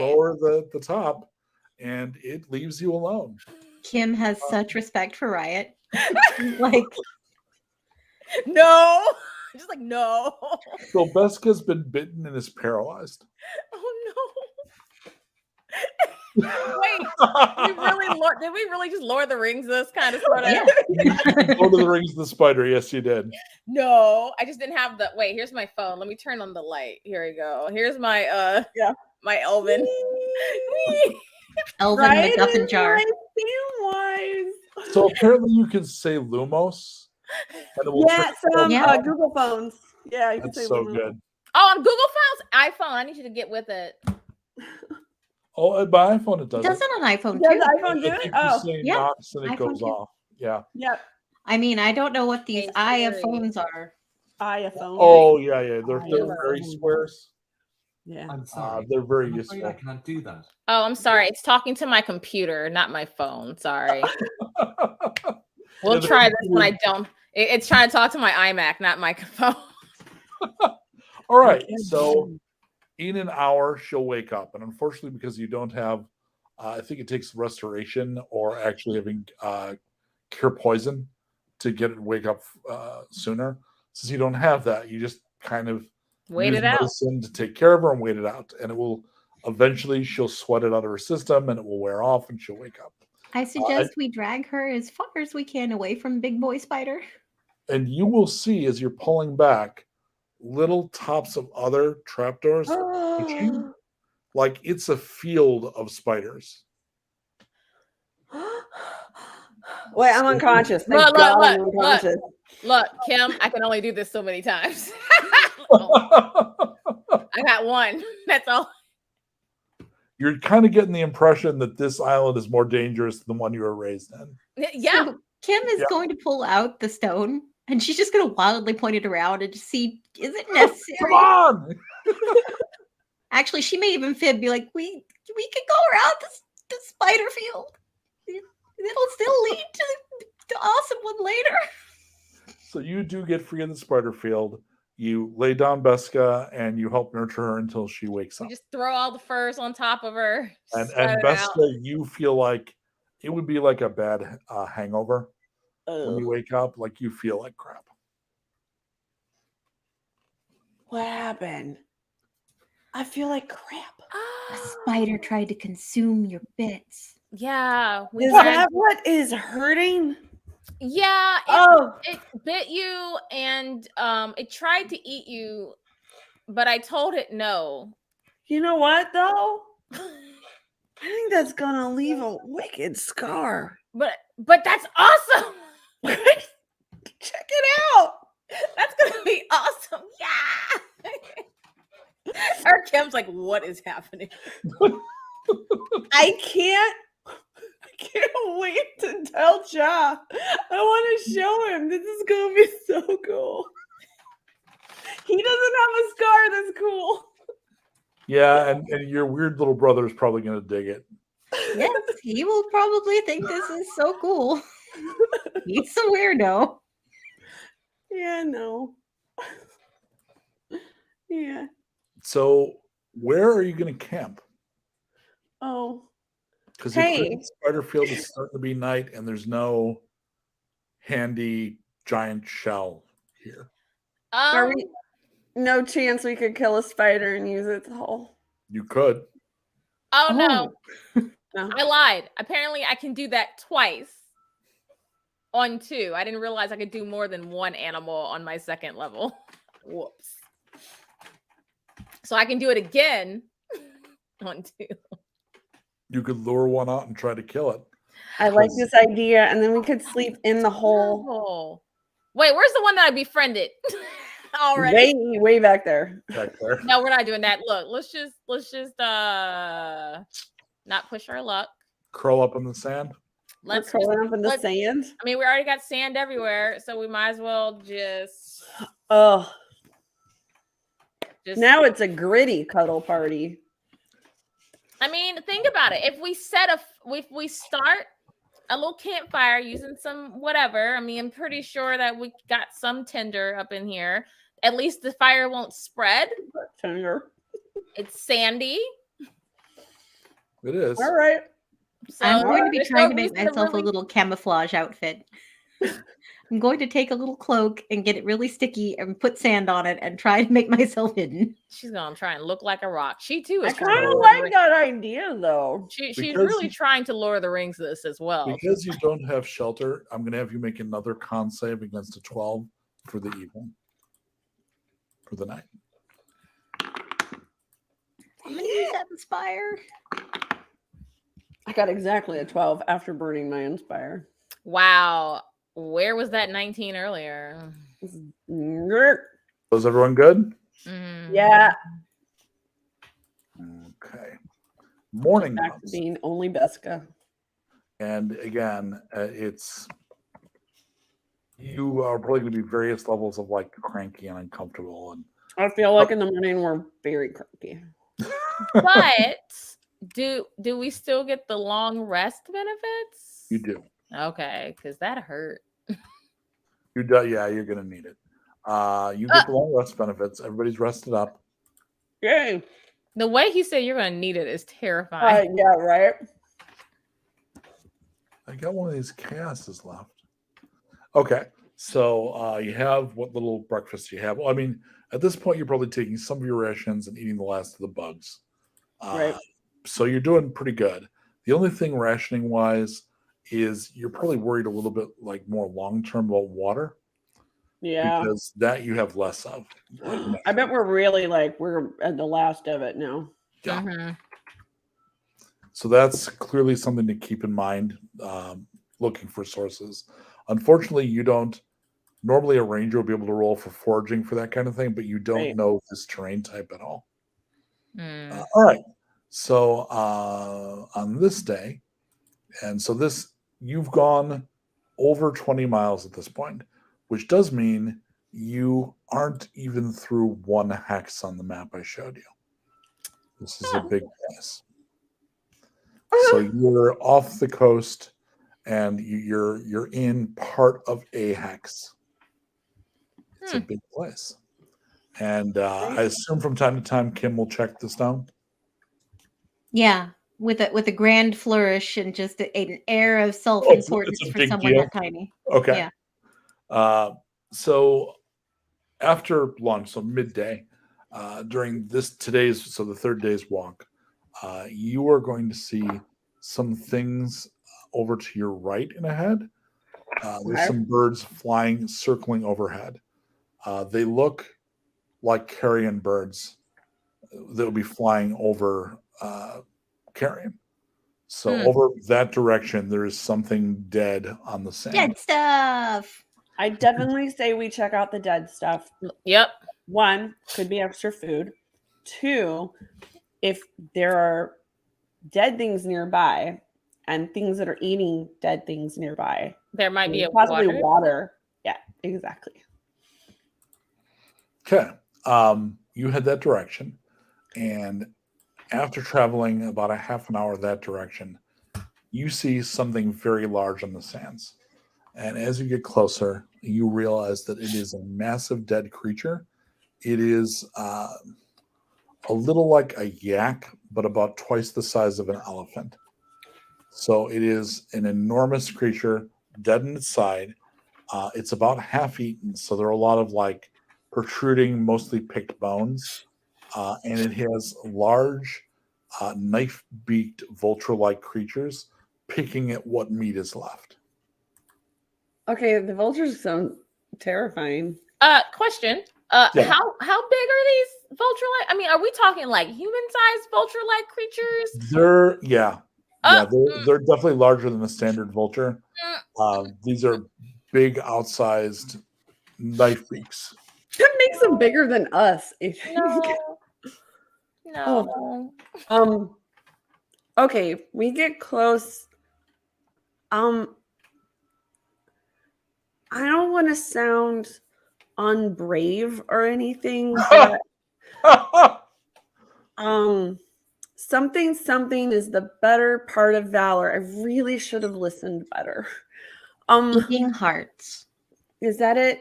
[SPEAKER 4] lower the top and it leaves you alone.
[SPEAKER 6] Kim has such respect for Riot. Like,
[SPEAKER 3] No. Just like no.
[SPEAKER 4] So Beska's been bitten and is paralyzed.
[SPEAKER 3] Oh no. Wait, did we really just Lord of the Rings this kind of sort of?
[SPEAKER 6] yeah.
[SPEAKER 4] Go to the Rings of the Spider. Yes, you did.
[SPEAKER 3] No, I just didn't have the wait, here's my phone. Let me turn on the light. Here we go. Here's my my Elven.
[SPEAKER 6] Elven MacGuffin jar.
[SPEAKER 4] So apparently you can say Lumos. And it will turn-
[SPEAKER 5] Google phones. Yeah, you can
[SPEAKER 4] That's
[SPEAKER 5] say
[SPEAKER 4] so
[SPEAKER 5] Lumos.
[SPEAKER 4] good.
[SPEAKER 3] Oh, on Google Phones, iPhone. I need you to get with it.
[SPEAKER 4] Oh, by iPhone it does.
[SPEAKER 6] It does it on iPhone
[SPEAKER 5] Does
[SPEAKER 6] too.
[SPEAKER 5] iPhone do
[SPEAKER 4] I
[SPEAKER 5] it?
[SPEAKER 4] think
[SPEAKER 5] Oh,
[SPEAKER 4] you say
[SPEAKER 6] yeah.
[SPEAKER 4] Knox and it
[SPEAKER 6] iPhone
[SPEAKER 4] goes
[SPEAKER 6] too.
[SPEAKER 4] off. Yeah.
[SPEAKER 5] yep.
[SPEAKER 6] I mean, I don't know what these
[SPEAKER 3] Hey, Siri.
[SPEAKER 6] iPhones are.
[SPEAKER 5] iPhone.
[SPEAKER 4] Oh yeah. They're
[SPEAKER 5] iPhone.
[SPEAKER 4] very squares.
[SPEAKER 5] Yeah.
[SPEAKER 7] I'm sorry.
[SPEAKER 4] They're very
[SPEAKER 7] I'm afraid
[SPEAKER 4] useful.
[SPEAKER 7] I can't do that.
[SPEAKER 3] Oh, I'm sorry. It's talking to my computer, not my phone. Sorry. We'll
[SPEAKER 4] the
[SPEAKER 3] try this when I
[SPEAKER 4] computer-
[SPEAKER 3] don't. It's trying to talk to my iMac, not my phone.
[SPEAKER 4] All right. So in an hour, she'll wake up. And unfortunately, because you don't have, I think it takes restoration or actually having cure poison to get it to wake up sooner. Since you don't have that, you just kind of
[SPEAKER 3] Wait
[SPEAKER 4] use
[SPEAKER 3] it out.
[SPEAKER 4] medicine to take care of her and wait it out. And it will eventually, she'll sweat it out of her system and it will wear off and she'll wake up.
[SPEAKER 6] I suggest we drag her as far as we can away from Big Boy Spider.
[SPEAKER 4] And you will see as you're pulling back little tops of other trapdoors. Like it's a field of spiders.
[SPEAKER 5] Wait, I'm unconscious. Thank
[SPEAKER 3] Look,
[SPEAKER 5] God
[SPEAKER 3] look,
[SPEAKER 5] I'm
[SPEAKER 3] look,
[SPEAKER 5] unconscious.
[SPEAKER 3] Look, Kim, I can only do this so many times. I got one. That's all.
[SPEAKER 4] You're kind of getting the impression that this island is more dangerous than the one you were raised in.
[SPEAKER 3] Yeah.
[SPEAKER 6] So Kim is going to pull out the stone and she's just going to wildly point it around and just see, is it necessary?
[SPEAKER 4] Come on!
[SPEAKER 6] Actually, she may even fib, be like, we could go around the spider field. It'll still lead to the awesome one later.
[SPEAKER 4] So you do get free in the spider field. You lay down Beska and you help nurture her until she wakes
[SPEAKER 3] We
[SPEAKER 4] up.
[SPEAKER 3] just throw all the furs on top of her.
[SPEAKER 4] And
[SPEAKER 3] spread it out.
[SPEAKER 4] Beska, you feel like it would be like a bad hangover when you
[SPEAKER 5] Ugh.
[SPEAKER 4] wake up. Like you feel like crap.
[SPEAKER 5] What happened? I feel like crap.
[SPEAKER 6] A spider tried to consume your bits.
[SPEAKER 3] Yeah, we
[SPEAKER 5] Is
[SPEAKER 3] had-
[SPEAKER 5] that what is hurting?
[SPEAKER 3] yeah,
[SPEAKER 5] Oh,
[SPEAKER 3] it bit you and it tried to eat you, but I told it no.
[SPEAKER 5] you know what though? I think that's gonna leave a wicked scar.
[SPEAKER 3] But that's awesome.
[SPEAKER 5] Check it out.
[SPEAKER 3] That's gonna be awesome. Yeah. Our Kim's like, what is happening?
[SPEAKER 5] I can't wait to tell Ja. I want to show him. This is gonna be so cool. He doesn't have a scar that's cool.
[SPEAKER 4] Yeah, and your weird little brother is probably going to dig it.
[SPEAKER 6] Yes, he will probably think this is so cool. He's a weirdo.
[SPEAKER 5] Yeah, no. Yeah.
[SPEAKER 4] So where are you going to camp?
[SPEAKER 5] Oh.
[SPEAKER 4] Because
[SPEAKER 5] Hey.
[SPEAKER 4] the spider field is starting to be night and there's no handy giant shell here.
[SPEAKER 5] Are we no chance we could kill a spider and use its hole?
[SPEAKER 4] You could.
[SPEAKER 3] Oh no.
[SPEAKER 5] No.
[SPEAKER 3] I lied. Apparently I can do that twice on 2. I didn't realize I could do more than one animal on my second level. Whoops. So I can do it again on 2.
[SPEAKER 4] You could lure one out and try to kill it.
[SPEAKER 5] I like this idea, and then we could sleep in the hole.
[SPEAKER 3] Oh. Wait, where's the one that I befriended already?
[SPEAKER 5] Way back there.
[SPEAKER 4] Back there.
[SPEAKER 3] No, we're not doing that. Look, let's just not push our luck.
[SPEAKER 4] Curl up in the sand.
[SPEAKER 3] Let's
[SPEAKER 5] We're curling up in the sand.
[SPEAKER 3] I mean, we already got sand everywhere, so we might as well just
[SPEAKER 5] Oh, now it's a gritty cuddle party.
[SPEAKER 3] I mean, think about it. If we start a little campfire using some whatever, I mean, I'm pretty sure that we got some tinder up in here. At least the fire won't spread.
[SPEAKER 5] Tinder.
[SPEAKER 3] It's sandy.
[SPEAKER 4] It is.
[SPEAKER 5] All right.
[SPEAKER 3] So
[SPEAKER 6] I'm going to be
[SPEAKER 3] there's
[SPEAKER 6] trying
[SPEAKER 3] no
[SPEAKER 6] to make
[SPEAKER 3] reason
[SPEAKER 6] myself
[SPEAKER 3] really-
[SPEAKER 6] a little camouflage outfit. I'm going to take a little cloak and get it really sticky and put sand on it and try to make myself hidden.
[SPEAKER 3] She's gonna try and look like a rock. She too is
[SPEAKER 5] I
[SPEAKER 3] trying
[SPEAKER 5] kind
[SPEAKER 3] to
[SPEAKER 5] of
[SPEAKER 3] lure the
[SPEAKER 5] like
[SPEAKER 3] ring-
[SPEAKER 5] that idea, though.
[SPEAKER 3] She's
[SPEAKER 4] Because
[SPEAKER 3] really trying to lure the rings to this as well.
[SPEAKER 4] Because you don't have shelter, I'm going to have you make another con save against a 12 for the evening. For the night.
[SPEAKER 6] I'm going to use that inspire.
[SPEAKER 5] I got exactly a 12 after burning my Inspire.
[SPEAKER 3] Wow. Where was that 19 earlier?
[SPEAKER 4] Was everyone good?
[SPEAKER 3] Mm.
[SPEAKER 5] Yeah.
[SPEAKER 4] Okay. Morning
[SPEAKER 5] Back to
[SPEAKER 4] comes.
[SPEAKER 5] being only Beska.
[SPEAKER 4] And again, you are probably going to be various levels of like cranky and uncomfortable. And
[SPEAKER 5] I feel like in the morning we're very cranky.
[SPEAKER 3] But do we still get the long rest benefits?
[SPEAKER 4] you do.
[SPEAKER 3] Okay, because that hurt.
[SPEAKER 4] You do. Yeah, you're going to need it. You get the long rest benefits. Everybody's rested up.
[SPEAKER 5] Yay.
[SPEAKER 3] The way he said you're going to need it is terrifying.
[SPEAKER 5] Yeah, right.
[SPEAKER 4] I got one of these chaoses left. Okay, so you have what little breakfast you have. Well, I mean, at this point, you're probably taking some of your rations and eating the last of the bugs.
[SPEAKER 5] Right.
[SPEAKER 4] So you're doing pretty good. The only thing rationing wise is you're probably worried a little bit like more long term about water.
[SPEAKER 5] Yeah.
[SPEAKER 4] Because that you have less of.
[SPEAKER 5] I bet we're really we're at the last of it now.
[SPEAKER 4] Yeah.
[SPEAKER 3] Mhm.
[SPEAKER 4] So that's clearly something to keep in mind, looking for sources. Unfortunately, you don't. Normally, a ranger will be able to roll for foraging for that kind of thing, but you don't
[SPEAKER 5] Right.
[SPEAKER 4] know this terrain type at all.
[SPEAKER 3] Mm.
[SPEAKER 4] All right. So on this day, and so you've gone over 20 miles at this point, which does mean you aren't even through one hex on the map I showed you. This is a big place. So you're off the coast, and you're in part of a hex. It's a big place, and I assume from time to time Kim will check this down.
[SPEAKER 6] Yeah, with a grand flourish and just an air of self-importance
[SPEAKER 4] it's a
[SPEAKER 6] for
[SPEAKER 4] big
[SPEAKER 6] someone
[SPEAKER 4] deal.
[SPEAKER 6] that tiny.
[SPEAKER 4] Okay.
[SPEAKER 6] Yeah.
[SPEAKER 4] So after lunch, so midday, during the third day's walk, you are going to see some things over to your right and ahead. There's some birds flying, circling overhead. They look like carrion birds that will be flying over carrion. So over that direction, there is something dead on the sand.
[SPEAKER 6] Dead stuff.
[SPEAKER 5] I definitely say we check out the dead stuff.
[SPEAKER 3] Yep.
[SPEAKER 5] 1, could be extra food. 2, if there are dead things nearby and things that are eating dead things nearby,
[SPEAKER 3] There might be a
[SPEAKER 5] possibly
[SPEAKER 3] water.
[SPEAKER 5] water. Yeah, exactly.
[SPEAKER 4] Okay. You head that direction, and after traveling about a half an hour that direction, you see something very large on the sands. And as you get closer, you realize that it is a massive dead creature. It is a little like a yak, but about twice the size of an elephant. So it is an enormous creature, dead in its side. It's about half eaten, so there are a lot of like protruding, mostly picked bones. And it has large, knife-beaked, vulture-like creatures picking at what meat is left.
[SPEAKER 5] Okay, the vultures sound terrifying.
[SPEAKER 3] Question.
[SPEAKER 4] Yeah.
[SPEAKER 3] How big are these vulture like? I mean, are we talking like human-sized vulture-like creatures?
[SPEAKER 4] They're definitely larger than a standard vulture. These are big, outsized knife beaks.
[SPEAKER 5] That makes them bigger than us. I think.
[SPEAKER 3] No.
[SPEAKER 5] Okay, we get close. I don't want to sound unbrave or anything, but something is the better part of valor. I really should have listened better.
[SPEAKER 6] Eating hearts.
[SPEAKER 5] Is that it?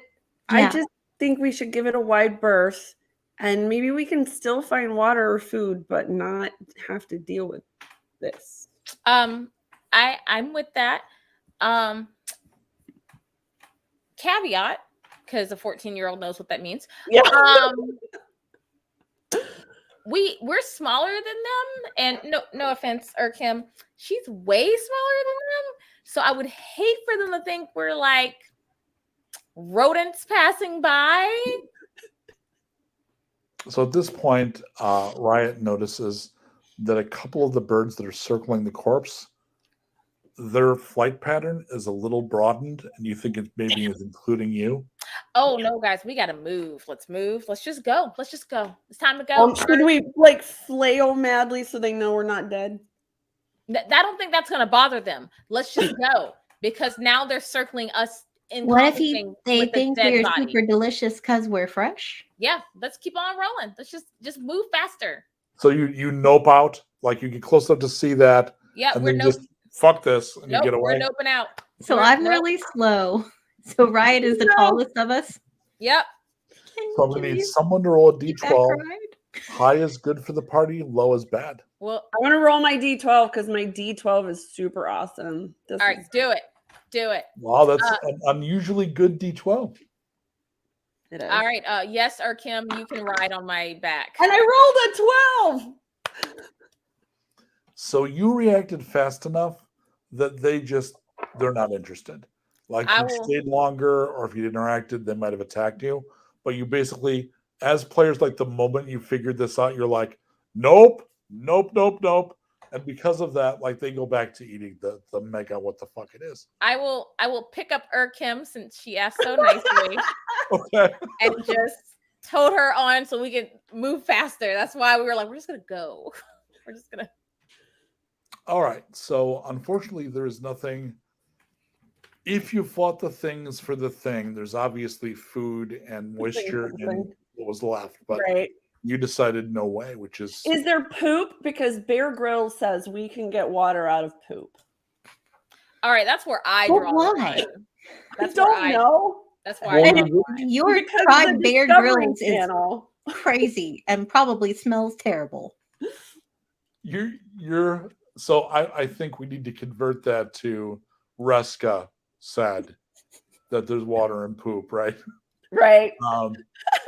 [SPEAKER 6] Yeah.
[SPEAKER 5] I just think we should give it a wide berth, and maybe we can still find water or food, but not have to deal with this.
[SPEAKER 3] I'm with that. Caveat, because a 14-year-old knows what that means.
[SPEAKER 5] Yeah.
[SPEAKER 3] We're smaller than them, and no offense, Kim, she's way smaller than them. So I would hate for them to think we're like rodents passing by.
[SPEAKER 4] So at this point, Riot notices that a couple of the birds that are circling the corpse, their flight pattern is a little broadened, and you think it maybe is including you.
[SPEAKER 3] Oh no, guys, we gotta move. Let's move. Let's just go. It's time to go.
[SPEAKER 5] Should we like flail madly so they know we're not dead?
[SPEAKER 3] I don't think that's gonna bother them. Let's just go, because now they're circling us.
[SPEAKER 6] What if they think we're super delicious because we're fresh?
[SPEAKER 3] Yeah, let's keep on rolling. Let's just move faster.
[SPEAKER 4] So you nope out, like you get close enough to see that.
[SPEAKER 3] Yeah,
[SPEAKER 4] and
[SPEAKER 3] we're
[SPEAKER 4] then just fuck this, and you get away.
[SPEAKER 3] We're noping out.
[SPEAKER 6] So I'm really slow. So Riot is the tallest of us.
[SPEAKER 3] Yep.
[SPEAKER 4] So we need someone to roll a d12. High is good for the party, low is bad.
[SPEAKER 3] Well,
[SPEAKER 5] I want to roll my d12 because my d12 is super awesome.
[SPEAKER 3] All right, do it.
[SPEAKER 4] Wow, that's an unusually good d12.
[SPEAKER 5] It is.
[SPEAKER 3] All right. Yes, or Kim, you can ride on my back.
[SPEAKER 5] And I rolled a 12.
[SPEAKER 4] So you reacted fast enough that they're not interested. Like if you stayed longer, or if you interacted, they might have attacked you. But you basically, as players, like the moment you figured this out, you're like, nope. And because of that, like they go back to eating the mega what the fuck it is.
[SPEAKER 3] I will pick up Kim since she asked so nicely.
[SPEAKER 4] Okay.
[SPEAKER 3] And just tote her on so we can move faster. That's why we were like, we're just gonna go. We're just gonna.
[SPEAKER 4] All right. So unfortunately, there is nothing. If you fought the things for the thing, there's obviously food and moisture and what was left. But
[SPEAKER 5] right.
[SPEAKER 4] You decided no way, which is
[SPEAKER 5] there poop? Because Bear Grylls says we can get water out of poop.
[SPEAKER 3] All right, that's where I
[SPEAKER 6] But
[SPEAKER 3] draw the
[SPEAKER 6] why?
[SPEAKER 3] line. That's
[SPEAKER 5] I
[SPEAKER 3] where
[SPEAKER 5] don't know.
[SPEAKER 3] That's where
[SPEAKER 4] Well,
[SPEAKER 3] I draw the line.
[SPEAKER 6] Your
[SPEAKER 5] Because
[SPEAKER 6] tribe
[SPEAKER 5] the
[SPEAKER 6] Bear
[SPEAKER 5] Discovery
[SPEAKER 6] Grylls is
[SPEAKER 5] Channel.
[SPEAKER 6] crazy and probably smells terrible.
[SPEAKER 4] you're so I think we need to convert that to Reska said that there's water and poop, right?
[SPEAKER 5] Right.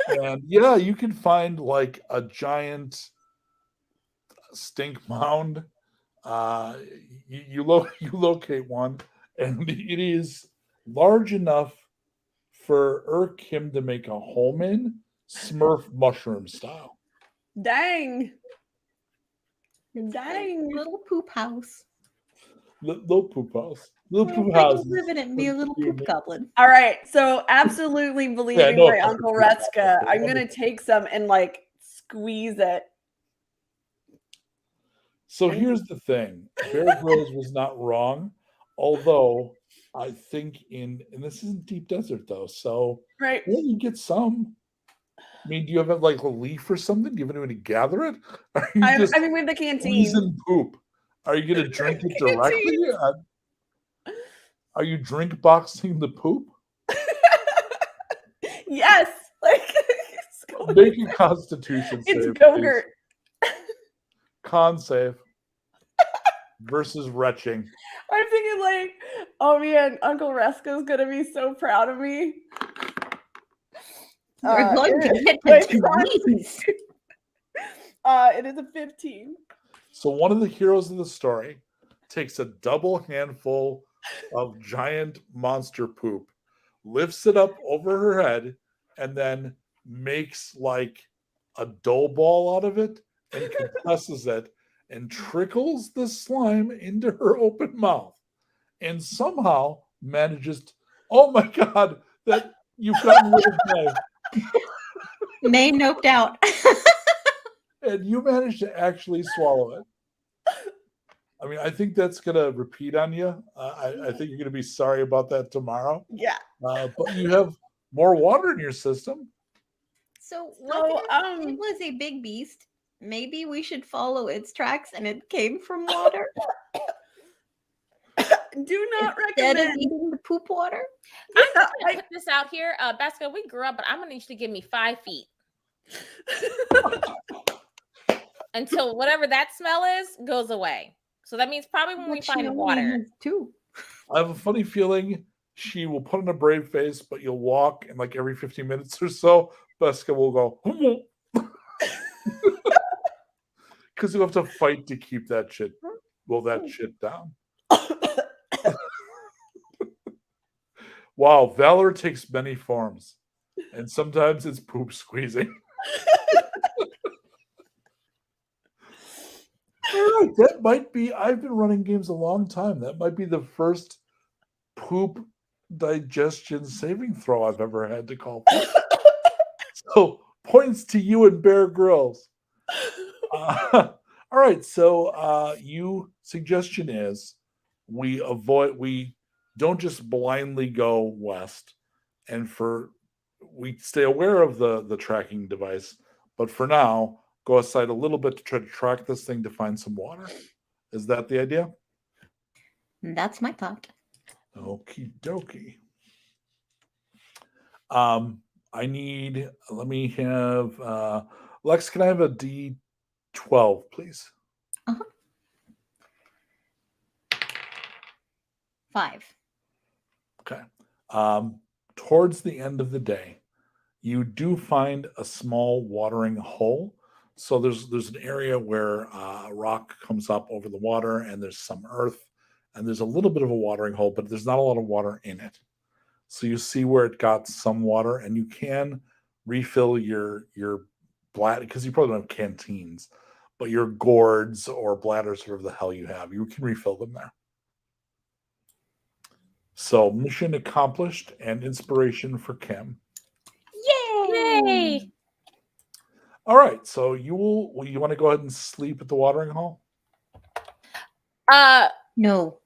[SPEAKER 4] And yeah, you can find like a giant stink mound. You locate one, and it is large enough for him to make a home in, Smurf mushroom style.
[SPEAKER 5] Dang. Dang.
[SPEAKER 6] Little poop house.
[SPEAKER 4] Little poop house. Little
[SPEAKER 6] Well,
[SPEAKER 4] poop
[SPEAKER 6] I
[SPEAKER 4] house.
[SPEAKER 6] can live in it and be a little poop goblin.
[SPEAKER 5] All right. So absolutely believing
[SPEAKER 4] no,
[SPEAKER 5] my
[SPEAKER 4] it's
[SPEAKER 5] Uncle
[SPEAKER 4] not
[SPEAKER 5] Retzka,
[SPEAKER 4] poop.
[SPEAKER 5] I'm gonna take some and like squeeze it.
[SPEAKER 4] So here's the thing: Bear Grylls was not wrong, although I think and this isn't deep desert though, so
[SPEAKER 5] Right.
[SPEAKER 4] yeah, you get some. I mean, do you have like a leaf or something? Do you have anyone to gather it? Are you
[SPEAKER 5] I
[SPEAKER 4] just
[SPEAKER 5] mean, we have the canteen.
[SPEAKER 4] squeezing poop? Are you going to drink it directly? Are you drink boxing the poop?
[SPEAKER 5] Yes. Like
[SPEAKER 4] Make a Constitution save.
[SPEAKER 5] it's Gogurt.
[SPEAKER 4] Con save versus retching.
[SPEAKER 5] I'm thinking like, oh man, Uncle Reska's gonna be so proud of me.
[SPEAKER 6] We're going to get
[SPEAKER 5] wait,
[SPEAKER 6] to these.
[SPEAKER 5] it is a 15.
[SPEAKER 4] So one of the heroes of the story takes a double handful of giant monster poop, lifts it up over her head, and then makes like a dough ball out of it and compresses it and trickles the slime into her open mouth and somehow manages to, oh my God, that you've gotten rid of May.
[SPEAKER 6] May noped out.
[SPEAKER 4] And you managed to actually swallow it. I mean, I think that's going to repeat on you. I think you're going to be sorry about that tomorrow.
[SPEAKER 5] Yeah.
[SPEAKER 4] But you have more water in your system.
[SPEAKER 6] So
[SPEAKER 5] it
[SPEAKER 6] was a big beast. Maybe we should follow its tracks and it came from water.
[SPEAKER 5] Do not
[SPEAKER 6] Instead of
[SPEAKER 5] recommend.
[SPEAKER 6] eating the poop water.
[SPEAKER 3] I'm just gonna put this out here. Basca, we grew up, but I'm gonna need you to give me 5 feet. Until whatever that smell is goes away. So that means probably when we find water.
[SPEAKER 6] Too.
[SPEAKER 4] I have a funny feeling she will put on a brave face, but you'll walk and like every 15 minutes or so, Beska will go, because you have to fight to keep that shit down. Wow, valor takes many forms, and sometimes it's poop squeezing. All right, that might be. I've been running games a long time. That might be the first poop digestion saving throw I've ever had to call for. So points to you and Bear Grylls. All right, so suggestion is we don't just blindly go west, and we stay aware of the tracking device, but for now go aside a little bit to try to track this thing to find some water. Is that the idea?
[SPEAKER 6] That's my thought.
[SPEAKER 4] Okie dokie. Let me have Lex, can I have a D12, please?
[SPEAKER 6] 5.
[SPEAKER 4] Okay. Towards the end of the day, you do find a small watering hole. So there's an area where a rock comes up over the water, and there's some earth, and there's a little bit of a watering hole, but there's not a lot of water in it. So you see where it got some water, and you can refill your bladder, because you probably don't have canteens, but your gourds or bladders, whatever the hell you have, you can refill them there. So mission accomplished and inspiration for Kim.
[SPEAKER 3] Yay!
[SPEAKER 4] All right, so you want to go ahead and sleep at the watering hole?
[SPEAKER 6] No.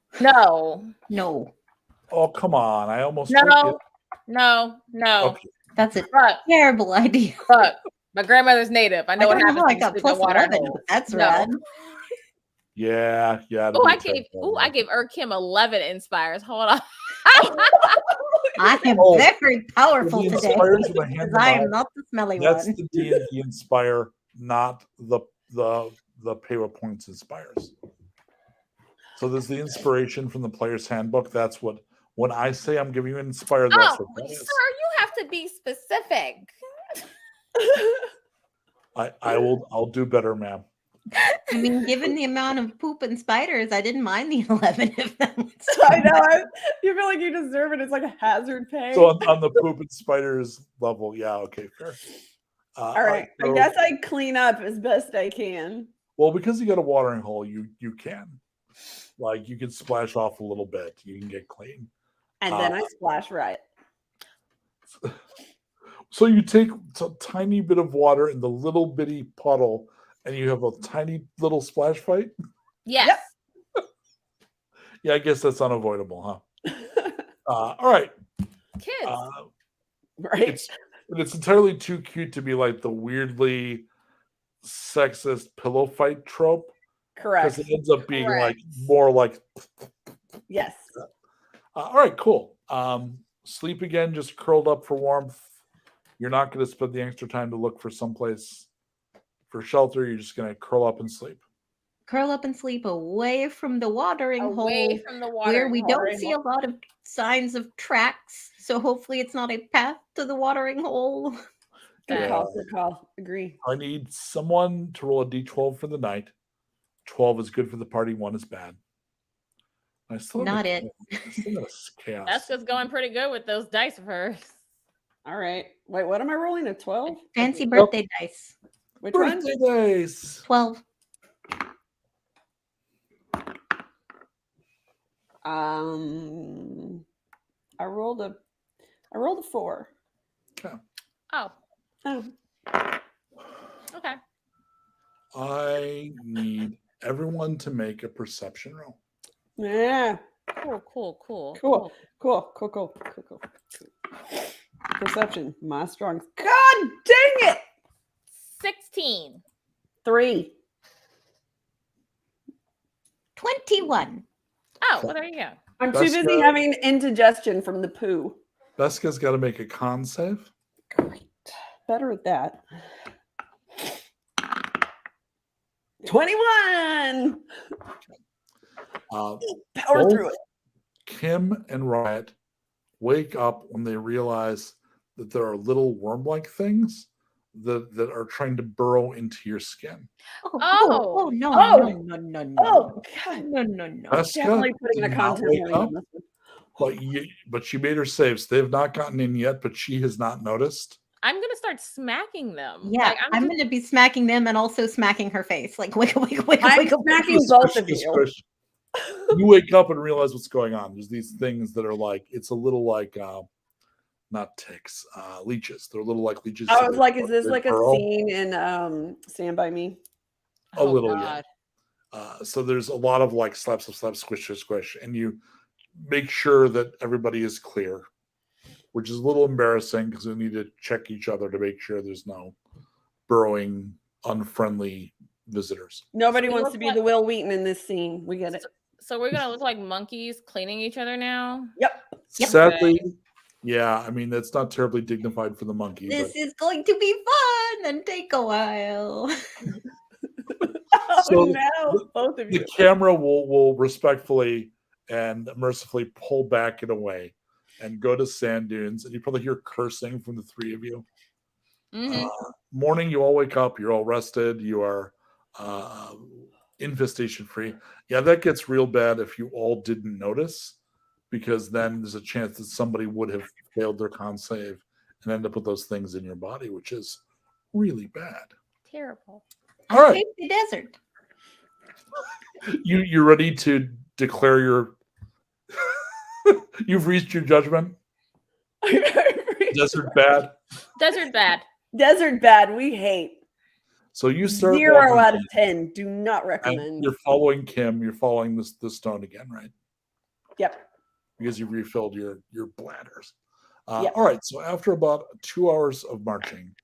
[SPEAKER 4] Oh, come on. I almost
[SPEAKER 3] No.
[SPEAKER 4] Okay.
[SPEAKER 6] That's a
[SPEAKER 3] But
[SPEAKER 6] terrible idea.
[SPEAKER 3] but My grandmother's native. I know
[SPEAKER 6] I
[SPEAKER 3] what
[SPEAKER 6] don't know
[SPEAKER 3] happens
[SPEAKER 6] how I
[SPEAKER 3] when you
[SPEAKER 6] got
[SPEAKER 3] sleep in
[SPEAKER 6] plus
[SPEAKER 3] water
[SPEAKER 6] 11,
[SPEAKER 3] hole.
[SPEAKER 6] but that's
[SPEAKER 3] No.
[SPEAKER 6] rad.
[SPEAKER 4] Yeah.
[SPEAKER 3] Oh, I gave Kim 11 inspires. Hold on.
[SPEAKER 6] I am
[SPEAKER 4] Oh,
[SPEAKER 6] very powerful
[SPEAKER 4] the
[SPEAKER 6] today
[SPEAKER 4] inspires when I hand
[SPEAKER 6] because
[SPEAKER 4] them
[SPEAKER 6] I am
[SPEAKER 4] out,
[SPEAKER 6] not the smelly
[SPEAKER 4] that's
[SPEAKER 6] one.
[SPEAKER 4] the D&D Inspire, not the pay what points inspires. So there's the inspiration from the player's handbook. That's what when I say I'm giving you an inspire, that's
[SPEAKER 3] Oh,
[SPEAKER 4] what that
[SPEAKER 3] sir,
[SPEAKER 4] is.
[SPEAKER 3] you have to be specific.
[SPEAKER 4] I'll do better, ma'am.
[SPEAKER 6] I mean, given the amount of poop and spiders, I didn't mind the 11 of them.
[SPEAKER 5] I know. You feel like you deserve it. It's like a hazard pay.
[SPEAKER 4] So on the poop and spiders level, yeah, okay, fair.
[SPEAKER 5] All right.
[SPEAKER 4] So,
[SPEAKER 5] I guess I clean up as best I can.
[SPEAKER 4] well, because you got a watering hole, you can. Like you can splash off a little bit. You can get clean.
[SPEAKER 5] And then I splash Riot.
[SPEAKER 4] So you take a tiny bit of water in the little bitty puddle, and you have a tiny little splash fight.
[SPEAKER 3] Yes.
[SPEAKER 5] Yep.
[SPEAKER 4] Yeah, I guess that's unavoidable, huh? All right.
[SPEAKER 3] Kids.
[SPEAKER 5] Right.
[SPEAKER 4] It's entirely too cute to be like the weirdly sexist pillow fight trope.
[SPEAKER 5] Correct.
[SPEAKER 4] Because it ends up being like more like.
[SPEAKER 5] Yes.
[SPEAKER 4] All right, cool. Sleep again, just curled up for warmth. You're not going to spend the extra time to look for someplace for shelter. You're just going to curl up and sleep.
[SPEAKER 6] Curl up and sleep away from the watering
[SPEAKER 3] Away
[SPEAKER 6] hole,
[SPEAKER 3] from the water.
[SPEAKER 6] where we don't see a lot of signs of tracks. So hopefully it's not a path to the watering hole.
[SPEAKER 5] Good call. Good call. Agree.
[SPEAKER 4] I need someone to roll a d12 for the night. 12 is good for the party. 1 is bad. I still
[SPEAKER 6] Not it.
[SPEAKER 4] I still got a chaos.
[SPEAKER 3] That's just going pretty good with those dice of hers.
[SPEAKER 5] All right. Wait, what am I rolling? A 12?
[SPEAKER 6] Fancy birthday dice.
[SPEAKER 5] Which one?
[SPEAKER 4] Birthday dice.
[SPEAKER 6] 12.
[SPEAKER 5] I rolled a 4.
[SPEAKER 3] Oh.
[SPEAKER 5] Oh.
[SPEAKER 3] Okay.
[SPEAKER 4] I need everyone to make a perception roll.
[SPEAKER 5] Yeah.
[SPEAKER 3] Cool.
[SPEAKER 5] Perception, my strong. God dang it!
[SPEAKER 3] 16.
[SPEAKER 5] 3.
[SPEAKER 6] 21.
[SPEAKER 3] Oh, well, there you go.
[SPEAKER 5] I'm too busy having indigestion from the poo.
[SPEAKER 4] Beska's got to make a con save.
[SPEAKER 5] Great. Better at that. 21. Power through it.
[SPEAKER 4] Kim and Riot wake up when they realize that there are little worm-like things that are trying to burrow into your skin.
[SPEAKER 6] No.
[SPEAKER 5] Oh, God.
[SPEAKER 6] No.
[SPEAKER 4] Beska
[SPEAKER 5] Definitely putting
[SPEAKER 4] did
[SPEAKER 5] a
[SPEAKER 4] not
[SPEAKER 5] content
[SPEAKER 4] wake
[SPEAKER 5] warning
[SPEAKER 4] up,
[SPEAKER 5] on this one.
[SPEAKER 4] but she made her saves. They have not gotten in yet, but she has not noticed.
[SPEAKER 3] I'm going to start smacking them.
[SPEAKER 6] Yeah,
[SPEAKER 3] Like,
[SPEAKER 6] I'm going to be smacking them and also smacking her face. Like, wiggle.
[SPEAKER 5] I'm smacking both of you.
[SPEAKER 4] You wake up and realize what's going on. There's these things that are like, it's a little like, not ticks, leeches. They're a little like leeches.
[SPEAKER 5] I was like, is this like a scene in Stand By Me?
[SPEAKER 4] A little, God. Yeah. So there's a lot of like slap, squish, and you make sure that everybody is clear, which is a little embarrassing because we need to check each other to make sure there's no burrowing, unfriendly visitors.
[SPEAKER 5] Nobody wants to be the Will Wheaton in this scene. We get it.
[SPEAKER 3] So we're going to look like monkeys cleaning each other now?
[SPEAKER 5] Yep.
[SPEAKER 4] Sadly, yeah, I mean, that's not terribly dignified for the monkey.
[SPEAKER 6] This is going to be fun and take a while.
[SPEAKER 4] So
[SPEAKER 5] both of you.
[SPEAKER 4] The camera will respectfully and mercifully pull back and away and go to sand dunes. And you probably hear cursing from the three of you.
[SPEAKER 3] Mm-hmm.
[SPEAKER 4] Morning, you all wake up. You're all rested. You are infestation free. Yeah, that gets real bad if you all didn't notice, because then there's a chance that somebody would have failed their con save and end up with those things in your body, which is really bad.
[SPEAKER 3] Terrible.
[SPEAKER 4] All right.
[SPEAKER 6] The desert.
[SPEAKER 4] You ready to declare your you've reached your judgment? Desert bad.
[SPEAKER 3] Desert bad.
[SPEAKER 5] Desert bad. We hate.
[SPEAKER 4] So you start
[SPEAKER 5] 0 out of 10. Do not recommend.
[SPEAKER 4] You're following Kim. You're following the stone again, right?
[SPEAKER 5] Yep.
[SPEAKER 4] Because you refilled your bladders.
[SPEAKER 5] Yep.
[SPEAKER 4] All right. So after about 2 hours of marching,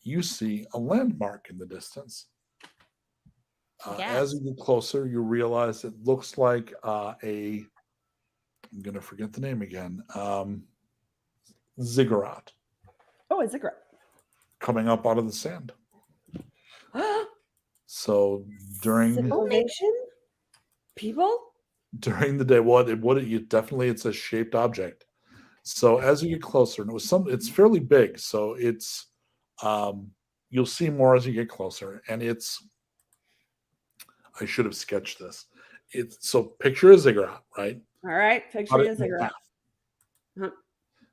[SPEAKER 4] you see a landmark in the distance. As
[SPEAKER 3] Yes.
[SPEAKER 4] you get closer, you realize it looks like I'm going to forget the name again. Ziggurat
[SPEAKER 5] Oh, it's a great.
[SPEAKER 4] coming up out of the sand. So during
[SPEAKER 5] Civilization? People?
[SPEAKER 4] the day, it's a shaped object. So as you get closer, and it's fairly big, so it's you'll see more as you get closer, and I should have sketched this. So picture a ziggurat, right?
[SPEAKER 5] All right.
[SPEAKER 4] Cut
[SPEAKER 5] Picture
[SPEAKER 4] it
[SPEAKER 5] is
[SPEAKER 4] in
[SPEAKER 5] a great.
[SPEAKER 4] half.
[SPEAKER 5] Uh-huh.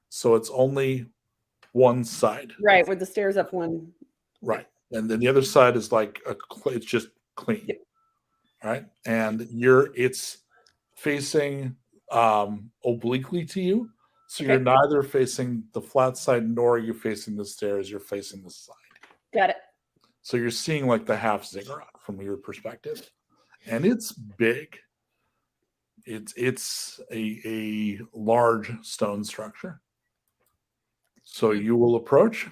[SPEAKER 4] So it's only one side,
[SPEAKER 5] Right, with the stairs up one.
[SPEAKER 4] right? And then the other side is like it's just clean,
[SPEAKER 5] Yep.
[SPEAKER 4] right? And it's facing obliquely to you, so you're
[SPEAKER 5] Okay.
[SPEAKER 4] neither facing the flat side nor are you facing the stairs. You're facing the side,
[SPEAKER 5] Got it.
[SPEAKER 4] so you're seeing like the half ziggurat from your perspective, and it's big. It's a large stone structure. So you will approach.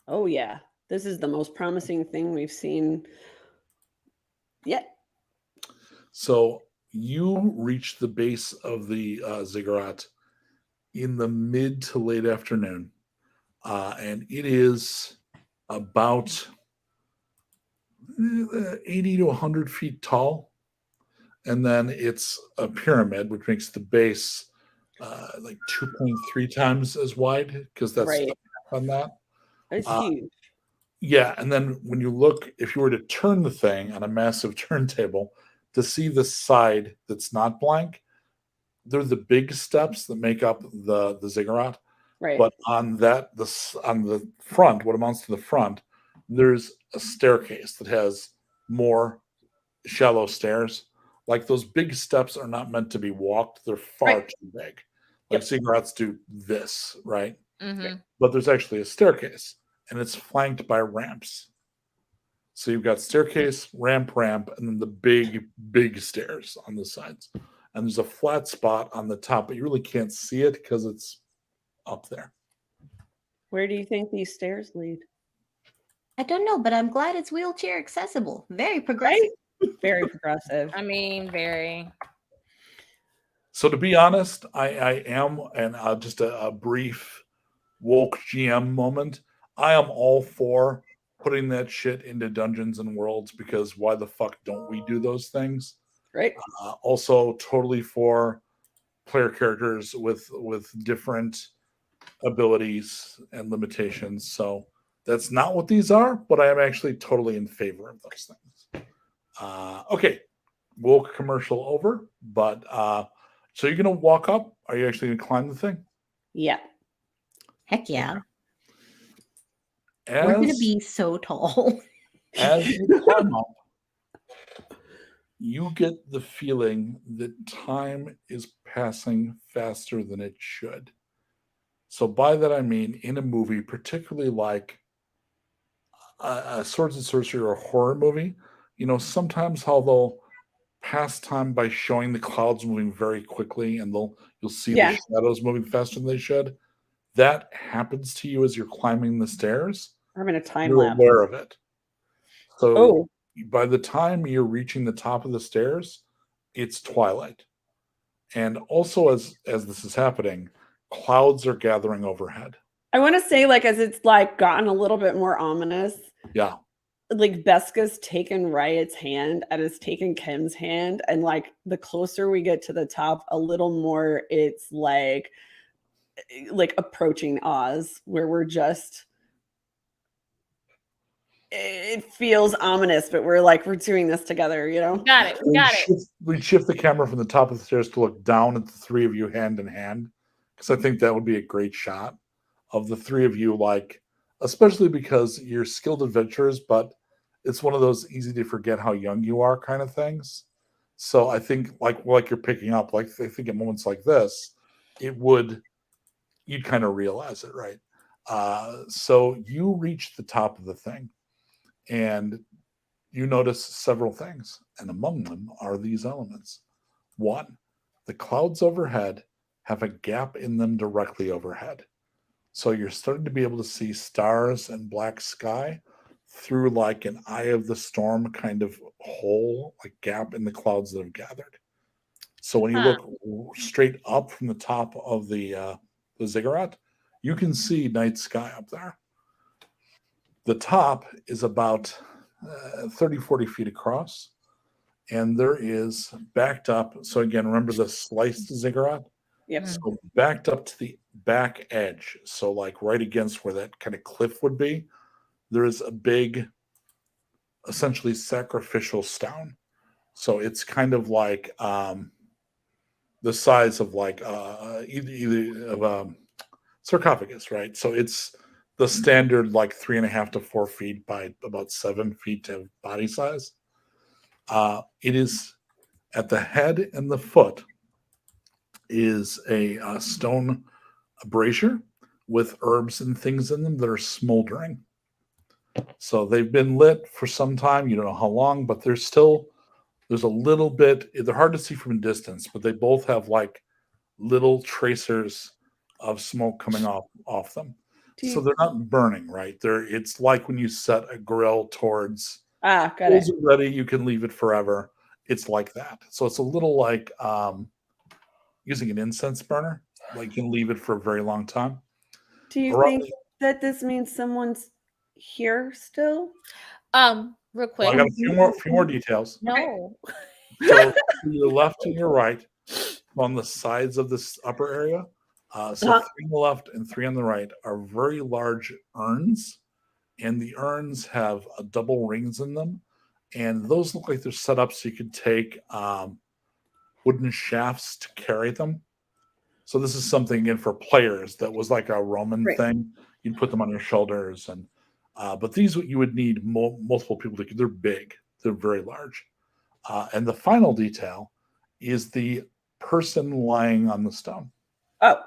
[SPEAKER 5] Oh yeah. This is the most promising thing we've seen yet.
[SPEAKER 4] So you reach the base of the ziggurat in the mid to late afternoon, and it is about 80 to 100 feet tall. And then it's a pyramid, which makes the base like 2.3 times as wide because that's
[SPEAKER 5] Right.
[SPEAKER 4] the math on that.
[SPEAKER 5] It's
[SPEAKER 4] Uh,
[SPEAKER 5] huge.
[SPEAKER 4] Yeah, and then when you look, if you were to turn the thing on a massive turntable to see the side that's not blank, they're the big steps that make up the ziggurat.
[SPEAKER 5] Right.
[SPEAKER 4] But on on the front, what amounts to the front, there's a staircase that has more shallow stairs. Like those big steps are not meant to be walked; they're far
[SPEAKER 5] Right.
[SPEAKER 4] too big. Like ziggurats do this, right?
[SPEAKER 3] Mm-hmm.
[SPEAKER 4] But there's actually a staircase, and it's flanked by ramps. So you've got staircase, ramp, and then the big stairs on the sides. And there's a flat spot on the top, but you really can't see it because it's up there.
[SPEAKER 5] Where do you think these stairs lead?
[SPEAKER 6] I don't know, but I'm glad it's wheelchair accessible. Very progressive.
[SPEAKER 5] Very progressive.
[SPEAKER 3] I mean, very.
[SPEAKER 4] So to be honest, I am, and just a brief woke GM moment. I am all for putting that shit into Dungeons and Worlds because why the fuck don't we do those things?
[SPEAKER 5] Right.
[SPEAKER 4] Also, totally for player characters with different abilities and limitations. So that's not what these are, but I am actually totally in favor of those things. Okay, woke commercial over, but so you're gonna walk up? Are you actually gonna climb the thing?
[SPEAKER 5] Yeah.
[SPEAKER 6] Heck yeah.
[SPEAKER 4] As,
[SPEAKER 6] We're going to be so tall.
[SPEAKER 4] as you climb up, you get the feeling that time is passing faster than it should. So by that I mean in a movie, particularly like a Swords and Sorcery or a horror movie, sometimes how they'll pass time by showing the clouds moving very quickly, and you'll see
[SPEAKER 5] Yeah.
[SPEAKER 4] the shadows moving faster than they should. That happens to you as you're climbing the stairs.
[SPEAKER 5] I'm in a time
[SPEAKER 4] You're
[SPEAKER 5] lapse.
[SPEAKER 4] aware of it. So
[SPEAKER 5] Oh,
[SPEAKER 4] by the time you're reaching the top of the stairs, it's twilight. And also as this is happening, clouds are gathering overhead.
[SPEAKER 5] I want to say, like, as it's like gotten a little bit more ominous,
[SPEAKER 4] Yeah.
[SPEAKER 5] like Beska's taken Riot's hand and has taken Kim's hand, and like the closer we get to the top, a little more it's like approaching Oz, where we're just it feels ominous, but we're doing this together,
[SPEAKER 3] Got it. Got it.
[SPEAKER 4] We shift the camera from the top of the stairs to look down at the three of you hand in hand, because I think that would be a great shot of the three of you, like, especially because you're skilled adventurers, but it's one of those easy to forget how young you are kind of things. So I think like you're picking up, like I think at moments like this, you'd kind of realize it, right? So you reach the top of the thing and you notice several things, and among them are these elements. One, the clouds overhead have a gap in them directly overhead. So you're starting to be able to see stars and black sky through like an eye of the storm kind of hole, like gap in the clouds that have gathered. So when you
[SPEAKER 3] Huh.
[SPEAKER 4] look straight up from the top of the ziggurat, you can see night sky up there. The top is about 30, 40 feet across, and there is backed up. So again, remember the sliced ziggurat?
[SPEAKER 5] Yep.
[SPEAKER 4] So backed up to the back edge, so like right against where that kind of cliff would be, there is a big, essentially sacrificial stone. So it's kind of like the size of like either of sarcophagus, right? So it's the standard like 3.5 to 4 feet by about 7 feet of body size. It is at the head and the foot is a stone brazier with herbs and things in them that are smoldering. So they've been lit for some time. You don't know how long, but there's a little bit. They're hard to see from a distance, but they both have like little tracers of smoke coming off them. So they're not burning, right? It's like when you set a grill towards
[SPEAKER 5] got it.
[SPEAKER 4] those are ready, you can leave it forever. It's like that. So it's a little like using an incense burner. Like you can leave it for a very long time.
[SPEAKER 5] Do you think that this means someone's here still?
[SPEAKER 3] Real quick.
[SPEAKER 4] Well, I got a few more details.
[SPEAKER 3] No.
[SPEAKER 4] So to your left and your right, on the sides of this upper area, so 3 on the left and 3 on the right are very large urns, and the urns have double rings in them, and those look like they're set up so you could take wooden shafts to carry them. So this is something again for players that was like a Roman thing. You'd put them on your shoulders, and but these you would need multiple people to. They're big. They're very large. And the final detail is the person lying on the stone.
[SPEAKER 5] Oh,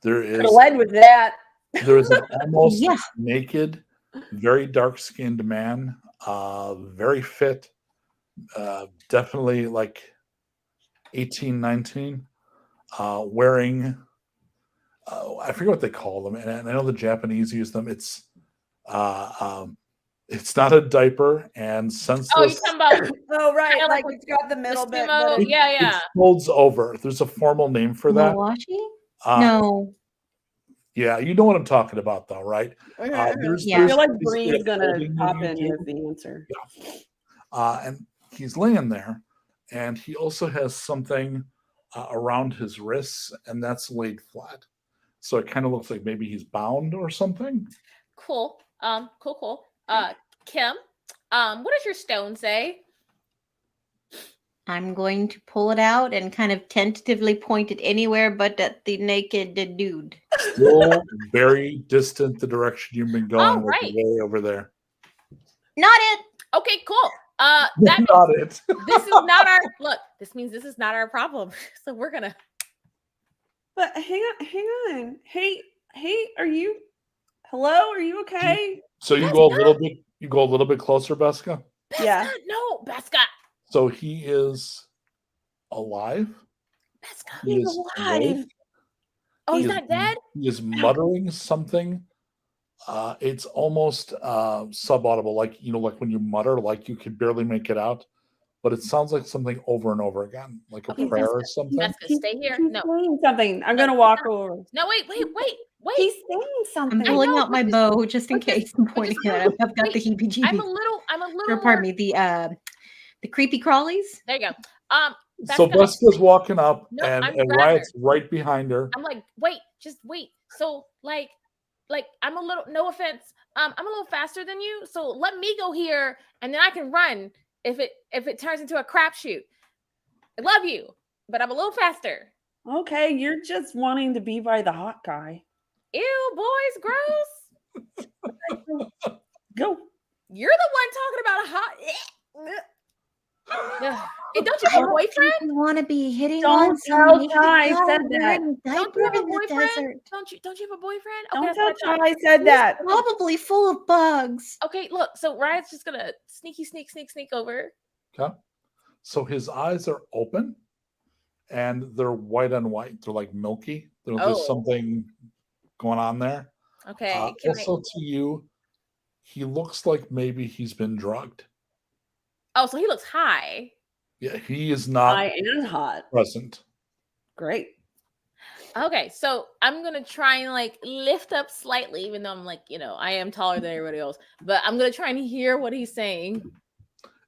[SPEAKER 4] there is
[SPEAKER 5] led with that.
[SPEAKER 4] There is an almost naked, very dark-skinned man, very fit, definitely like 18, 19, wearing. I forget what they call them, and I know the Japanese use them. It's not a diaper and senseless.
[SPEAKER 3] Oh, you're talking about?
[SPEAKER 5] Oh, right.
[SPEAKER 3] Kinda
[SPEAKER 5] Like it's got the middle bit.
[SPEAKER 3] sumo- yeah.
[SPEAKER 4] It folds over. There's a formal name for that.
[SPEAKER 6] Mawashi?
[SPEAKER 4] No. Yeah, you know what I'm talking about, though, right?
[SPEAKER 5] I feel like Bree's gonna pop in with the answer.
[SPEAKER 4] Yeah. And he's laying there, and he also has something around his wrists, and that's laid flat. So it kind of looks like maybe he's bound or something.
[SPEAKER 3] Cool. Cool. Kim, what does your stone say?
[SPEAKER 6] I'm going to pull it out and kind of tentatively point it anywhere but at the naked dude.
[SPEAKER 4] Still very distant the direction you've been going.
[SPEAKER 3] Right.
[SPEAKER 4] Way over there.
[SPEAKER 6] Not it.
[SPEAKER 3] Okay, cool. That means
[SPEAKER 4] Not it.
[SPEAKER 3] this is not our look. This means this is not our problem. So we're gonna.
[SPEAKER 5] But hang on. Hey, are you? Hello, are you okay?
[SPEAKER 4] So you go a little bit. You go a little bit closer, Beska.
[SPEAKER 3] Beska, no, Beska.
[SPEAKER 4] So he is alive.
[SPEAKER 3] Beska,
[SPEAKER 4] He is
[SPEAKER 5] alive.
[SPEAKER 4] awake.
[SPEAKER 3] Oh, he's not dead.
[SPEAKER 4] He is muttering something. It's almost subaudible, like like when you mutter, like you could barely make it out, but it sounds like something over and over again, like a prayer or something.
[SPEAKER 3] Beska, stay here.
[SPEAKER 5] He's
[SPEAKER 3] No,
[SPEAKER 5] saying something. I'm gonna walk over.
[SPEAKER 3] no, wait.
[SPEAKER 5] He's saying something.
[SPEAKER 6] I'm pulling out my bow just in
[SPEAKER 3] we're just-
[SPEAKER 6] case I'm pointing at it. I've got
[SPEAKER 3] wait,
[SPEAKER 6] the heebie-jeebies.
[SPEAKER 3] I'm a little.
[SPEAKER 6] Or pardon me, the creepy crawlies.
[SPEAKER 3] There you go.
[SPEAKER 4] So Beska's walking up,
[SPEAKER 3] No,
[SPEAKER 4] and
[SPEAKER 3] I'm
[SPEAKER 4] Riot's right behind her.
[SPEAKER 3] I'm like, wait, just wait. So like I'm a little. No offense. I'm a little faster than you. So let me go here, and then I can run if it turns into a crapshoot. I love you, but I'm a little faster.
[SPEAKER 5] Okay, you're just wanting to be by the hot guy.
[SPEAKER 3] Ew, boys, gross.
[SPEAKER 5] Go.
[SPEAKER 3] You're the one talking about a hot. Hey, don't you have a boyfriend?
[SPEAKER 6] You want to be hitting
[SPEAKER 5] Don't
[SPEAKER 6] on
[SPEAKER 5] tell
[SPEAKER 6] some
[SPEAKER 5] Ty
[SPEAKER 6] naked
[SPEAKER 5] said
[SPEAKER 6] guy
[SPEAKER 5] that.
[SPEAKER 6] wearing a
[SPEAKER 3] Don't you
[SPEAKER 6] diaper
[SPEAKER 3] have a
[SPEAKER 6] in the
[SPEAKER 3] boyfriend?
[SPEAKER 6] desert.
[SPEAKER 3] Don't you have a boyfriend?
[SPEAKER 5] Don't
[SPEAKER 3] that's
[SPEAKER 5] tell
[SPEAKER 3] what I thought.
[SPEAKER 5] Ty said that.
[SPEAKER 6] Probably full of bugs.
[SPEAKER 3] Okay, look. So Riot's just gonna sneak over.
[SPEAKER 4] Okay. So his eyes are open, and they're white on white. They're like milky. There's
[SPEAKER 3] Oh.
[SPEAKER 4] something going on there.
[SPEAKER 3] Okay.
[SPEAKER 4] Also, to you, he looks like maybe he's been drugged.
[SPEAKER 3] Oh, so he looks high.
[SPEAKER 4] Yeah, he is not
[SPEAKER 5] I am hot.
[SPEAKER 4] present.
[SPEAKER 5] Great.
[SPEAKER 3] Okay, so I'm gonna try and like lift up slightly, even though I'm like, I am taller than everybody else. But I'm gonna try and hear what he's saying.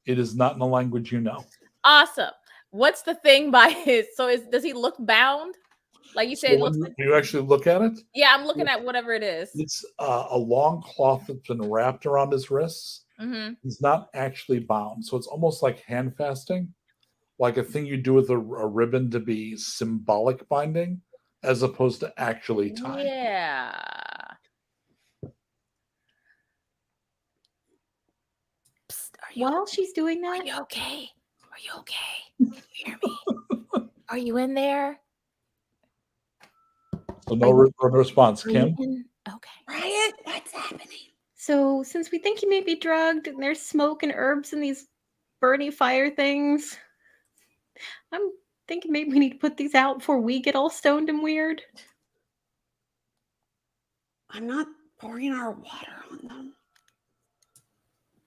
[SPEAKER 4] It is not in a language you know.
[SPEAKER 3] Awesome. What's the thing by his? So does he look bound? Like you said,
[SPEAKER 4] So when you actually look at it,
[SPEAKER 3] yeah, I'm looking at whatever it is.
[SPEAKER 4] it's a long cloth that's been wrapped around his wrists.
[SPEAKER 3] Mm-hmm.
[SPEAKER 4] He's not actually bound, so it's almost like hand fasting, like a thing you do with a ribbon to be symbolic binding, as opposed to actually tying.
[SPEAKER 3] Yeah. Psst,
[SPEAKER 6] While she's doing
[SPEAKER 3] Are
[SPEAKER 6] that,
[SPEAKER 3] you okay? Are you okay? Can you hear me? Are you in there?
[SPEAKER 4] So no response, Kim.
[SPEAKER 3] Okay.
[SPEAKER 5] Riot, what's happening?
[SPEAKER 6] so since we think he may be drugged and there's smoke and herbs and these burny fire things, I'm thinking maybe we need to put these out before we get all stoned and weird.
[SPEAKER 5] I'm not pouring our water on them.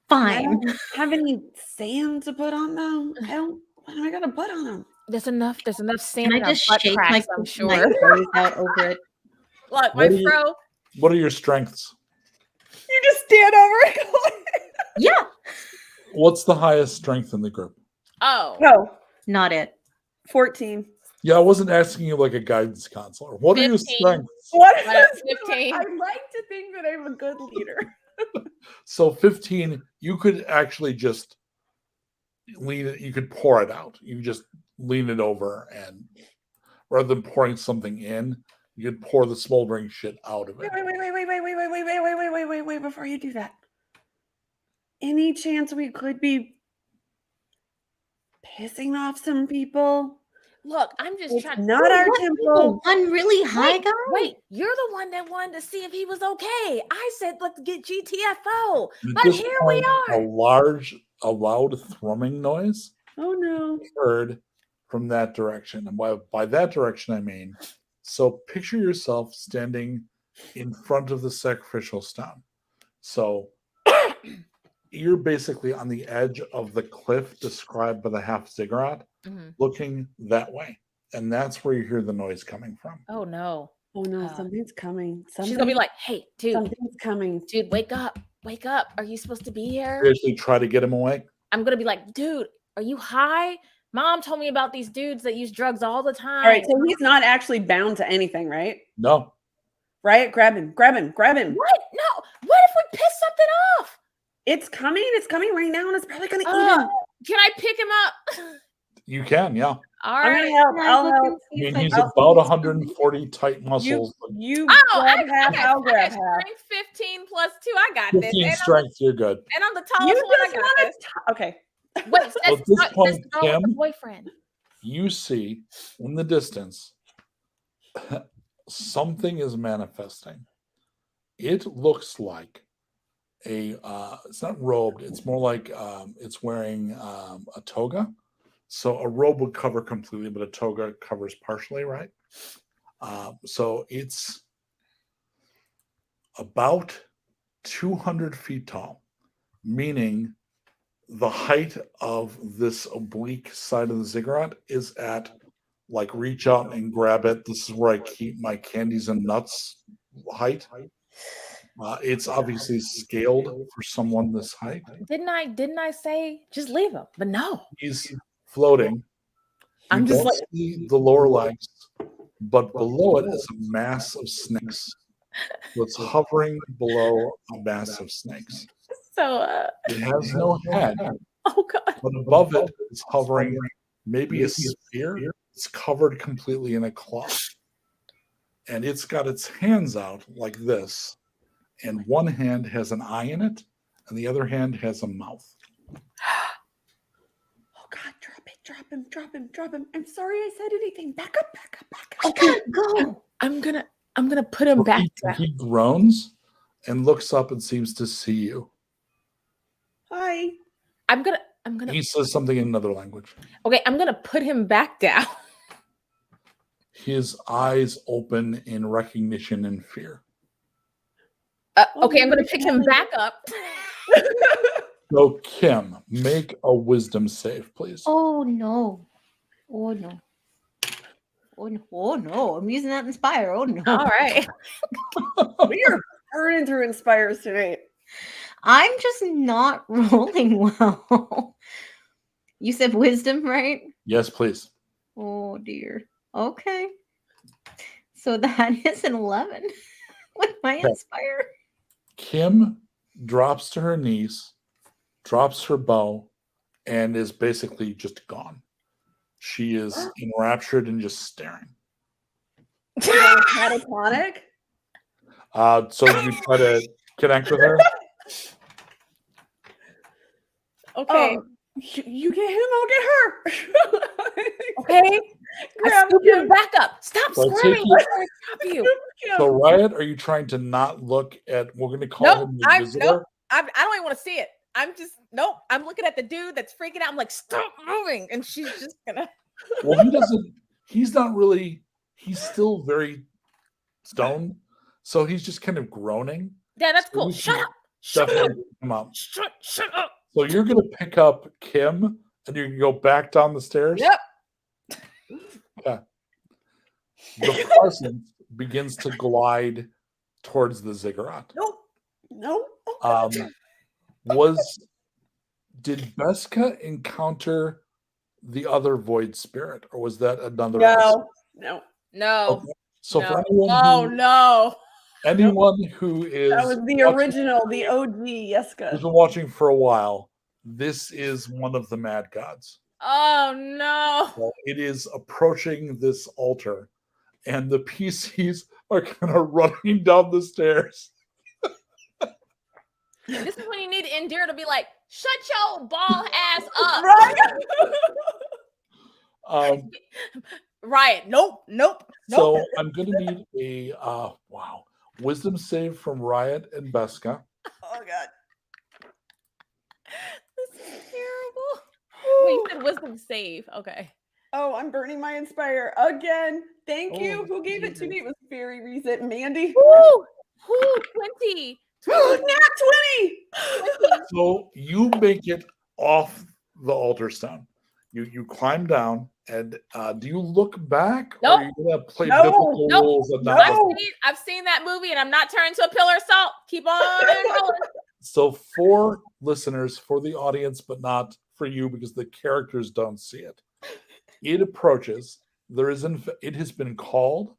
[SPEAKER 5] I
[SPEAKER 6] Fine.
[SPEAKER 5] don't have any sand to put on them. What am I gonna put on them?
[SPEAKER 3] There's enough sand
[SPEAKER 6] Can I
[SPEAKER 3] in our
[SPEAKER 6] just
[SPEAKER 3] butt
[SPEAKER 6] shake
[SPEAKER 3] cracks,
[SPEAKER 6] my,
[SPEAKER 3] I'm
[SPEAKER 6] my
[SPEAKER 3] sure.
[SPEAKER 6] clothes out over it?
[SPEAKER 3] Look, my
[SPEAKER 4] What do you-
[SPEAKER 3] fro.
[SPEAKER 4] What are your strengths?
[SPEAKER 5] You just stand over and go.
[SPEAKER 6] Yeah.
[SPEAKER 4] What's the highest strength in the group?
[SPEAKER 3] Oh.
[SPEAKER 5] No,
[SPEAKER 6] Not it.
[SPEAKER 5] 14.
[SPEAKER 4] Yeah, I wasn't asking you like a guidance counselor. What are your
[SPEAKER 3] 15.
[SPEAKER 4] strengths?
[SPEAKER 5] What
[SPEAKER 3] What,
[SPEAKER 5] is
[SPEAKER 3] 15?
[SPEAKER 5] I like to think that I'm a good leader.
[SPEAKER 4] So 15, you could actually just lean it, you could pour it out. You just lean it over, and rather than pouring something in, you could pour the smoldering shit out of it.
[SPEAKER 5] Wait, before you do that. Any chance we could be pissing off some people?
[SPEAKER 3] Look, I'm just
[SPEAKER 5] It's
[SPEAKER 3] trying.
[SPEAKER 5] not our
[SPEAKER 6] What,
[SPEAKER 5] temple.
[SPEAKER 6] one really high
[SPEAKER 3] Wait,
[SPEAKER 6] guy?
[SPEAKER 3] wait, you're the one that wanted to see if he was okay. I said, let's get GTFO.
[SPEAKER 4] At
[SPEAKER 3] But
[SPEAKER 4] this
[SPEAKER 3] here
[SPEAKER 4] point,
[SPEAKER 3] we are.
[SPEAKER 4] a loud thrumming noise
[SPEAKER 5] Oh no.
[SPEAKER 4] heard from that direction. And by that direction, I mean, so picture yourself standing in front of the sacrificial stone. So you're basically on the edge of the cliff described by the half ziggurat,
[SPEAKER 3] Mhm.
[SPEAKER 4] looking that way. And that's where you hear the noise coming from.
[SPEAKER 3] Oh no.
[SPEAKER 5] Oh no, something's coming.
[SPEAKER 3] She's gonna be like, hey, dude,
[SPEAKER 5] Something's coming.
[SPEAKER 3] wake up. Wake up. Are you supposed to be here?
[SPEAKER 4] You actually try to get him away.
[SPEAKER 3] I'm gonna be like, dude, are you high? Mom told me about these dudes that use drugs all the time.
[SPEAKER 5] All right, so he's not actually bound to anything, right?
[SPEAKER 4] No.
[SPEAKER 5] Riot, grab him.
[SPEAKER 3] What? No. What if we piss something off?
[SPEAKER 5] It's coming right now, and it's probably gonna eat
[SPEAKER 3] Oh,
[SPEAKER 5] him.
[SPEAKER 3] can I pick him up?
[SPEAKER 4] You can, yeah.
[SPEAKER 3] All
[SPEAKER 5] I'm
[SPEAKER 3] right.
[SPEAKER 5] gonna help.
[SPEAKER 6] Can I
[SPEAKER 5] I'll
[SPEAKER 6] look
[SPEAKER 5] help.
[SPEAKER 6] and see
[SPEAKER 4] I
[SPEAKER 6] if
[SPEAKER 4] mean,
[SPEAKER 6] I
[SPEAKER 4] he's
[SPEAKER 6] can
[SPEAKER 4] about
[SPEAKER 6] see
[SPEAKER 4] 140 tight muscles.
[SPEAKER 5] You
[SPEAKER 3] Oh,
[SPEAKER 5] grab half, I'll
[SPEAKER 3] I
[SPEAKER 5] grab
[SPEAKER 3] got
[SPEAKER 5] half.
[SPEAKER 3] strength 15 plus 2. I got this.
[SPEAKER 4] 15
[SPEAKER 3] And
[SPEAKER 4] strength, you're good.
[SPEAKER 3] I'm the
[SPEAKER 5] You
[SPEAKER 3] tallest one. I
[SPEAKER 5] just
[SPEAKER 3] got
[SPEAKER 5] want
[SPEAKER 3] this.
[SPEAKER 5] to. Okay.
[SPEAKER 3] Wait,
[SPEAKER 4] Well, at this
[SPEAKER 3] that's
[SPEAKER 4] point,
[SPEAKER 3] girl with the
[SPEAKER 4] Kim,
[SPEAKER 3] boyfriend.
[SPEAKER 4] you see in the distance something is manifesting. It looks like it's not robed, it's more like it's wearing a toga. So a robe would cover completely, but a toga covers partially, right? So it's about 200 feet tall, meaning the height of this oblique side of the ziggurat is at, like, reach out and grab it. This is where I keep my candies and nuts height. It's obviously scaled for someone this height.
[SPEAKER 3] Didn't I say just leave him? But no.
[SPEAKER 4] He's floating.
[SPEAKER 3] I'm
[SPEAKER 4] You
[SPEAKER 3] just
[SPEAKER 4] don't
[SPEAKER 3] like-
[SPEAKER 4] see the lower legs, but below it is a mass of snakes. So it's hovering below a mass of snakes.
[SPEAKER 3] So
[SPEAKER 4] It has no head,
[SPEAKER 3] oh god.
[SPEAKER 4] but above it is hovering maybe a sphere. It's covered completely in a cloth. And it's got its hands out like this. And one hand has an eye in it, and the other hand has a mouth.
[SPEAKER 5] Oh God, drop him. I'm sorry I said anything. Back up.
[SPEAKER 6] Okay, go.
[SPEAKER 3] I'm gonna put him back down.
[SPEAKER 4] He groans and looks up and seems to see you.
[SPEAKER 5] Hi.
[SPEAKER 3] I'm gonna
[SPEAKER 4] He says something in another language.
[SPEAKER 3] okay, I'm gonna put him back down.
[SPEAKER 4] his eyes open in recognition and fear.
[SPEAKER 3] Okay, I'm going to pick him back up.
[SPEAKER 4] So, Kim, make a wisdom save, please.
[SPEAKER 6] Oh no. Oh no. Oh no. Oh no. I'm using that inspire. Oh no.
[SPEAKER 3] All right.
[SPEAKER 5] We are burning through inspires tonight.
[SPEAKER 6] I'm just not rolling well. You said wisdom, right?
[SPEAKER 4] Yes, please.
[SPEAKER 6] Oh dear. Okay. So that is an 11 with my
[SPEAKER 4] Okay.
[SPEAKER 6] inspire.
[SPEAKER 4] Kim drops to her knees, drops her bow, and is basically just gone. She is enraptured and just staring.
[SPEAKER 5] Catatonic?
[SPEAKER 4] So you try to connect with her?
[SPEAKER 3] Okay.
[SPEAKER 5] Oh, you get him, I'll get her.
[SPEAKER 3] Okay. I
[SPEAKER 5] Grab
[SPEAKER 3] scoop him
[SPEAKER 5] Kim.
[SPEAKER 3] back up. Stop
[SPEAKER 4] So I
[SPEAKER 3] squirming.
[SPEAKER 4] take you-
[SPEAKER 3] before I stop you.
[SPEAKER 5] Kim.
[SPEAKER 4] So, Riot, are you trying to not look at, we're going to call him the visitor?
[SPEAKER 3] I don't even want to see it. I'm just I'm looking at the dude that's freaking out. I'm like, stop moving, and she's just gonna.
[SPEAKER 4] Well, he's not really, he's still very stoned. So he's just kind of groaning.
[SPEAKER 3] Yeah, that's
[SPEAKER 4] So
[SPEAKER 3] cool.
[SPEAKER 4] you
[SPEAKER 3] Shut
[SPEAKER 4] can
[SPEAKER 3] up. Shut up.
[SPEAKER 4] Definitely come up.
[SPEAKER 3] Shut up.
[SPEAKER 4] So you're going to pick up Kim and you can go back down the stairs?
[SPEAKER 3] Yep.
[SPEAKER 4] Yeah. The presence begins to glide towards the ziggurat.
[SPEAKER 5] Nope.
[SPEAKER 4] Did Beska encounter the other void spirit, or was that another?
[SPEAKER 5] No.
[SPEAKER 3] No.
[SPEAKER 4] Okay. So
[SPEAKER 3] no.
[SPEAKER 4] for anyone,
[SPEAKER 3] Oh no.
[SPEAKER 4] anyone who is
[SPEAKER 5] That was the original, the OG Yeska.
[SPEAKER 4] who's been watching for a while, this is one of the mad gods.
[SPEAKER 3] Oh no.
[SPEAKER 4] Well, it is approaching this altar, and the PCs are kind of running down the stairs.
[SPEAKER 3] This is when you need Indira to be like, shut your ball ass up.
[SPEAKER 5] Right?
[SPEAKER 3] Riot. Nope.
[SPEAKER 4] So I'm going to need a wisdom save from Riot and Beska.
[SPEAKER 5] Oh god.
[SPEAKER 3] This is terrible. Wait, you said wisdom save. Okay.
[SPEAKER 5] Oh, I'm burning my inspire again. Thank you.
[SPEAKER 4] Oh,
[SPEAKER 5] Who gave it to me? It was very recent. Mandy.
[SPEAKER 3] Woo! 20.
[SPEAKER 5] Nat 20.
[SPEAKER 4] So you make it off the altar stone. You climb down, and do you look back, or
[SPEAKER 3] Nope.
[SPEAKER 4] are you going to play
[SPEAKER 5] No.
[SPEAKER 4] biblical
[SPEAKER 3] Nope.
[SPEAKER 4] rules and not
[SPEAKER 5] No.
[SPEAKER 4] look?
[SPEAKER 3] I've seen that movie, and I'm not turning to a pillar of salt. Keep on rolling.
[SPEAKER 4] So for listeners, for the audience, but not for you because the characters don't see it. It approaches. It has been called.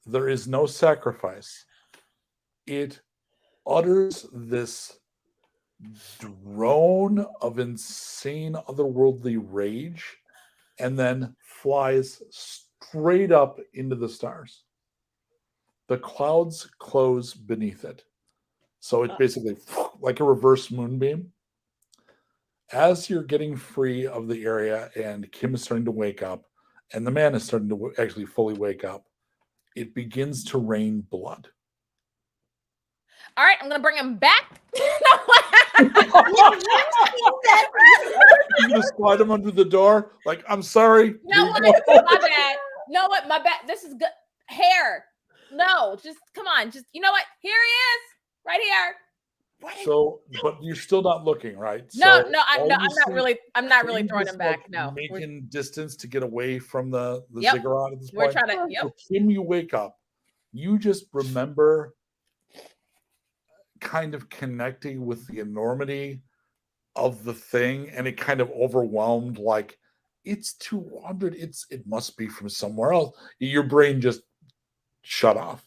[SPEAKER 4] There is no sacrifice. It utters this drone of insane otherworldly rage and then flies straight up into the stars. The clouds close beneath it. So it's basically like a reverse moonbeam. As you're getting free of the area and Kim is starting to wake up and the man is starting to actually fully wake up, it begins to rain blood.
[SPEAKER 3] All right, I'm gonna bring him back.
[SPEAKER 4] You're going to slide him under the door? Like, I'm sorry.
[SPEAKER 3] No,
[SPEAKER 4] Here you
[SPEAKER 3] what?
[SPEAKER 4] go.
[SPEAKER 3] My bad. No, what? My bad. This is good. Hair. No, just come on. Just you know what? Here he is, right here.
[SPEAKER 4] So, but you're still not looking, right?
[SPEAKER 3] No,
[SPEAKER 4] So
[SPEAKER 3] I'm
[SPEAKER 4] obviously,
[SPEAKER 3] not really
[SPEAKER 4] Kim
[SPEAKER 3] throwing
[SPEAKER 4] is,
[SPEAKER 3] him back.
[SPEAKER 4] like,
[SPEAKER 3] No,
[SPEAKER 4] making distance to get away from the
[SPEAKER 3] Yep.
[SPEAKER 4] ziggurat at this
[SPEAKER 3] we're
[SPEAKER 4] point.
[SPEAKER 3] trying to. Yep.
[SPEAKER 4] So Kim, you wake up. You just remember kind of connecting with the enormity of the thing, and it kind of overwhelmed. Like, it's 200. It must be from somewhere else. Your brain just shut off.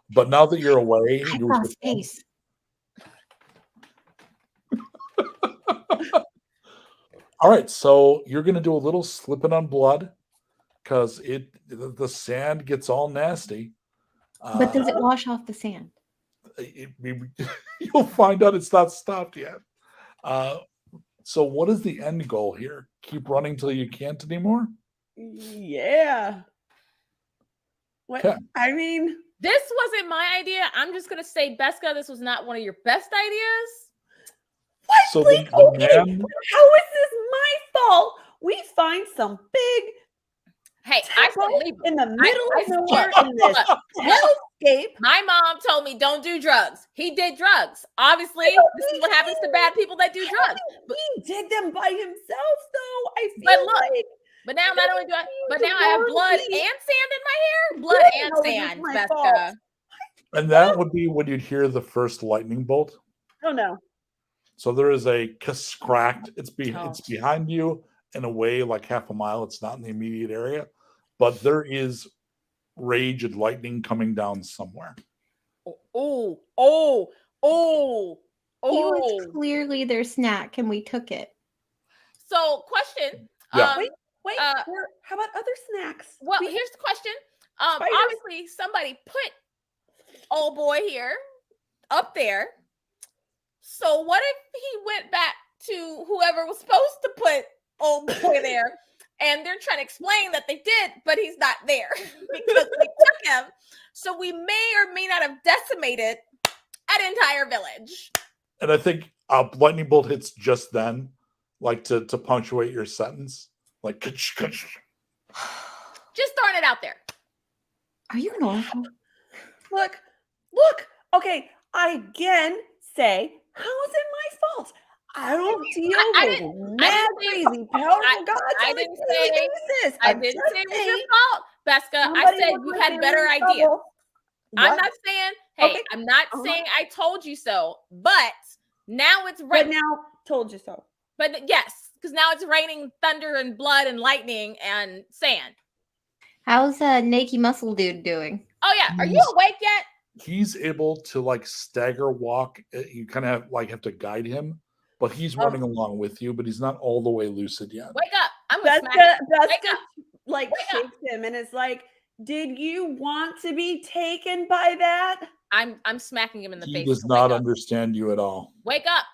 [SPEAKER 4] But now that you're away,
[SPEAKER 6] I
[SPEAKER 4] you're
[SPEAKER 6] saw
[SPEAKER 4] with them.
[SPEAKER 6] space.
[SPEAKER 4] All right, so you're going to do a little slipping on blood because the sand gets all nasty.
[SPEAKER 6] But does it wash off the sand?
[SPEAKER 4] You'll find out it's not stopped yet. So what is the end goal here? Keep running till you can't anymore?
[SPEAKER 5] Yeah. What?
[SPEAKER 4] Okay.
[SPEAKER 5] I mean,
[SPEAKER 3] This wasn't my idea. I'm just gonna say, Beska, this was not one of your best ideas.
[SPEAKER 5] what?
[SPEAKER 4] So
[SPEAKER 5] Like,
[SPEAKER 4] the
[SPEAKER 5] okay,
[SPEAKER 4] man,
[SPEAKER 5] how is this my fault? We find some big
[SPEAKER 3] Hey, I said leave
[SPEAKER 5] in the middle
[SPEAKER 3] I
[SPEAKER 5] of nowhere in this
[SPEAKER 3] look,
[SPEAKER 5] hellscape.
[SPEAKER 3] my mom told me don't do drugs. He did drugs. Obviously, this is what happens to bad people that do drugs.
[SPEAKER 5] He did them by himself, though. I
[SPEAKER 3] But
[SPEAKER 5] feel
[SPEAKER 3] look,
[SPEAKER 5] like.
[SPEAKER 3] but now not only do I, but now I have
[SPEAKER 5] Warm
[SPEAKER 3] blood
[SPEAKER 5] beef.
[SPEAKER 3] and sand in my hair. Blood
[SPEAKER 5] Good,
[SPEAKER 3] and
[SPEAKER 5] no, this is
[SPEAKER 3] sand,
[SPEAKER 5] my
[SPEAKER 3] Becca.
[SPEAKER 5] fault.
[SPEAKER 4] And that would be when you'd hear the first lightning bolt.
[SPEAKER 5] Oh no.
[SPEAKER 4] So there is a cracked. It's
[SPEAKER 3] Oh.
[SPEAKER 4] it's behind you in a way like half a mile. It's not in the immediate area, but there is rage and lightning coming down somewhere.
[SPEAKER 3] Oh.
[SPEAKER 6] He was clearly their snack, and we took it.
[SPEAKER 3] So, question.
[SPEAKER 4] Yeah.
[SPEAKER 5] Wait. How about other snacks?
[SPEAKER 3] Well, here's the question.
[SPEAKER 5] Spiders?
[SPEAKER 3] Obviously, somebody put old boy here up there. So, what if he went back to whoever was supposed to put old boy there, and they're trying to explain that they did, but he's not there because we took him. So, we may or may not have decimated an entire village.
[SPEAKER 4] And I think lightning bolt hits just then, like to punctuate your sentence, like.
[SPEAKER 3] Just throwing it out there.
[SPEAKER 6] Are you normal?
[SPEAKER 5] Look. Okay, I again say, how is it my fault? I don't deal with mad, crazy, powerful gods.
[SPEAKER 3] I didn't say it was your fault, Beska. I
[SPEAKER 5] Somebody
[SPEAKER 3] said
[SPEAKER 5] was
[SPEAKER 3] you
[SPEAKER 5] in
[SPEAKER 3] had better
[SPEAKER 5] trouble.
[SPEAKER 3] idea. I'm
[SPEAKER 5] What?
[SPEAKER 3] not saying, hey,
[SPEAKER 5] Okay.
[SPEAKER 3] I'm not saying I told you so, but now it's
[SPEAKER 5] But
[SPEAKER 3] raining.
[SPEAKER 5] now, told you so.
[SPEAKER 3] But yes, because now it's raining thunder and blood and lightning and sand.
[SPEAKER 6] How's Naked Muscle Dude doing?
[SPEAKER 3] Oh yeah, are you awake yet?
[SPEAKER 4] He's able to like stagger walk. You kind of have to guide him, but he's running along with you. But he's not all the way lucid yet.
[SPEAKER 3] Wake up! I'm gonna smack you. Wake
[SPEAKER 5] Beska
[SPEAKER 3] up.
[SPEAKER 5] like
[SPEAKER 3] Wake up.
[SPEAKER 5] shakes him and is like, "Did you want to be taken by that?"
[SPEAKER 3] I'm smacking him in the
[SPEAKER 4] He
[SPEAKER 3] face.
[SPEAKER 4] does
[SPEAKER 3] So
[SPEAKER 4] not
[SPEAKER 3] wake up.
[SPEAKER 4] understand you at all.
[SPEAKER 3] Wake up!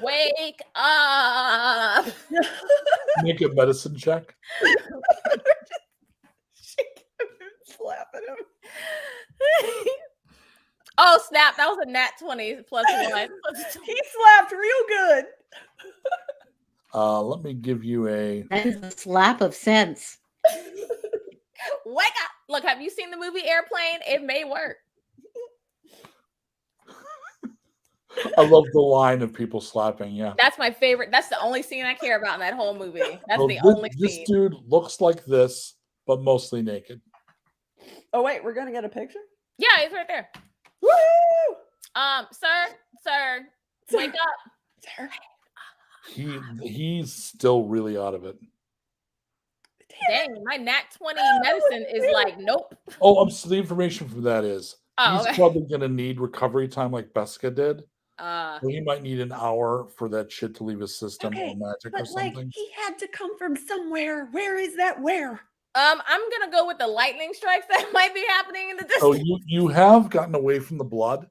[SPEAKER 3] Wake up!
[SPEAKER 4] Make a medicine check.
[SPEAKER 5] Slapping him.
[SPEAKER 3] Oh snap! That was a nat 20 plus 1.
[SPEAKER 5] He slapped real good.
[SPEAKER 4] Let me give you a.
[SPEAKER 6] That's a slap of sense.
[SPEAKER 3] Wake up! Look, have you seen the movie Airplane? It may work.
[SPEAKER 4] I love the line of people slapping. Yeah.
[SPEAKER 3] That's my favorite. That's the only scene I care about in that whole movie. That's
[SPEAKER 4] Well,
[SPEAKER 3] the only
[SPEAKER 4] this
[SPEAKER 3] scene.
[SPEAKER 4] dude looks like this, but mostly naked.
[SPEAKER 5] Oh wait, we're gonna get a picture.
[SPEAKER 3] Yeah, he's right there.
[SPEAKER 5] Woo!
[SPEAKER 3] Sir, wake up.
[SPEAKER 5] Sir.
[SPEAKER 4] He's still really out of it.
[SPEAKER 3] Dang, my nat 20 medicine is like, nope.
[SPEAKER 4] Oh, the information from that is
[SPEAKER 3] Oh,
[SPEAKER 4] he's
[SPEAKER 3] okay.
[SPEAKER 4] probably gonna need recovery time like Beska did.
[SPEAKER 3] Uh,
[SPEAKER 4] So he might need an hour for that shit to leave his system
[SPEAKER 5] Okay,
[SPEAKER 4] or magic or
[SPEAKER 5] But like,
[SPEAKER 4] something.
[SPEAKER 5] he had to come from somewhere. Where is that? Where?
[SPEAKER 3] I'm gonna go with the lightning strikes that might be happening in the distance.
[SPEAKER 4] So you have gotten away from the blood.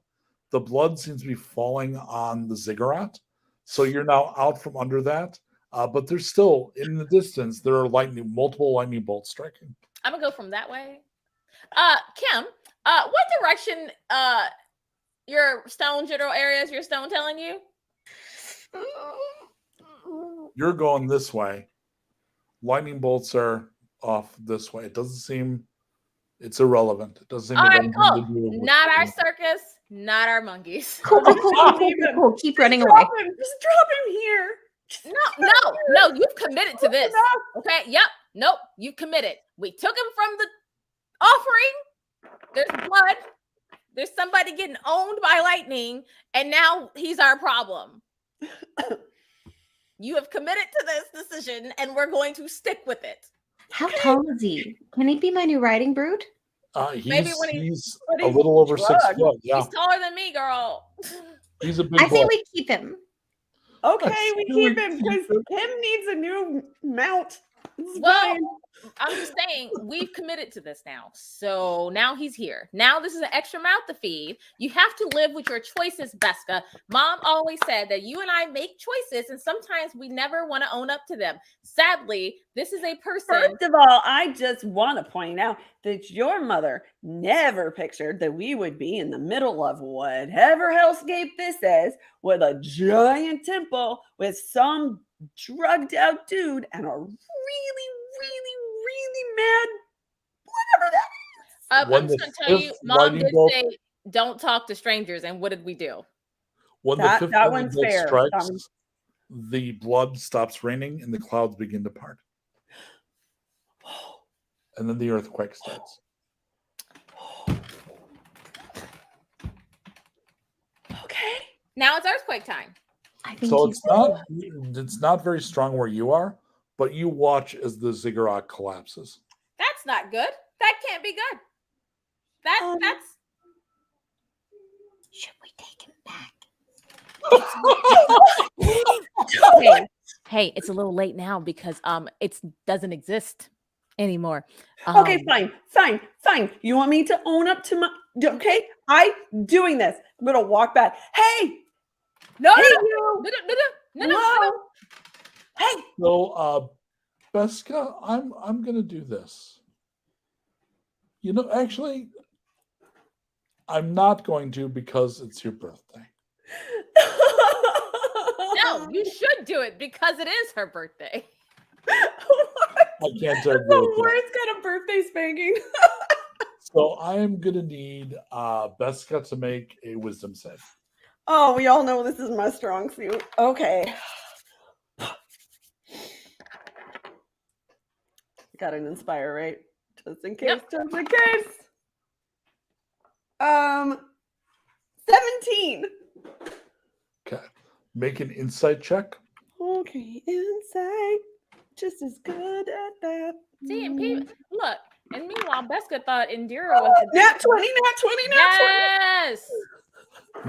[SPEAKER 4] The blood seems to be falling on the ziggurat. So you're now out from under that. But there's still in the distance, there are multiple lightning bolts striking.
[SPEAKER 3] I'm gonna go from that way. Kim, what direction your stone general areas, your stone telling you?
[SPEAKER 4] You're going this way. Lightning bolts are off this way. It doesn't seem it's irrelelevant. It doesn't seem
[SPEAKER 3] All
[SPEAKER 4] to have
[SPEAKER 3] right,
[SPEAKER 4] anything to
[SPEAKER 3] cool.
[SPEAKER 4] do with
[SPEAKER 3] Not our circus, not our monkeys.
[SPEAKER 6] Cool. Keep running away.
[SPEAKER 5] Drop him. Just drop him here.
[SPEAKER 3] No, you've committed to this. Okay, yep, nope, you've committed. We took him from the offering. There's blood. There's somebody getting owned by lightning, and now he's our problem. You have committed to this decision, and we're going to stick with it.
[SPEAKER 6] How tall is he? Can he be my new riding brood?
[SPEAKER 3] Maybe when
[SPEAKER 4] He's
[SPEAKER 5] when
[SPEAKER 4] a
[SPEAKER 5] he's
[SPEAKER 4] little over 6
[SPEAKER 5] drugged.
[SPEAKER 4] foot. Yeah,
[SPEAKER 3] He's taller than me, girl.
[SPEAKER 4] he's a big
[SPEAKER 6] I say
[SPEAKER 4] boy.
[SPEAKER 6] we keep him.
[SPEAKER 5] Okay, we
[SPEAKER 4] Really
[SPEAKER 5] keep him because Kim needs a new mount. It's
[SPEAKER 3] Well,
[SPEAKER 5] fine.
[SPEAKER 3] I'm just saying, we've committed to this now. So now he's here. Now this is an extra mouth to feed. You have to live with your choices, Beska. Mom always said that you and I make choices, and sometimes we never want to own up to them. Sadly, this is a person.
[SPEAKER 5] First of all, I just want to point out that your mother never pictured that we would be in the middle of whatever hellscape this is with a giant temple with some drugged out dude and a really, really, really mad. Whatever that is.
[SPEAKER 4] When
[SPEAKER 3] I'm just
[SPEAKER 4] the
[SPEAKER 3] gonna tell you,
[SPEAKER 4] fifth
[SPEAKER 3] Mom
[SPEAKER 4] lightning
[SPEAKER 3] did
[SPEAKER 4] bolt-
[SPEAKER 3] say don't talk to strangers, and what did we do?
[SPEAKER 4] When
[SPEAKER 5] That
[SPEAKER 4] the fifth lightning
[SPEAKER 5] one's
[SPEAKER 4] bolt
[SPEAKER 5] fair.
[SPEAKER 4] strikes,
[SPEAKER 5] That one's-
[SPEAKER 4] the blood stops raining and the clouds begin to part. And then the earthquake starts.
[SPEAKER 5] Okay.
[SPEAKER 3] Now it's earthquake time.
[SPEAKER 6] I think
[SPEAKER 4] So
[SPEAKER 6] he's
[SPEAKER 4] it's not very strong where you are, but you watch as the ziggurat collapses.
[SPEAKER 3] That's not good. That can't be good. That's
[SPEAKER 6] Should we take him back?
[SPEAKER 3] hey, it's a little late now because it doesn't exist anymore.
[SPEAKER 5] Okay, fine. You want me to own up to my okay? I'm doing this. I'm gonna walk back. Hey,
[SPEAKER 3] No,
[SPEAKER 5] hey,
[SPEAKER 3] no,
[SPEAKER 5] you.
[SPEAKER 3] no.
[SPEAKER 5] Hello? Hey,
[SPEAKER 4] So, Beska, I'm gonna do this. You know, actually, I'm not going to because it's your birthday.
[SPEAKER 3] No, you should do it because it is her birthday.
[SPEAKER 4] I can't argue with
[SPEAKER 5] The
[SPEAKER 4] that.
[SPEAKER 5] worst kind of birthday spanking.
[SPEAKER 4] So I am gonna need Beska to make a wisdom save.
[SPEAKER 5] Oh, we all know this is my strong suit. Okay. Got an inspire, right? Just in case,
[SPEAKER 3] Yep.
[SPEAKER 5] just in case. 17.
[SPEAKER 4] Okay. Make an insight check.
[SPEAKER 5] Okay, insight. Just as good at that.
[SPEAKER 3] See, and people, look, and meanwhile, Beska thought Indira was the
[SPEAKER 5] Nat 20, nat 20, nat 20.
[SPEAKER 3] Yes.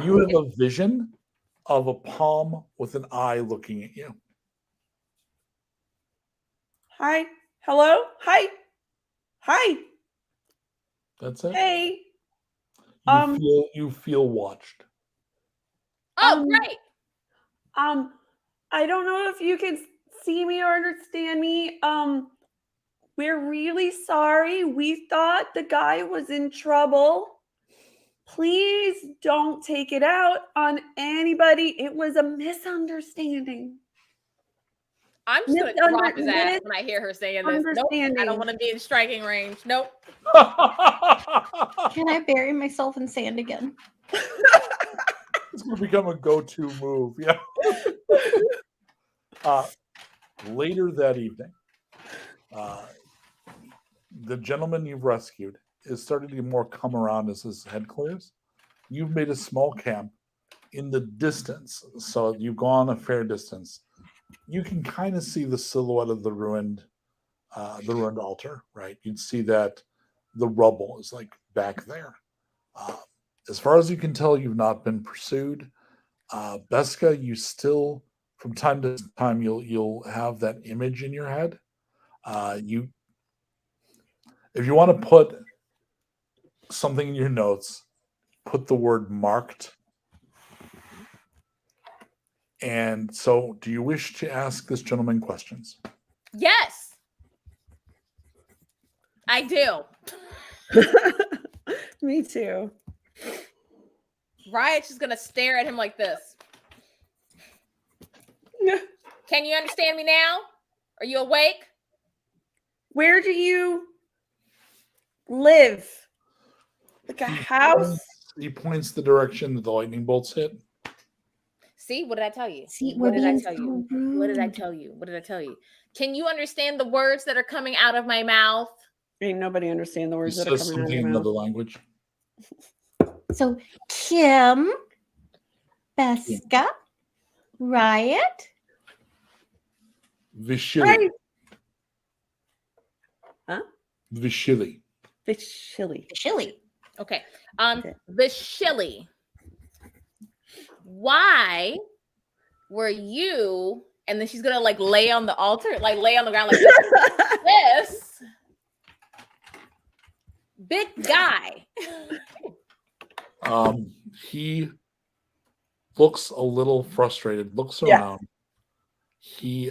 [SPEAKER 4] You have a vision of a palm with an eye looking at you.
[SPEAKER 5] Hi. Hello? Hi. Hi.
[SPEAKER 4] That's it.
[SPEAKER 5] Hey.
[SPEAKER 4] You feel watched.
[SPEAKER 3] Oh, great.
[SPEAKER 5] I don't know if you can see me or understand me. We're really sorry. We thought the guy was in trouble. Please don't take it out on anybody. It was a misunderstanding.
[SPEAKER 3] I'm just gonna drop his ass when I hear her saying this. Nope, I
[SPEAKER 5] Misunderstanding.
[SPEAKER 3] don't want to be in striking range. Nope.
[SPEAKER 6] Can I bury myself in sand again?
[SPEAKER 4] It's going to become a go-to move. Yeah. Later that evening, the gentleman you've rescued is starting to more come around as his head clears. You've made a small camp in the distance, so you've gone a fair distance. You can kind of see the silhouette of the ruined altar, right? You'd see that the rubble is like back there. As far as you can tell, you've not been pursued. Beska, you still, from time to time, you'll have that image in your head. If you want to put something in your notes, put the word marked. And so, do you wish to ask this gentleman questions?
[SPEAKER 3] Yes, I do.
[SPEAKER 5] Me too.
[SPEAKER 3] Riot's just gonna stare at him like this. Can you understand me now? Are you awake?
[SPEAKER 5] Where do you live? Like a house?
[SPEAKER 4] He points the direction that the lightning bolts hit.
[SPEAKER 3] See, what did I tell you?
[SPEAKER 6] See,
[SPEAKER 3] What
[SPEAKER 6] we're
[SPEAKER 3] did I
[SPEAKER 6] being
[SPEAKER 3] tell
[SPEAKER 6] so
[SPEAKER 3] you? What did I
[SPEAKER 6] rude.
[SPEAKER 3] tell you? What did I tell you? Can you understand the words that are coming out of my mouth?
[SPEAKER 5] Ain't nobody understand the
[SPEAKER 4] He
[SPEAKER 5] words that are
[SPEAKER 4] says
[SPEAKER 5] coming out of
[SPEAKER 4] something
[SPEAKER 5] your
[SPEAKER 4] in
[SPEAKER 5] mouth.
[SPEAKER 4] another language.
[SPEAKER 6] So Kim, Beska, Riot.
[SPEAKER 4] Vishili.
[SPEAKER 5] Right. Huh?
[SPEAKER 4] Vishili.
[SPEAKER 5] It's chilly.
[SPEAKER 6] Chili.
[SPEAKER 3] Okay.
[SPEAKER 5] Okay.
[SPEAKER 3] Vashili. Why were you? And then she's gonna like lay on the altar, like lay on the ground like this. This big guy.
[SPEAKER 4] He looks a little frustrated, looks
[SPEAKER 5] Yeah.
[SPEAKER 4] around. He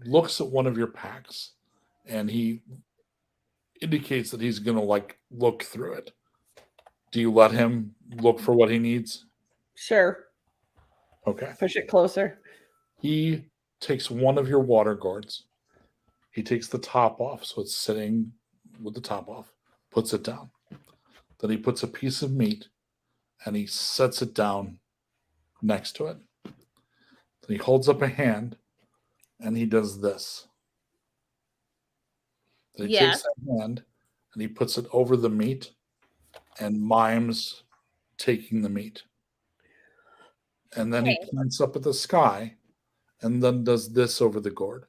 [SPEAKER 4] looks at one of your packs and he indicates that he's gonna like look through it. Do you let him look for what he needs?
[SPEAKER 5] Sure.
[SPEAKER 4] Okay.
[SPEAKER 5] Push it closer.
[SPEAKER 4] He takes one of your water gourds. He takes the top off, so it's sitting with the top off, puts it down. Then he puts a piece of meat and he sets it down next to it. Then he holds up a hand and he does this. Then he
[SPEAKER 3] Yes.
[SPEAKER 4] takes that hand and he puts it over the meat and mimes taking the meat. And then he
[SPEAKER 3] Okay.
[SPEAKER 4] points up at the sky and then does this over the gourd.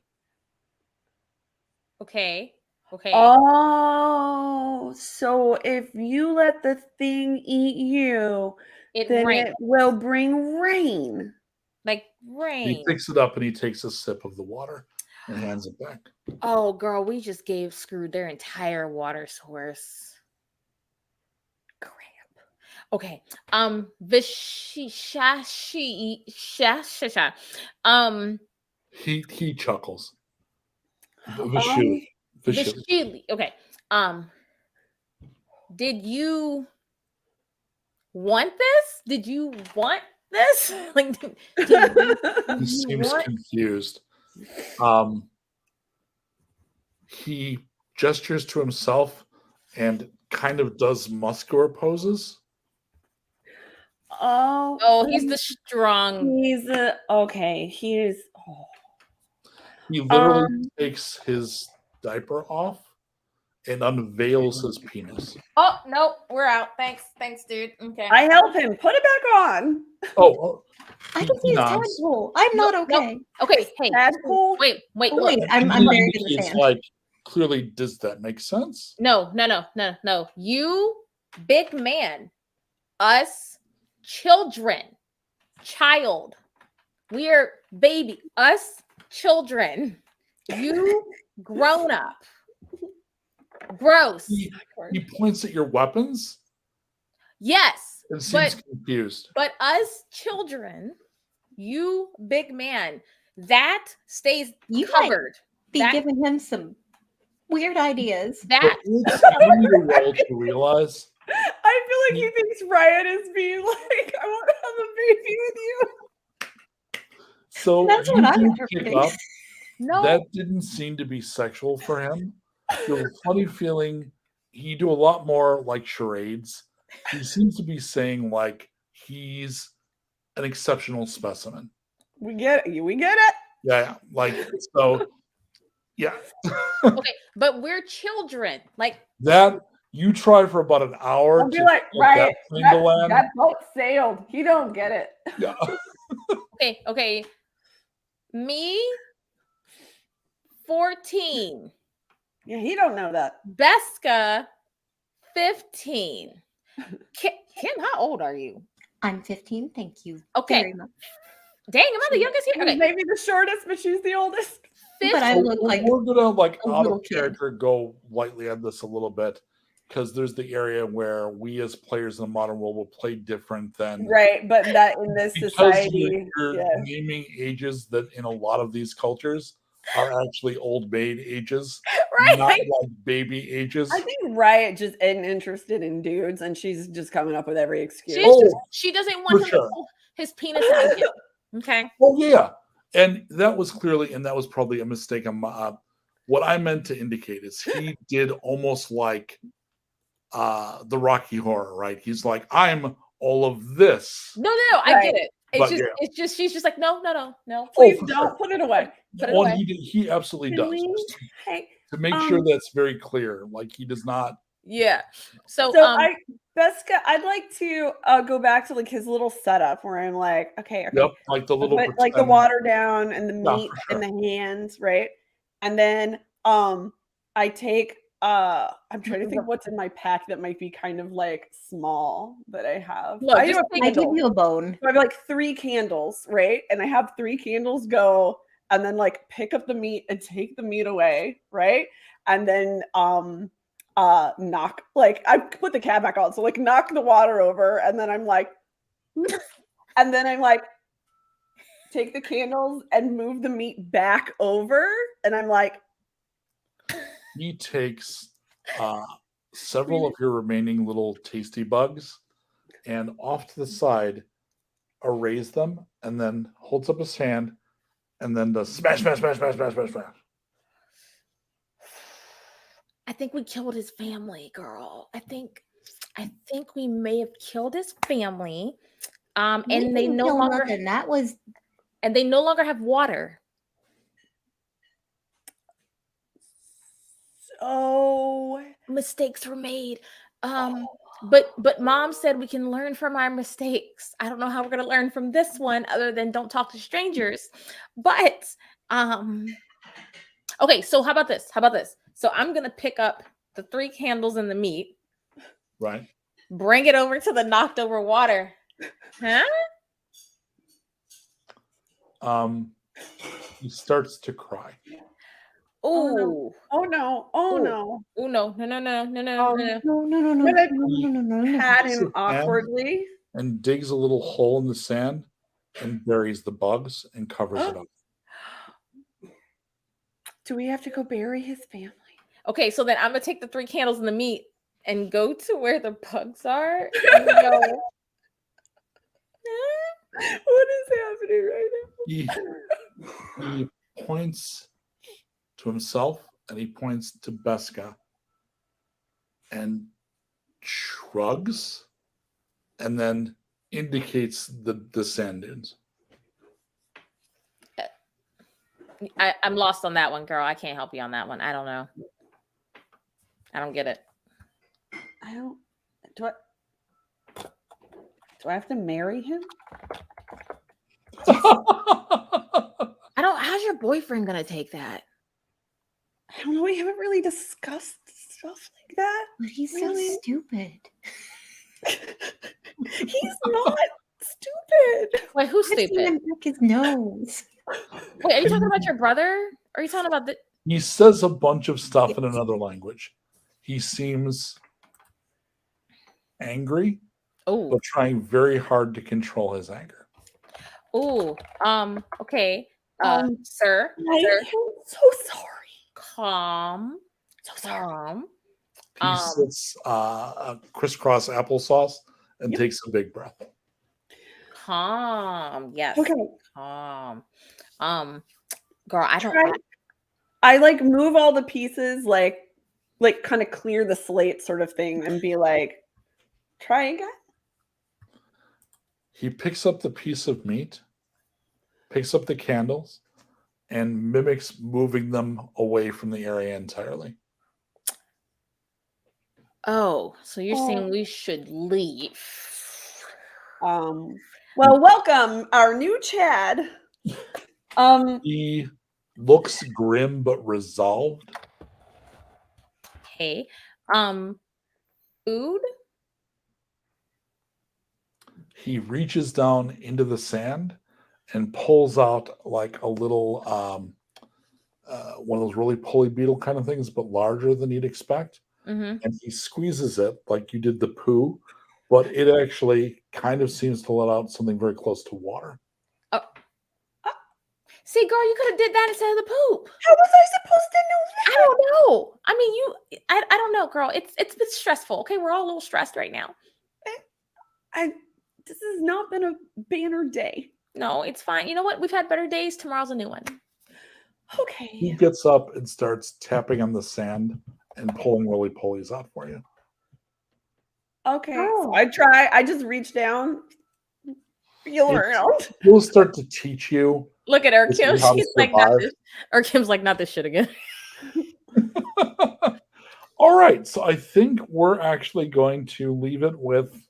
[SPEAKER 3] Okay. Okay.
[SPEAKER 5] Oh, so if you let the thing eat you,
[SPEAKER 3] it
[SPEAKER 5] then
[SPEAKER 3] rained
[SPEAKER 5] it will bring rain.
[SPEAKER 3] like
[SPEAKER 4] He
[SPEAKER 3] rain.
[SPEAKER 4] picks it up and he takes a sip of the water and hands it back.
[SPEAKER 3] Oh, girl, we just gave Screwed their entire water source. Crap. Okay. Vishisha.
[SPEAKER 4] He chuckles.
[SPEAKER 5] Um,
[SPEAKER 4] Vicious.
[SPEAKER 3] Vishili. Okay. Did you want this? Did you want this? Like, did
[SPEAKER 4] He seems
[SPEAKER 3] what?
[SPEAKER 4] confused. He gestures to himself and kind of does muscular poses.
[SPEAKER 3] Oh, he's the strong.
[SPEAKER 5] He's okay.
[SPEAKER 4] He literally
[SPEAKER 5] Um,
[SPEAKER 4] takes his diaper off and unveils his penis.
[SPEAKER 3] Oh no, we're out. Thanks, dude. Okay.
[SPEAKER 5] I help him put it back on.
[SPEAKER 4] Oh,
[SPEAKER 6] I
[SPEAKER 4] he
[SPEAKER 6] can see his
[SPEAKER 4] nods.
[SPEAKER 6] tadpole. I'm not
[SPEAKER 3] Nope.
[SPEAKER 6] okay.
[SPEAKER 3] Okay. Hey.
[SPEAKER 5] Tadpole.
[SPEAKER 3] Wait.
[SPEAKER 6] Oh, wait, I'm
[SPEAKER 4] And
[SPEAKER 6] buried in the
[SPEAKER 4] it's
[SPEAKER 6] sand.
[SPEAKER 4] like, clearly, does that make sense?
[SPEAKER 3] No. You, big man, us, children, child. We are baby. Us, children. You, grown up. Gross.
[SPEAKER 4] He points at your weapons
[SPEAKER 3] Yes,
[SPEAKER 4] and seems
[SPEAKER 3] but
[SPEAKER 4] confused.
[SPEAKER 3] us children, you big man, that stays
[SPEAKER 6] You might
[SPEAKER 3] covered.
[SPEAKER 6] be
[SPEAKER 3] That-
[SPEAKER 6] giving him some weird ideas.
[SPEAKER 3] That
[SPEAKER 4] It's you need a roll to realize
[SPEAKER 5] I feel like he thinks Riot is being like, I want to have a baby with you.
[SPEAKER 4] so
[SPEAKER 6] That's
[SPEAKER 4] you
[SPEAKER 6] what I'm
[SPEAKER 4] do pick
[SPEAKER 6] interpreting.
[SPEAKER 4] up
[SPEAKER 3] no.
[SPEAKER 4] that didn't seem to be sexual for him. You have a funny feeling he do a lot more like charades. He seems to be saying like he's an exceptional specimen.
[SPEAKER 5] We get it. We get it.
[SPEAKER 4] Yeah, like so. Yeah,
[SPEAKER 3] Okay, but we're children. Like
[SPEAKER 4] that you try for about an hour
[SPEAKER 5] I'll be
[SPEAKER 4] to
[SPEAKER 5] like,
[SPEAKER 4] get
[SPEAKER 5] Riot,
[SPEAKER 4] that plane to land.
[SPEAKER 5] that boat sailed. He don't get it.
[SPEAKER 4] Yeah.
[SPEAKER 3] okay. Me, 14.
[SPEAKER 5] Yeah, he don't know that.
[SPEAKER 3] Beska, 15. Kim, how old are you?
[SPEAKER 6] I'm 15. Thank you
[SPEAKER 3] Okay.
[SPEAKER 6] very much.
[SPEAKER 3] Dang, am I the youngest here? Okay.
[SPEAKER 5] Maybe the shortest, but she's the oldest.
[SPEAKER 6] But I look like
[SPEAKER 4] we're gonna like
[SPEAKER 6] a
[SPEAKER 4] out
[SPEAKER 6] little
[SPEAKER 4] of
[SPEAKER 6] kid.
[SPEAKER 4] character go lightly on this a little bit because there's the area where we as players in the modern world will play different than
[SPEAKER 5] Right, but that in this
[SPEAKER 4] because
[SPEAKER 5] society,
[SPEAKER 4] you're
[SPEAKER 5] yeah.
[SPEAKER 4] naming ages that in a lot of these cultures are actually old maid ages,
[SPEAKER 3] Right.
[SPEAKER 4] not like baby ages.
[SPEAKER 5] I think Riot just isn't interested in dudes, and she's just coming up with every excuse.
[SPEAKER 3] She doesn't want
[SPEAKER 4] for
[SPEAKER 3] him
[SPEAKER 4] sure.
[SPEAKER 3] to pull his penis out. Okay.
[SPEAKER 4] Oh yeah, and that was clearly, and that was probably a mistake on my. What I meant to indicate is he did almost like the Rocky Horror, right? He's like, I'm all of this.
[SPEAKER 3] No, I
[SPEAKER 5] Right.
[SPEAKER 3] get it.
[SPEAKER 4] But
[SPEAKER 3] It's just she's just like, no.
[SPEAKER 5] Please
[SPEAKER 4] for
[SPEAKER 5] don't
[SPEAKER 4] sure.
[SPEAKER 5] put it away.
[SPEAKER 3] Put it
[SPEAKER 4] One,
[SPEAKER 3] away.
[SPEAKER 4] he absolutely
[SPEAKER 5] Can
[SPEAKER 4] does.
[SPEAKER 5] we-
[SPEAKER 4] Just
[SPEAKER 5] Hey,
[SPEAKER 4] to make sure that's very clear. Like he does not.
[SPEAKER 3] Yeah. So
[SPEAKER 5] Beska, I'd like to go back to like his little setup where I'm like, okay.
[SPEAKER 4] Yep, like the little
[SPEAKER 5] Put like the
[SPEAKER 4] pretend-
[SPEAKER 5] water down and the
[SPEAKER 4] Yeah,
[SPEAKER 5] meat
[SPEAKER 4] for
[SPEAKER 5] and the hands, right? And then I take I'm trying to think what's in my pack that might be kind of like small that I have.
[SPEAKER 3] Look,
[SPEAKER 5] I
[SPEAKER 3] just
[SPEAKER 5] do a
[SPEAKER 3] take
[SPEAKER 6] I give
[SPEAKER 5] candle.
[SPEAKER 6] you a bone.
[SPEAKER 5] So I have like 3 candles, right? And I have 3 candles go and then like pick up the meat and take the meat away, right? And then knock, like I put the cat back on, so like knock the water over, and then I'm like and then I'm like take the candles and move the meat back over, and I'm like
[SPEAKER 4] he takes several of your remaining little tasty bugs and off to the side arrays them and then holds up his hand and then the smash, smash, smash, smash, smash, smash, smash.
[SPEAKER 3] I think we killed his family, girl. I think we may have killed his family. And they no longer
[SPEAKER 6] nothing. That was
[SPEAKER 3] and they no longer have water.
[SPEAKER 5] Oh,
[SPEAKER 3] Mistakes were made. But mom said we can learn from our mistakes. I don't know how we're gonna learn from this one other than don't talk to strangers. But okay, so how about this? So I'm gonna pick up the 3 candles and the meat,
[SPEAKER 4] Right.
[SPEAKER 3] bring it over to the knocked over water. Huh?
[SPEAKER 4] He starts to cry.
[SPEAKER 3] Oh,
[SPEAKER 5] oh no, oh
[SPEAKER 3] Ooh.
[SPEAKER 5] no.
[SPEAKER 3] oh no.
[SPEAKER 6] no.
[SPEAKER 5] Pat
[SPEAKER 4] Picks
[SPEAKER 5] him
[SPEAKER 4] his hand
[SPEAKER 5] awkwardly.
[SPEAKER 4] and digs a little hole in the sand and buries the bugs and covers it up.
[SPEAKER 5] Do we have to go bury his family?
[SPEAKER 3] Okay, so then I'm gonna take the 3 candles and the meat and go to where the bugs are. And go,
[SPEAKER 5] What is happening right now?
[SPEAKER 4] He points to himself and he points to Beska and shrugs and then indicates the sand dunes.
[SPEAKER 3] I'm lost on that one, girl. I can't help you on that one. I don't know. I don't get it.
[SPEAKER 5] I don't. Do I have to marry him?
[SPEAKER 3] I don't. How's your boyfriend gonna take that?
[SPEAKER 5] I don't know. We haven't really discussed stuff like that.
[SPEAKER 6] But he's
[SPEAKER 5] Really?
[SPEAKER 6] so stupid.
[SPEAKER 5] He's not stupid.
[SPEAKER 3] Wait, who's
[SPEAKER 6] I've seen
[SPEAKER 3] stupid?
[SPEAKER 6] him pick his nose.
[SPEAKER 3] Wait, are you talking about your brother? Or are you talking about the?
[SPEAKER 4] He says a bunch of stuff in another language. He seems angry,
[SPEAKER 3] Oh,
[SPEAKER 4] but trying very hard to control his anger.
[SPEAKER 3] oh. Okay. Sir,
[SPEAKER 5] I
[SPEAKER 3] sir,
[SPEAKER 5] am so sorry.
[SPEAKER 3] calm.
[SPEAKER 5] So sorry.
[SPEAKER 4] He sits crisscross applesauce and
[SPEAKER 5] Yep.
[SPEAKER 4] takes a big breath.
[SPEAKER 3] Calm. Yes.
[SPEAKER 5] Okay.
[SPEAKER 3] Calm. Girl, I don't.
[SPEAKER 5] Try- I like move all the pieces, like kind of clear the slate sort of thing, and be like, try again.
[SPEAKER 4] He picks up the piece of meat, picks up the candles, and mimics moving them away from the area entirely.
[SPEAKER 3] Oh, so you're
[SPEAKER 5] Oh.
[SPEAKER 3] saying we should leave?
[SPEAKER 5] Well, welcome our new Chad.
[SPEAKER 4] He looks grim but resolved.
[SPEAKER 3] Okay. Food?
[SPEAKER 4] He reaches down into the sand and pulls out like a little one of those really pulley beetle kind of things, but larger than you'd expect.
[SPEAKER 3] Mm-hmm.
[SPEAKER 4] And he squeezes it like you did the poo, but it actually kind of seems to let out something very close to water.
[SPEAKER 3] See, girl, you could have did that instead of the poop.
[SPEAKER 5] How was I supposed to know
[SPEAKER 3] I
[SPEAKER 5] that?
[SPEAKER 3] don't know. I mean, I don't know, girl. It's been stressful. Okay, we're all a little stressed right now.
[SPEAKER 5] This has not been a banner day.
[SPEAKER 3] No, it's fine. You know what? We've had better days. Tomorrow's a new one.
[SPEAKER 4] He
[SPEAKER 5] Okay.
[SPEAKER 4] gets up and starts tapping on the sand and pulling roly-polies out for you.
[SPEAKER 5] Okay.
[SPEAKER 6] Oh.
[SPEAKER 5] So I just reach down, feel
[SPEAKER 4] It's-
[SPEAKER 5] around.
[SPEAKER 4] He'll start to teach you.
[SPEAKER 3] Look at her,
[SPEAKER 4] This is
[SPEAKER 3] Kim.
[SPEAKER 4] how to
[SPEAKER 3] She's like, not
[SPEAKER 4] survive.
[SPEAKER 3] this. Or Kim's like, not this shit again.
[SPEAKER 4] All right, so I think we're actually going to leave it with.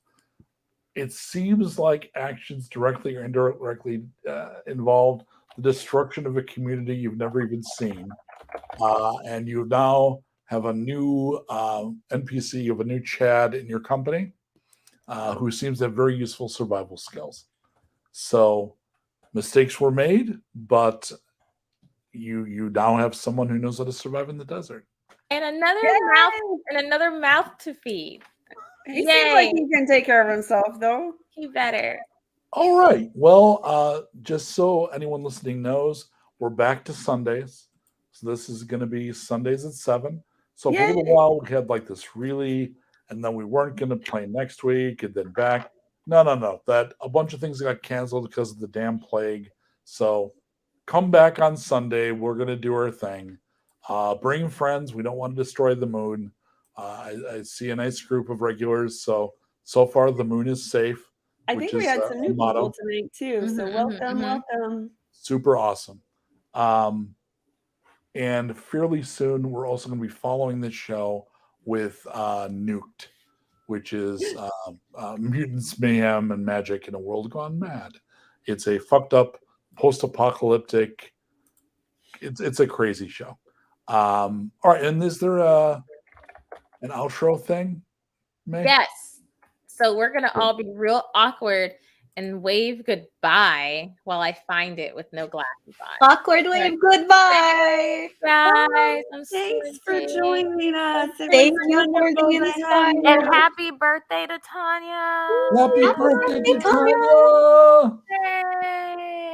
[SPEAKER 4] It seems like actions directly or indirectly involved the destruction of a community you've never even seen, and you now have a new NPC, you have a new Chad in your company, who seems to have very useful survival skills. So mistakes were made, but you now have someone who knows how to survive in the desert.
[SPEAKER 3] And another
[SPEAKER 5] Yay!
[SPEAKER 3] mouth to feed.
[SPEAKER 5] He seems like
[SPEAKER 3] Yay.
[SPEAKER 5] he can take care of himself, though.
[SPEAKER 3] He better.
[SPEAKER 4] All right. Well, just so anyone listening knows, we're back to Sundays. So this is going to be Sundays at 7. So for a little
[SPEAKER 5] Yay.
[SPEAKER 4] while, we had like this really, and then we weren't going to play next week and then back. No. That a bunch of things got canceled because of the damn plague. So come back on Sunday. We're going to do our thing. Bring friends. We don't want to destroy the moon. I see a nice group of regulars. So far, the moon is safe.
[SPEAKER 5] I think we had some new people tonight too. So welcome, welcome.
[SPEAKER 4] Super awesome. And fairly soon, we're also going to be following this show with Nuked, which is mutants, mayhem, and magic in a world gone mad. It's a fucked up post-apocalyptic. It's a crazy show. All right, and is there an outro thing, May?
[SPEAKER 3] Yes. So we're gonna all be real awkward and wave goodbye while I find it with no glasses on.
[SPEAKER 6] Awkward wave goodbye.
[SPEAKER 3] Guys, I'm
[SPEAKER 5] Thanks for
[SPEAKER 3] sorry.
[SPEAKER 5] joining us.
[SPEAKER 6] Thank you for the insight.
[SPEAKER 3] And happy birthday to Tanya.
[SPEAKER 4] Happy birthday to Tanya!
[SPEAKER 3] Yay.